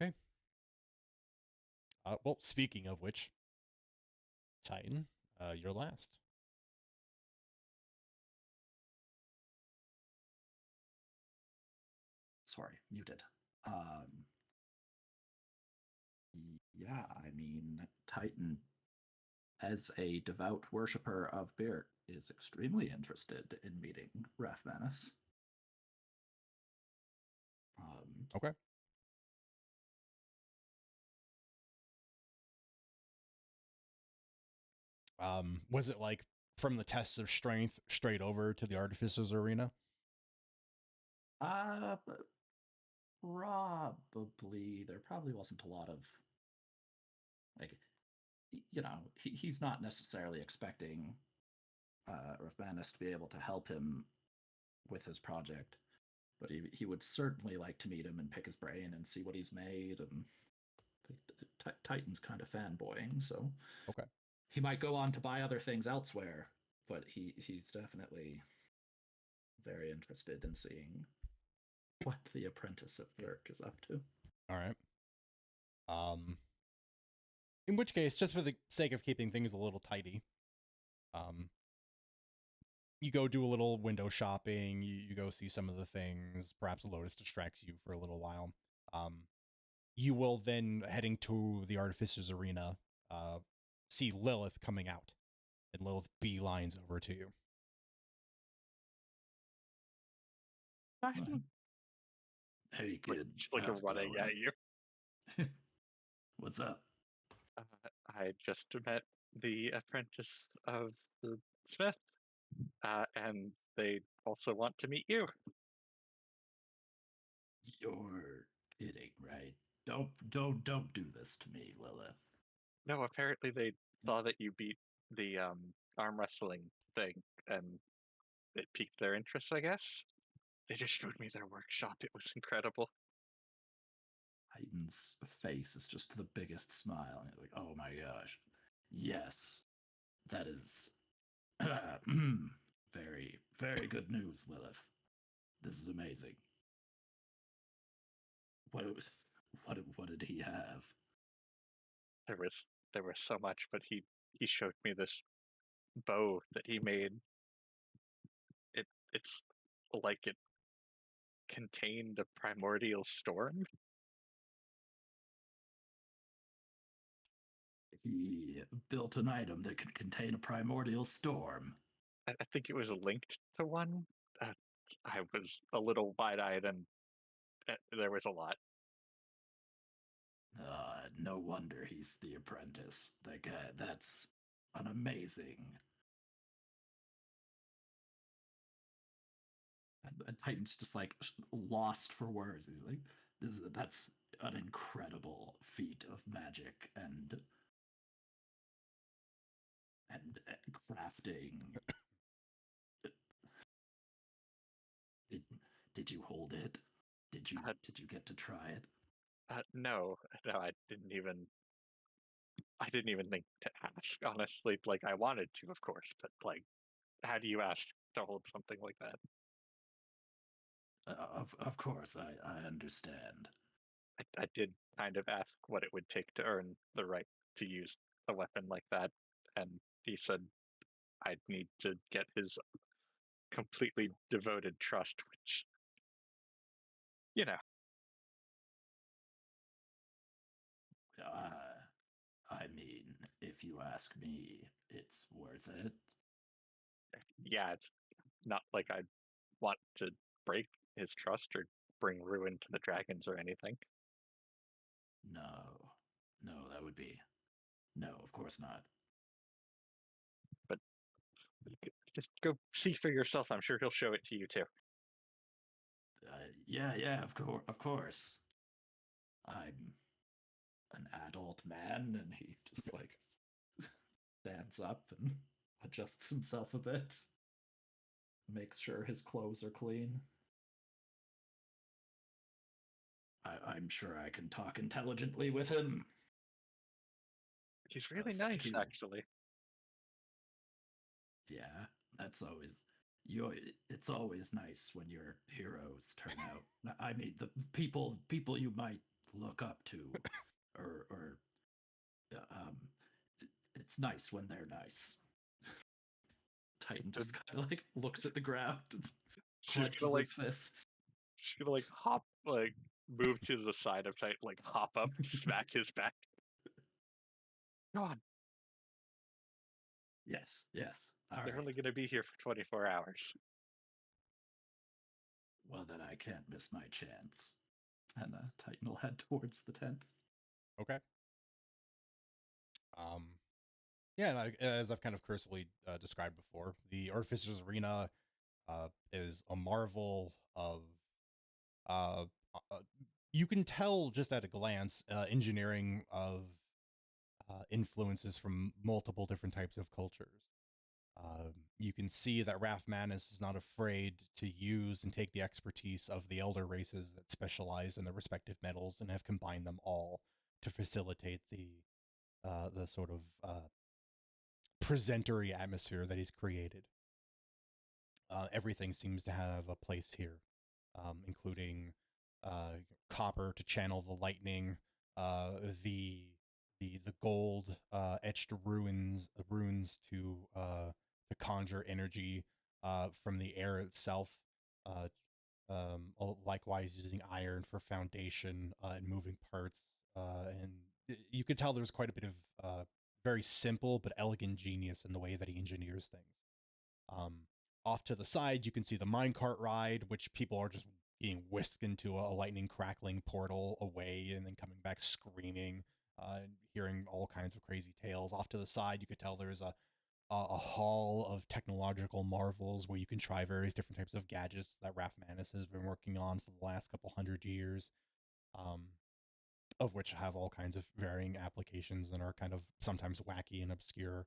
Okay. Well, speaking of which, Titan, you're last. Sorry, muted. Yeah, I mean, Titan, as a devout worshiper of Beer, is extremely interested in meeting Rathmanus. Okay. Was it like from the tests of strength straight over to the Artificers Arena? Probably. There probably wasn't a lot of, like, you know, he's not necessarily expecting Rathmanus to be able to help him with his project, but he would certainly like to meet him and pick his brain and see what he's made. And Titan's kind of fanboying, so Okay. he might go on to buy other things elsewhere, but he's definitely very interested in seeing what the apprentice of Dirk is up to. All right. In which case, just for the sake of keeping things a little tidy, you go do a little window shopping. You go see some of the things. Perhaps Lotus distracts you for a little while. You will then, heading to the Artificers Arena, see Lilith coming out, and Lilith beelines over to you. Hey, kid. She's like running at you. What's up? I just met the apprentice of the smith, and they also want to meet you. You're kidding, right? Don't do this to me, Lilith. No, apparently they saw that you beat the arm wrestling thing, and it piqued their interest, I guess. They just showed me their workshop. It was incredible. Titan's face is just the biggest smile. And he's like, oh my gosh. Yes, that is very, very good news, Lilith. This is amazing. What did he have? There was so much, but he showed me this bow that he made. It's like it contained a primordial storm. He built an item that could contain a primordial storm. I think it was linked to one. I was a little wide-eyed, and there was a lot. No wonder he's the apprentice. That guy, that's an amazing. And Titan's just like lost for words. He's like, that's an incredible feat of magic and crafting. Did you hold it? Did you get to try it? No, I didn't even think to ask. Honestly, like I wanted to, of course, but like, how do you ask to hold something like that? Of course, I understand. I did kind of ask what it would take to earn the right to use a weapon like that, and he said I'd need to get his completely devoted trust, which, you know. if you ask me, it's worth it. Yeah, it's not like I want to break his trust or bring ruin to the dragons or anything. No, that would be no, of course not. But just go see for yourself. I'm sure he'll show it to you too. Yeah, of course. I'm an adult man, and he just like stands up and adjusts himself a bit, makes sure his clothes are clean. I'm sure I can talk intelligently with him. He's really Thank nice, you. actually. Yeah, that's always you. It's always nice when your heroes turn out. I mean, the people you might look up to, or um, it's nice when they're nice. Titan just kind of like looks at the ground and clenches his fists. She's gonna like hop, like move to the side of Titan, like hop up, smack his back. Go on. Yes. All They're right. only gonna be here for 24 hours. Well, then I can't miss my chance. And Titan will head towards the tent. Okay. Yeah, and as I've kind of cursorily described before, the Artificer's Arena is a marvel of. Uh, you can tell just at a glance engineering of influences from multiple different types of cultures. You can see that Wrath Manus is not afraid to use and take the expertise of the elder races that specialize in their respective metals and have combined them all to facilitate the sort of presentery atmosphere that he's created. Everything seems to have a place here, including copper to channel the lightning, uh, the the gold etched runes to conjure energy from the air itself. Uh, Likewise, using iron for foundation and moving parts, and you could tell there's quite a bit of very simple but elegant genius in the way that he engineers things. Um, Off to the side, you can see the minecart ride, which people are just being whisked into a lightning crackling portal away and then coming back screaming, hearing all kinds of crazy tales. Off to the side, you could tell there's a hall of technological marvels where you can try various different types of gadgets that Raf Manus has been working on for the last couple hundred years. Um, of which have all kinds of varying applications and are kind of sometimes wacky and obscure,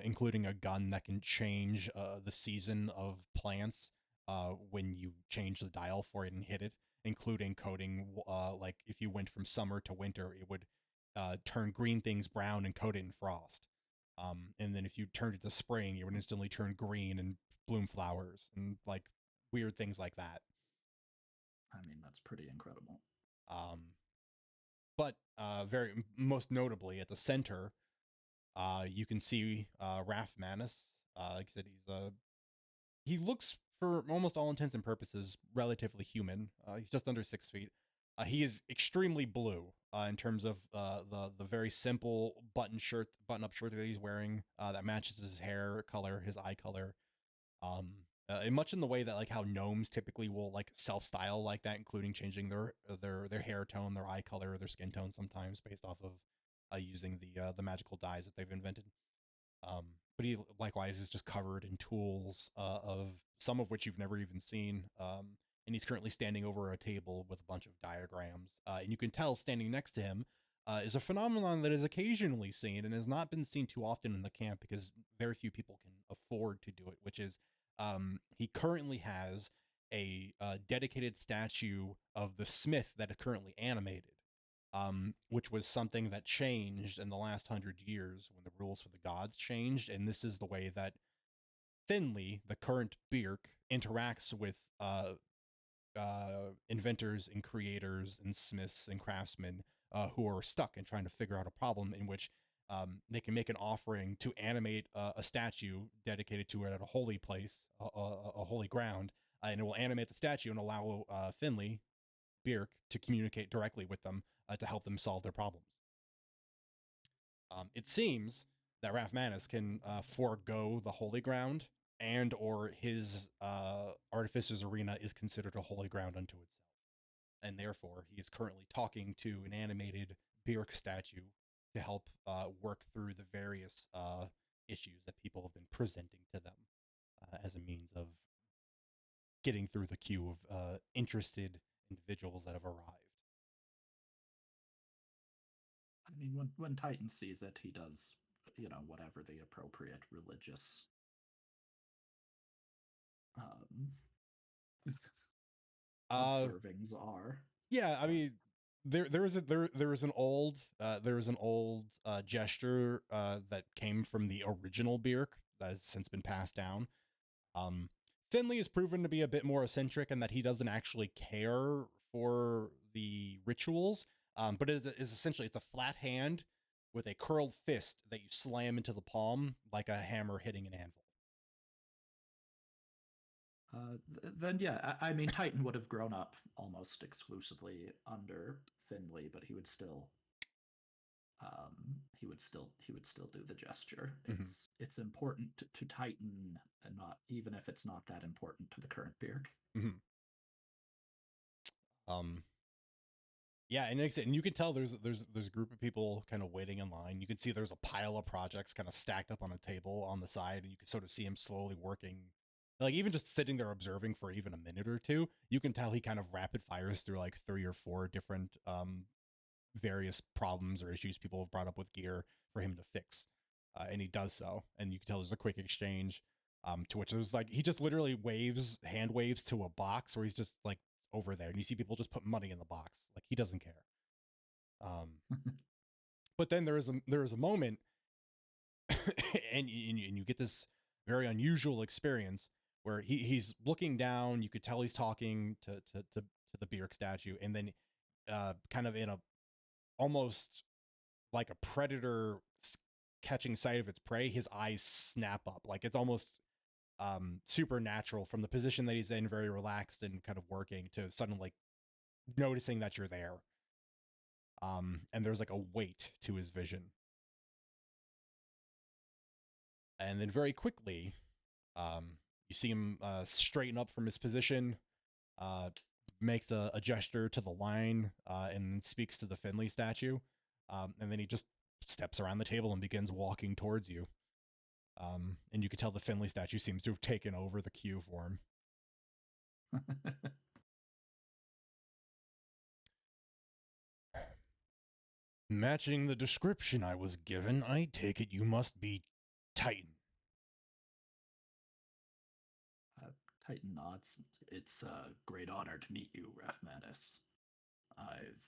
including a gun that can change the season of plants when you change the dial for it and hit it, including coding. Like if you went from summer to winter, it would turn green things brown and coat it in frost. And then if you turned it to spring, it would instantly turn green and bloom flowers and like weird things like that. I mean, that's pretty incredible. Um, but very most notably at the center, you can see Raf Manus. Like I said, he looks for almost all intents and purposes relatively human. He's just under 6 feet. He is extremely blue in terms of the very simple button up shirt that he's wearing that matches his hair color, his eye color. And much in the way that like how gnomes typically will like self style like that, including changing their hair tone, their eye color, their skin tone sometimes based off of using the magical dyes that they've invented. But he likewise is just covered in tools, of some of which you've never even seen. And he's currently standing over a table with a bunch of diagrams. And you can tell standing next to him is a phenomenon that is occasionally seen and has not been seen too often in the camp because very few people can afford to do it, which is he currently has a dedicated statue of the smith that is currently animated. Which was something that changed in the last 100 years when the rules for the gods changed, and this is the way that Finley, the current Birk, interacts with inventors and creators and smiths and craftsmen who are stuck and trying to figure out a problem in which they can make an offering to animate a statue dedicated to it at a holy place, a holy ground, and it will animate the statue and allow Finley, Birk, to communicate directly with them to help them solve their problems. It seems that Rathmanus can forego the holy ground, and or his Artificer's Arena is considered a holy ground unto itself. And therefore, he is currently talking to an animated Byrrc statue to help work through the various issues that people have been presenting to them as a means of getting through the queue of interested individuals that have arrived. I mean, when Titan sees it, he does, whatever the appropriate religious observings are. Yeah, I mean, there was an old gesture that came from the original Byrrc that has since been passed down. Finley is proven to be a bit more eccentric in that he doesn't actually care for the rituals, but is essentially it's a flat hand with a curled fist that you slam into the palm like a hammer hitting an anvil. Then yeah, I mean, Titan would have grown up almost exclusively under Finley, but he would still do the gesture. Mm-hmm. It's important to Titan, and not even if it's not that important to the current Byrrc. Mm-hmm. Yeah, and you can tell there's a group of people kind of waiting in line. You can see there's a pile of projects kind of stacked up on a table on the side, and you can sort of see him slowly working. Like even just sitting there observing for even a minute or two, you can tell he kind of rapid fires through like 3 or 4 different various problems or issues people have brought up with gear for him to fix, and he does so. And you can tell there's a quick exchange, to which there's like he just literally hand waves to a box where he's just like over there, and you see people just put money in the box, like he doesn't care. But then there is a moment, and you get this very unusual experience where he's looking down. You could tell he's talking to the Byrrc statue, and then kind of in a almost like a predator catching sight of its prey, his eyes snap up. Like it's almost supernatural from the position that he's in, very relaxed and kind of working, to suddenly like noticing that you're there. And there's like a weight to his vision. And then very quickly, you see him straighten up from his position, makes a gesture to the line, and speaks to the Finley statue. And then he just steps around the table and begins walking towards you. And you can tell the Finley statue seems to have taken over the queue for him. Matching the description I was given, I take it you must be Titan. Titan nods. It's a great honor to meet you, Rathmanus. I've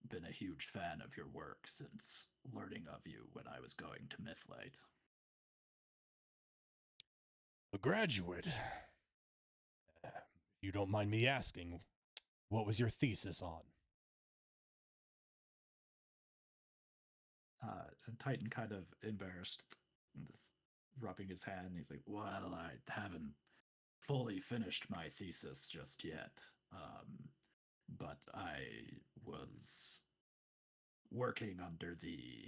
been a huge fan of your work since learning of you when I was going to Mythlite. A graduate? If you don't mind me asking, what was your thesis on? And Titan, kind of embarrassed, rubbing his hand, he's like, well, I haven't fully finished my thesis just yet, but I was working under the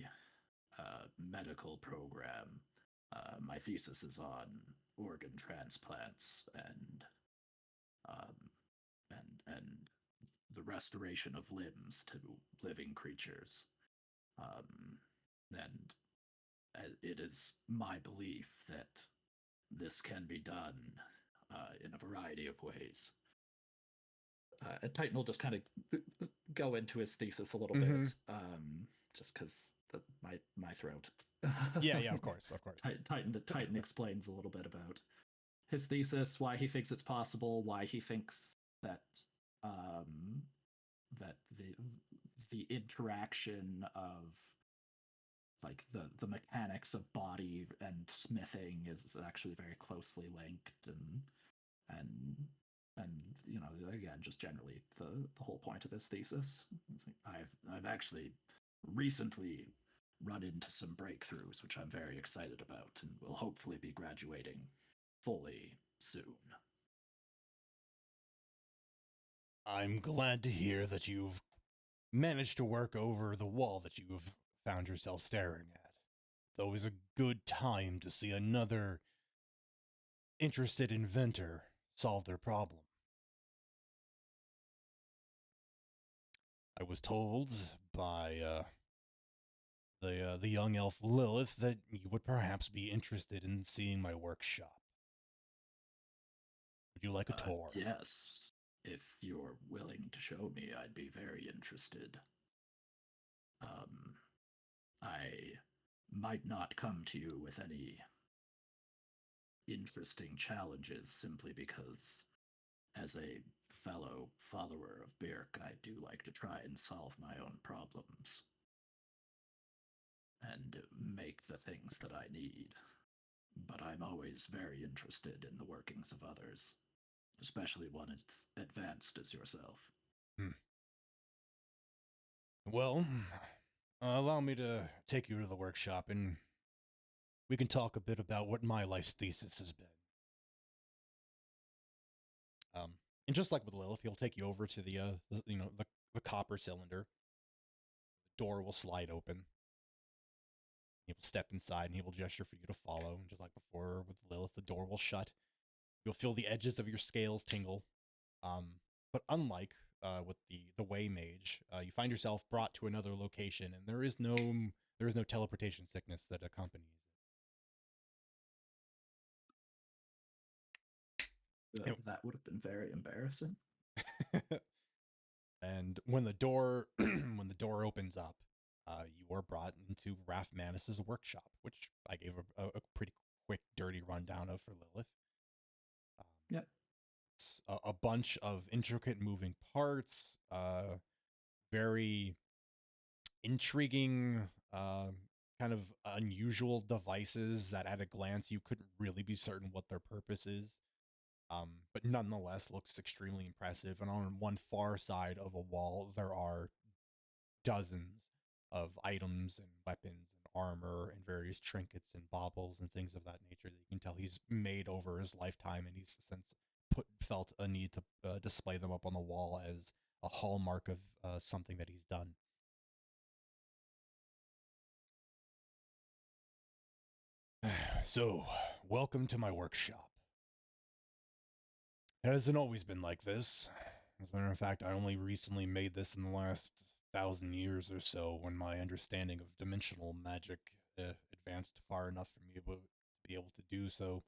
medical program. My thesis is on organ transplants and the restoration of limbs to living creatures. And it is my belief that this can be done in a variety of ways. And Titan will just kind of go into his thesis a little bit, just because my throat. Yeah, of course. Titan explains a little bit about his thesis, why he thinks it's possible, why he thinks that that the interaction of like the mechanics of body and smithing is actually very closely linked, and again, just generally the whole point of his thesis. I've actually recently run into some breakthroughs which I'm very excited about, and will hopefully be graduating fully soon. I'm glad to hear that you've managed to work over the wall that you've found yourself staring at. It's always a good time to see another interested inventor solve their problem. I was told by the young elf Lilith that you would perhaps be interested in seeing my workshop. Would you like a tour? Yes. If you're willing to show me, I'd be very interested. I might not come to you with any interesting challenges simply because, as a fellow follower of Birk, I do like to try and solve my own problems and make the things that I need. But I'm always very interested in the workings of others, especially one as advanced as yourself. Well, allow me to take you to the workshop and we can talk a bit about what my life's thesis has been. And just like with Lilith, he'll take you over to the copper cylinder. The door will slide open. He will step inside and he will gesture for you to follow. And just like before with Lilith, the door will shut. You'll feel the edges of your scales tingle. But unlike with the Way Mage, you find yourself brought to another location, and there is no teleportation sickness that accompanies it. That would have been very embarrassing. And when the door opens up, you are brought into Raph Manus's workshop, which I gave a pretty quick, dirty rundown of for Lilith. Yep. It's a bunch of intricate moving parts, very intriguing, kind of unusual devices that at a glance you couldn't really be certain what their purpose is. But nonetheless looks extremely impressive. And on one far side of a wall, there are dozens of items and weapons and armor and various trinkets and baubles and things of that nature that you can tell he's made over his lifetime, and he's since felt a need to display them up on the wall as a hallmark of something that he's done. So, welcome to my workshop. It hasn't always been like this. As a matter of fact, I only recently made this in the last 1,000 years or so, when my understanding of dimensional magic advanced far enough for me to be able to do so.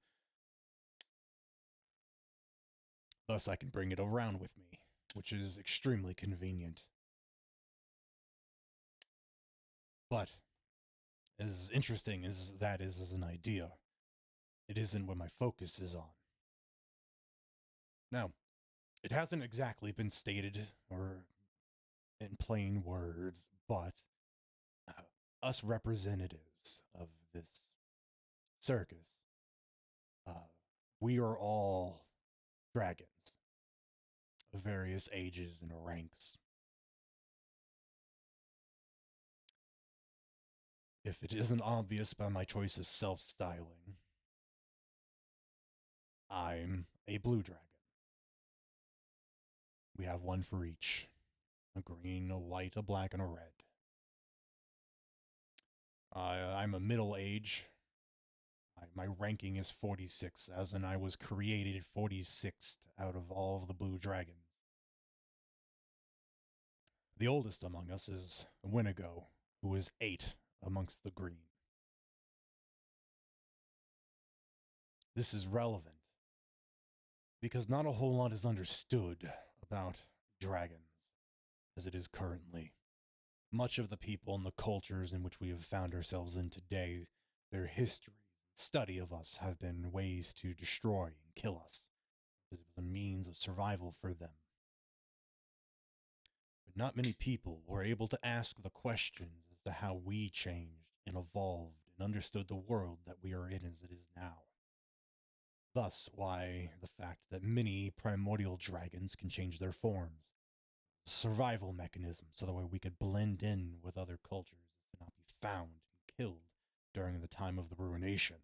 Thus, I can bring it around with me, which is extremely convenient. But, as interesting as that is as an idea, it isn't what my focus is on. Now, it hasn't exactly been stated or in plain words, but us representatives of this circus, we are all dragons of various ages and ranks. If it isn't obvious by my choice of self-styling, I'm a blue dragon. We have one for each. A green, a white, a black, and a red. I'm a middle age. My ranking is 46, as in I was created 46th out of all of the blue dragons. The oldest among us is Winigo, who is 8 amongst the green. This is relevant because not a whole lot is understood about dragons as it is currently. Much of the people and the cultures in which we have found ourselves in today, their history, study of us have been ways to destroy and kill us, because it was a means of survival for them. But not many people were able to ask the questions as to how we changed and evolved and understood the world that we are in as it is now. Thus, why the fact that many primordial dragons can change their forms. Survival mechanism, so that way we could blend in with other cultures and not be found and killed during the time of the ruination.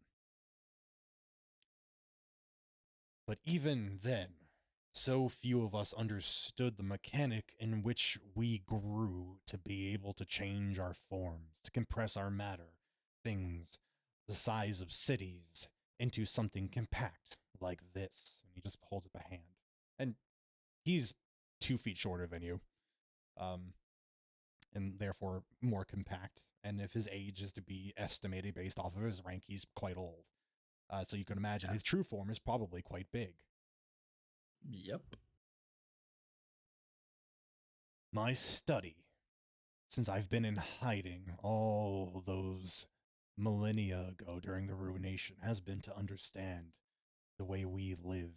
But even then, so few of us understood the mechanic in which we grew to be able to change our forms, to compress our matter, things the size of cities into something compact like this. And he just holds up a hand. And he's 2 feet shorter than you, and therefore more compact. And if his age is to be estimated based off of his rank, he's quite old. So you can imagine his true form is probably quite big. Yep. My study, since I've been in hiding all those millennia ago during the ruination, has been to understand the way we live,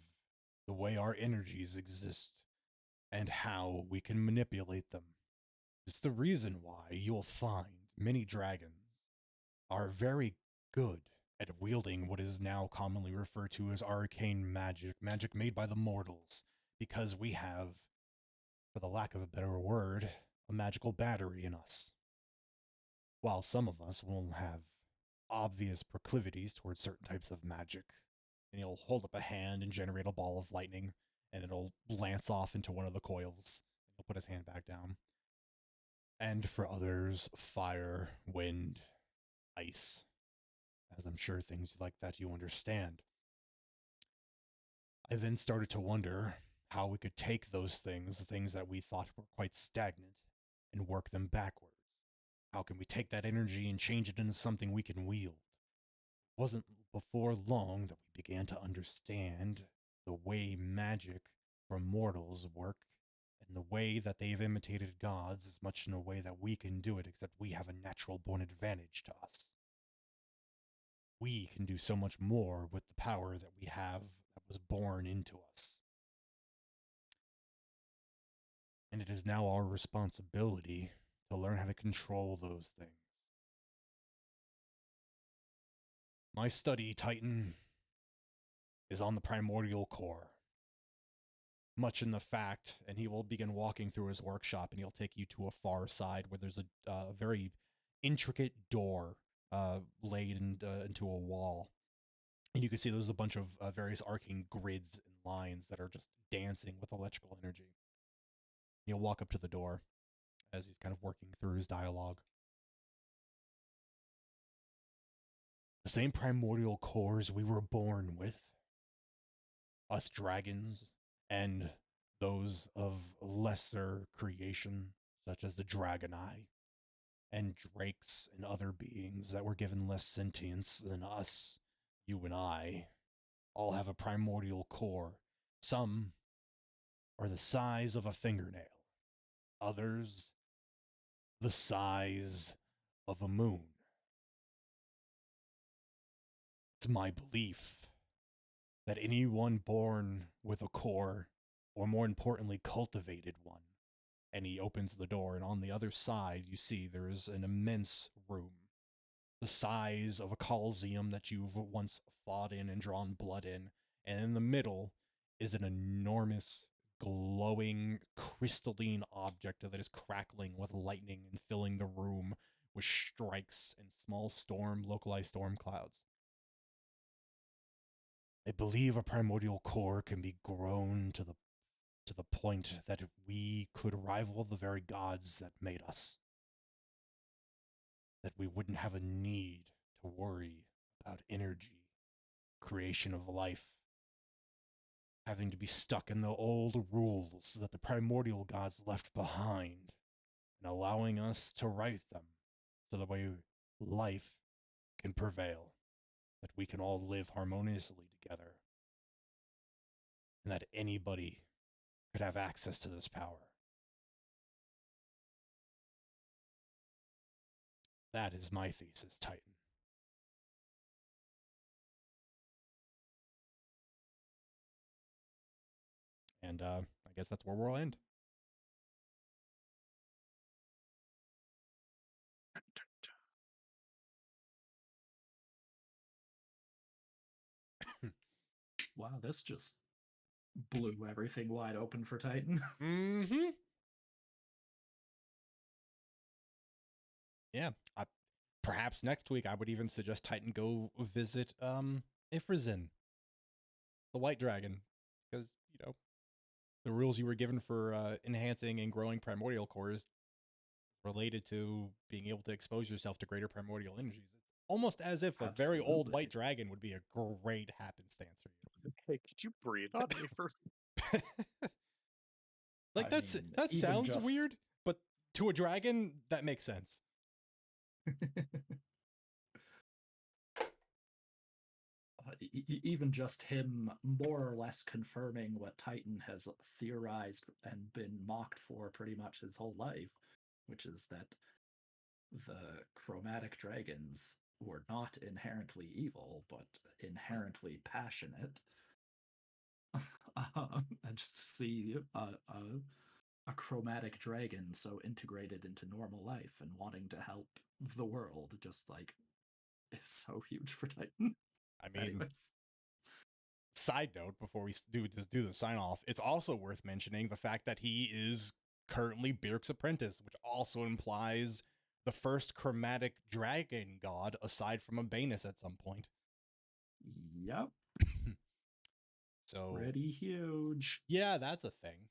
the way our energies exist, and how we can manipulate them. It's the reason why you'll find many dragons are very good at wielding what is now commonly referred to as arcane magic made by the mortals, because we have, for the lack of a better word, a magical battery in us. While some of us will have obvious proclivities towards certain types of magic, and he'll hold up a hand and generate a ball of lightning, and it'll lance off into one of the coils. He'll put his hand back down. And for others, fire, wind, ice, as I'm sure things like that you understand. I then started to wonder how we could take those things that we thought were quite stagnant, and work them backwards. How can we take that energy and change it into something we can wield? It wasn't before long that we began to understand the way magic from mortals work, and the way that they've imitated gods as much in a way that we can do it, except we have a natural born advantage to us. We can do so much more with the power that we have that was born into us. And it is now our responsibility to learn how to control those things. My study, Titan, is on the primordial core. Much in the fact, and he will begin walking through his workshop, and he'll take you to a far side where there's a very intricate door laid into a wall. And you can see there's a bunch of various arcane grids and lines that are just dancing with electrical energy. He'll walk up to the door as he's kind of working through his dialogue. The same primordial cores we were born with, us dragons, and those of lesser creation, such as the dragon eye, and drakes and other beings that were given less sentience than us, you and I, all have a primordial core. Some are the size of a fingernail, others the size of a moon. It's my belief that anyone born with a core, or more importantly, cultivated one, and he opens the door, and on the other side, you see there is an immense room, the size of a coliseum that you've once fought in and drawn blood in, and in the middle is an enormous, glowing, crystalline object that is crackling with lightning and filling the room with strikes and small localized storm clouds. I believe a primordial core can be grown to the point that we could rival the very gods that made us. That we wouldn't have a need to worry about energy, creation of life, having to be stuck in the old rules that the primordial gods left behind, and allowing us to right them so the way life can prevail, that we can all live harmoniously together, and that anybody could have access to this power. That is my thesis, Titan. And I guess that's where we'll end. Wow, this just blew everything wide open for Titan. Mm-hmm. Yeah. Perhaps next week I would even suggest Titan go visit Ifrazin, the white dragon, because, the rules you were given for enhancing and growing primordial cores related to being able to expose yourself to greater primordial energies. It's almost as if a very old Absolutely. white dragon would be a great happenstance for Hey, could you breathe on me first? you. Like I that mean, even sounds just- weird, but to a dragon that makes sense. Even just him more or less confirming what Titan has theorized and been mocked for pretty much his whole life, which is that the chromatic dragons were not inherently evil, but inherently passionate. And just to see a chromatic dragon so integrated into normal life and wanting to help the world just like is so huge for Titan. I mean, Anyways. Side note before we do the sign off, it's also worth mentioning the fact that he is currently Byrrc's apprentice, which also implies the first chromatic dragon god aside from Abanus at some point. Yep. So Pretty huge. yeah, that's a thing.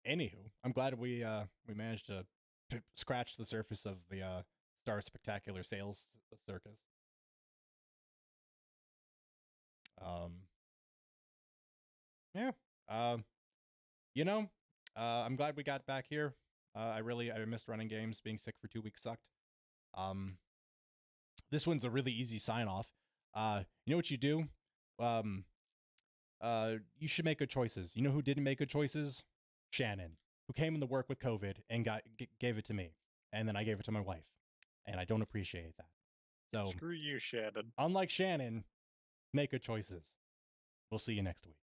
Anywho, I'm glad we managed to scratch the surface of the Star Spectacular sales circus. Yeah. You know, I'm glad we got back here. I missed running games. Being sick for 2 weeks sucked. This one's a really easy sign off. You know what you do? You should make good choices. You know who didn't make good choices? Shannon, who came into work with COVID and gave it to me, and then I gave it to my wife, and I don't appreciate that. So Screw you, Shannon. unlike Shannon, make good choices. We'll see you next week.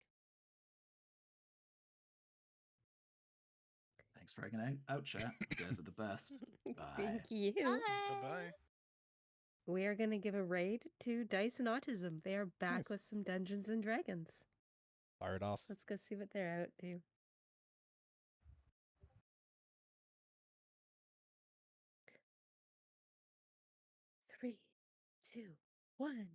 Thanks for hanging out, chat. You guys are the best. Bye. Thank you. Bye-bye. We are going to give a raid to Dice and Autism. They are back Nice. with some Dungeons and Dragons. Fire it off. Let's go see what they're out to. 3, 2, 1.